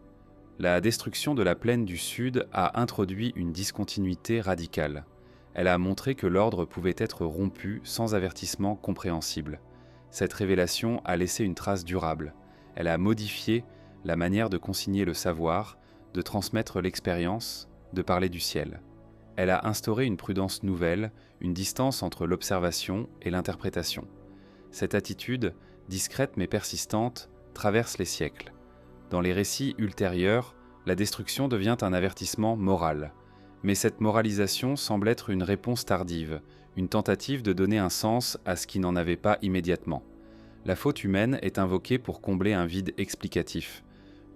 La destruction de la plaine du Sud a introduit une discontinuité radicale. Elle a montré que l'ordre pouvait être rompu sans avertissement compréhensible. Cette révélation a laissé une trace durable. Elle a modifié la manière de consigner le savoir, de transmettre l'expérience, de parler du ciel. Elle a instauré une prudence nouvelle, une distance entre l'observation et l'interprétation. Cette attitude, discrète mais persistante, traverse les siècles. Dans les récits ultérieurs, la destruction devient un avertissement moral. Mais cette moralisation semble être une réponse tardive, une tentative de donner un sens à ce qui n'en avait pas immédiatement. La faute humaine est invoquée pour combler un vide explicatif.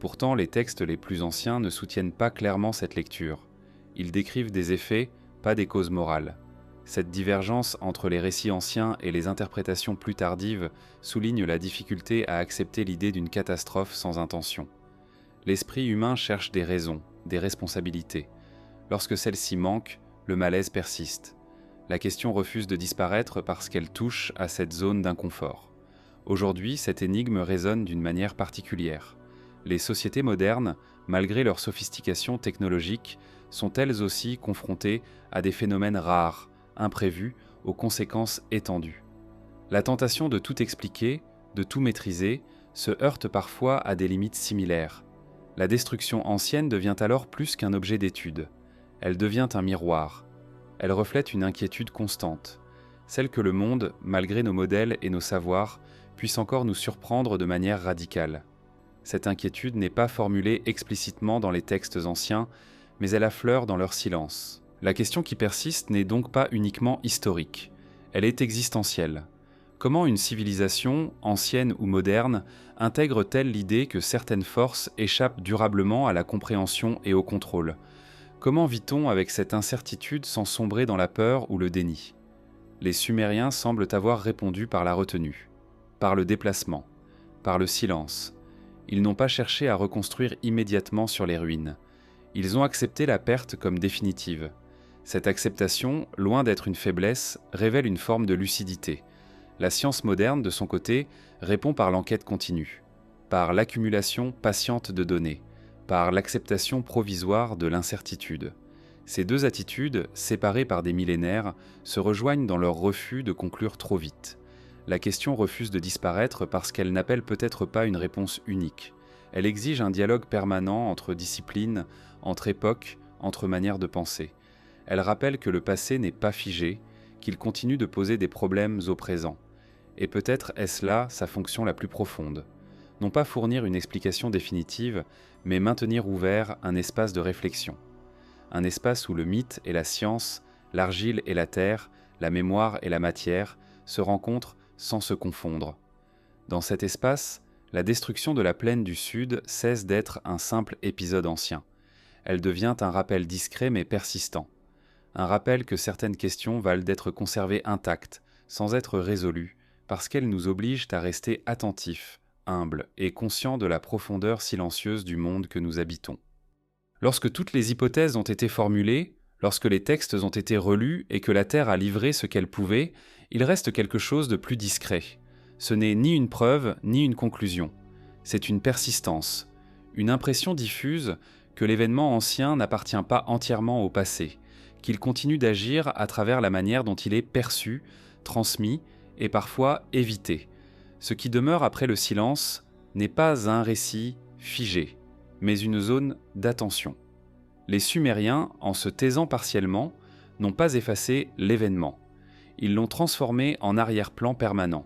Pourtant, les textes les plus anciens ne soutiennent pas clairement cette lecture. Ils décrivent des effets, pas des causes morales. Cette divergence entre les récits anciens et les interprétations plus tardives souligne la difficulté à accepter l'idée d'une catastrophe sans intention. L'esprit humain cherche des raisons, des responsabilités. Lorsque celles-ci manquent, le malaise persiste. La question refuse de disparaître parce qu'elle touche à cette zone d'inconfort. Aujourd'hui, cette énigme résonne d'une manière particulière. Les sociétés modernes, malgré leur sophistication technologique, sont elles aussi confrontées à des phénomènes rares, imprévus, aux conséquences étendues. La tentation de tout expliquer, de tout maîtriser, se heurte parfois à des limites similaires. La destruction ancienne devient alors plus qu'un objet d'étude. Elle devient un miroir. Elle reflète une inquiétude constante, celle que le monde, malgré nos modèles et nos savoirs, puisse encore nous surprendre de manière radicale. Cette inquiétude n'est pas formulée explicitement dans les textes anciens, mais elle affleure dans leur silence. La question qui persiste n'est donc pas uniquement historique, elle est existentielle. Comment une civilisation, ancienne ou moderne, intègre-t-elle l'idée que certaines forces échappent durablement à la compréhension et au contrôle ? Comment vit-on avec cette incertitude sans sombrer dans la peur ou le déni ? Les Sumériens semblent avoir répondu par la retenue, par le déplacement, par le silence. Ils n'ont pas cherché à reconstruire immédiatement sur les ruines. Ils ont accepté la perte comme définitive. Cette acceptation, loin d'être une faiblesse, révèle une forme de lucidité. La science moderne, de son côté, répond par l'enquête continue, par l'accumulation patiente de données, par l'acceptation provisoire de l'incertitude. Ces deux attitudes, séparées par des millénaires, se rejoignent dans leur refus de conclure trop vite. La question refuse de disparaître parce qu'elle n'appelle peut-être pas une réponse unique. Elle exige un dialogue permanent entre disciplines, entre époques, entre manières de penser. Elle rappelle que le passé n'est pas figé, qu'il continue de poser des problèmes au présent. Et peut-être est-ce là sa fonction la plus profonde. Non pas fournir une explication définitive, mais maintenir ouvert un espace de réflexion. Un espace où le mythe et la science, l'argile et la terre, la mémoire et la matière se rencontrent sans se confondre. Dans cet espace, la destruction de la plaine du Sud cesse d'être un simple épisode ancien. Elle devient un rappel discret mais persistant. Un rappel que certaines questions valent d'être conservées intactes, sans être résolues, parce qu'elles nous obligent à rester attentifs, humbles et conscients de la profondeur silencieuse du monde que nous habitons. Lorsque toutes les hypothèses ont été formulées, lorsque les textes ont été relus et que la Terre a livré ce qu'elle pouvait, il reste quelque chose de plus discret. Ce n'est ni une preuve, ni une conclusion. C'est une persistance, une impression diffuse que l'événement ancien n'appartient pas entièrement au passé, qu'il continue d'agir à travers la manière dont il est perçu, transmis et parfois évité. Ce qui demeure après le silence n'est pas un récit figé, mais une zone d'attention. Les Sumériens, en se taisant partiellement, n'ont pas effacé l'événement. Ils l'ont transformé en arrière-plan permanent.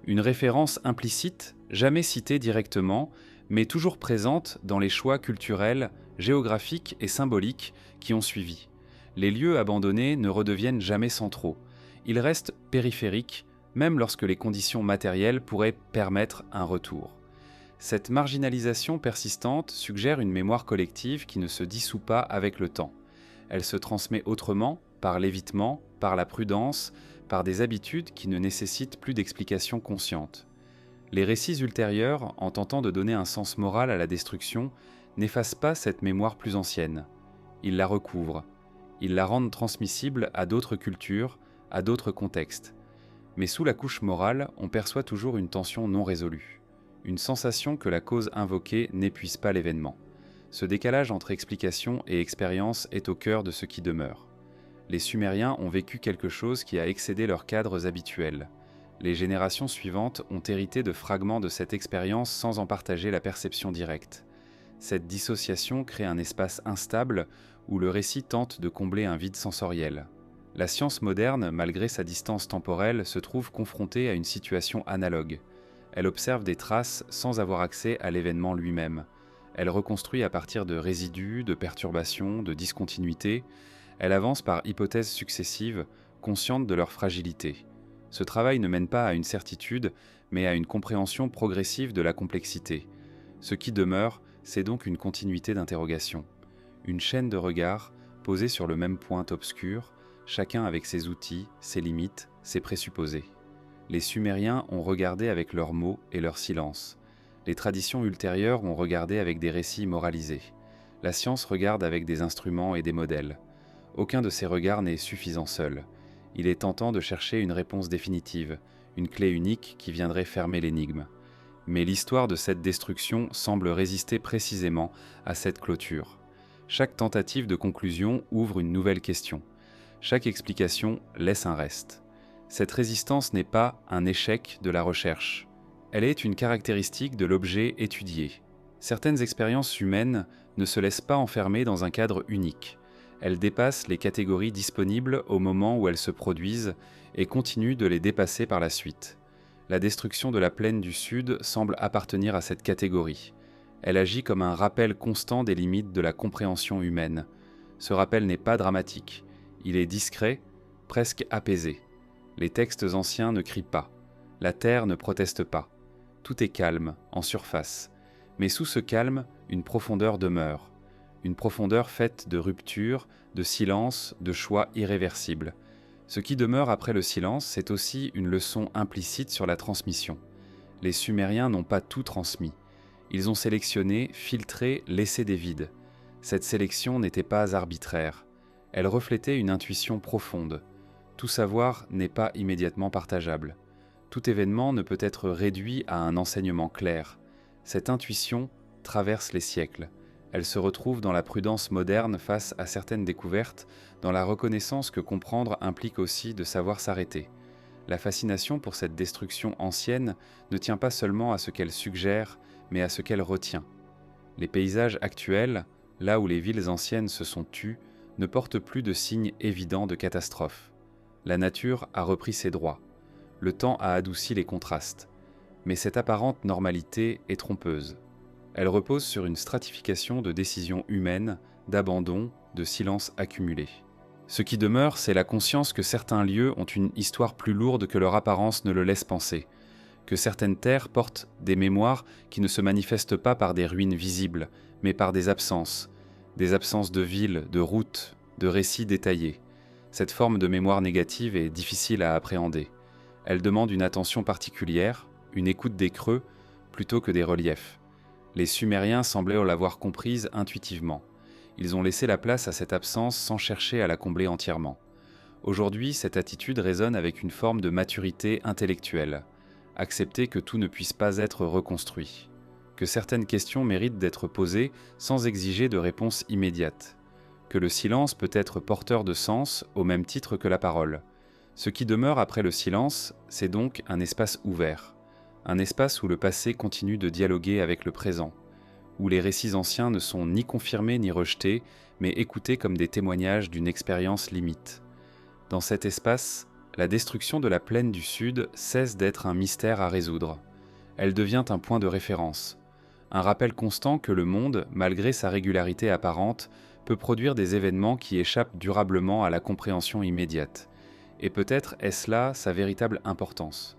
Une référence implicite, jamais citée directement, mais toujours présente dans les choix culturels, géographiques et symboliques qui ont suivi. Les lieux abandonnés ne redeviennent jamais centraux. Ils restent périphériques, même lorsque les conditions matérielles pourraient permettre un retour. Cette marginalisation persistante suggère une mémoire collective qui ne se dissout pas avec le temps. Elle se transmet autrement, par l'évitement, par la prudence, par des habitudes qui ne nécessitent plus d'explications conscientes. Les récits ultérieurs, en tentant de donner un sens moral à la destruction, n'effacent pas cette mémoire plus ancienne. Ils la recouvrent. Ils la rendent transmissible à d'autres cultures, à d'autres contextes. Mais sous la couche morale, on perçoit toujours une tension non résolue, une sensation que la cause invoquée n'épuise pas l'événement. Ce décalage entre explication et expérience est au cœur de ce qui demeure. Les Sumériens ont vécu quelque chose qui a excédé leurs cadres habituels. Les générations suivantes ont hérité de fragments de cette expérience sans en partager la perception directe. Cette dissociation crée un espace instable où le récit tente de combler un vide sensoriel. La science moderne, malgré sa distance temporelle, se trouve confrontée à une situation analogue. Elle observe des traces sans avoir accès à l'événement lui-même. Elle reconstruit à partir de résidus, de perturbations, de discontinuités. Elle avance par hypothèses successives, consciente de leur fragilité. Ce travail ne mène pas à une certitude, mais à une compréhension progressive de la complexité. Ce qui demeure, c'est donc une continuité d'interrogation. Une chaîne de regards posée sur le même point obscur, chacun avec ses outils, ses limites, ses présupposés. Les Sumériens ont regardé avec leurs mots et leur silence. Les traditions ultérieures ont regardé avec des récits moralisés. La science regarde avec des instruments et des modèles. Aucun de ces regards n'est suffisant seul. Il est tentant de chercher une réponse définitive, une clé unique qui viendrait fermer l'énigme. Mais l'histoire de cette destruction semble résister précisément à cette clôture. Chaque tentative de conclusion ouvre une nouvelle question. Chaque explication laisse un reste. Cette résistance n'est pas un échec de la recherche. Elle est une caractéristique de l'objet étudié. Certaines expériences humaines ne se laissent pas enfermer dans un cadre unique. Elles dépassent les catégories disponibles au moment où elles se produisent et continuent de les dépasser par la suite. La destruction de la plaine du Sud semble appartenir à cette catégorie. Elle agit comme un rappel constant des limites de la compréhension humaine. Ce rappel n'est pas dramatique. Il est discret, presque apaisé. Les textes anciens ne crient pas. La terre ne proteste pas. Tout est calme, en surface. Mais sous ce calme, une profondeur demeure. Une profondeur faite de ruptures, de silences, de choix irréversibles. Ce qui demeure après le silence, c'est aussi une leçon implicite sur la transmission. Les Sumériens n'ont pas tout transmis. Ils ont sélectionné, filtré, laissé des vides. Cette sélection n'était pas arbitraire. Elle reflétait une intuition profonde. Tout savoir n'est pas immédiatement partageable. Tout événement ne peut être réduit à un enseignement clair. Cette intuition traverse les siècles. Elle se retrouve dans la prudence moderne face à certaines découvertes, dans la reconnaissance que comprendre implique aussi de savoir s'arrêter. La fascination pour cette destruction ancienne ne tient pas seulement à ce qu'elle suggère, mais à ce qu'elle retient. Les paysages actuels, là où les villes anciennes se sont tues, ne portent plus de signes évidents de catastrophe. La nature a repris ses droits. Le temps a adouci les contrastes. Mais cette apparente normalité est trompeuse. Elle repose sur une stratification de décisions humaines, d'abandon, de silence accumulé. Ce qui demeure, c'est la conscience que certains lieux ont une histoire plus lourde que leur apparence ne le laisse penser, que certaines terres portent des mémoires qui ne se manifestent pas par des ruines visibles, mais par des absences de villes, de routes, de récits détaillés. Cette forme de mémoire négative est difficile à appréhender. Elle demande une attention particulière, une écoute des creux, plutôt que des reliefs. Les Sumériens semblaient l'avoir comprise intuitivement. Ils ont laissé la place à cette absence sans chercher à la combler entièrement. Aujourd'hui, cette attitude résonne avec une forme de maturité intellectuelle. Accepter que tout ne puisse pas être reconstruit. Que certaines questions méritent d'être posées sans exiger de réponse immédiate. Que le silence peut être porteur de sens au même titre que la parole. Ce qui demeure après le silence, c'est donc un espace ouvert. Un espace où le passé continue de dialoguer avec le présent, où les récits anciens ne sont ni confirmés ni rejetés, mais écoutés comme des témoignages d'une expérience limite. Dans cet espace, la destruction de la plaine du Sud cesse d'être un mystère à résoudre. Elle devient un point de référence, un rappel constant que le monde, malgré sa régularité apparente, peut produire des événements qui échappent durablement à la compréhension immédiate. Et peut-être est-ce là sa véritable importance.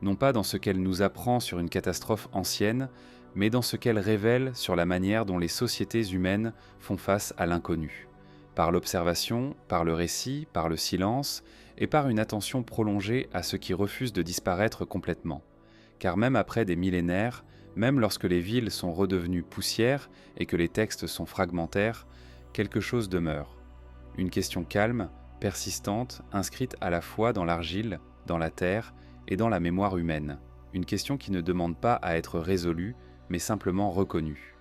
Non pas dans ce qu'elle nous apprend sur une catastrophe ancienne, mais dans ce qu'elle révèle sur la manière dont les sociétés humaines font face à l'inconnu. par l'observation, par le récit, par le silence, et par une attention prolongée à ce qui refuse de disparaître complètement. Car même après des millénaires, même lorsque les villes sont redevenues poussière et que les textes sont fragmentaires, quelque chose demeure. Une question calme, persistante, inscrite à la fois dans l'argile, dans la terre et dans la mémoire humaine. Une question qui ne demande pas à être résolue, mais simplement reconnue.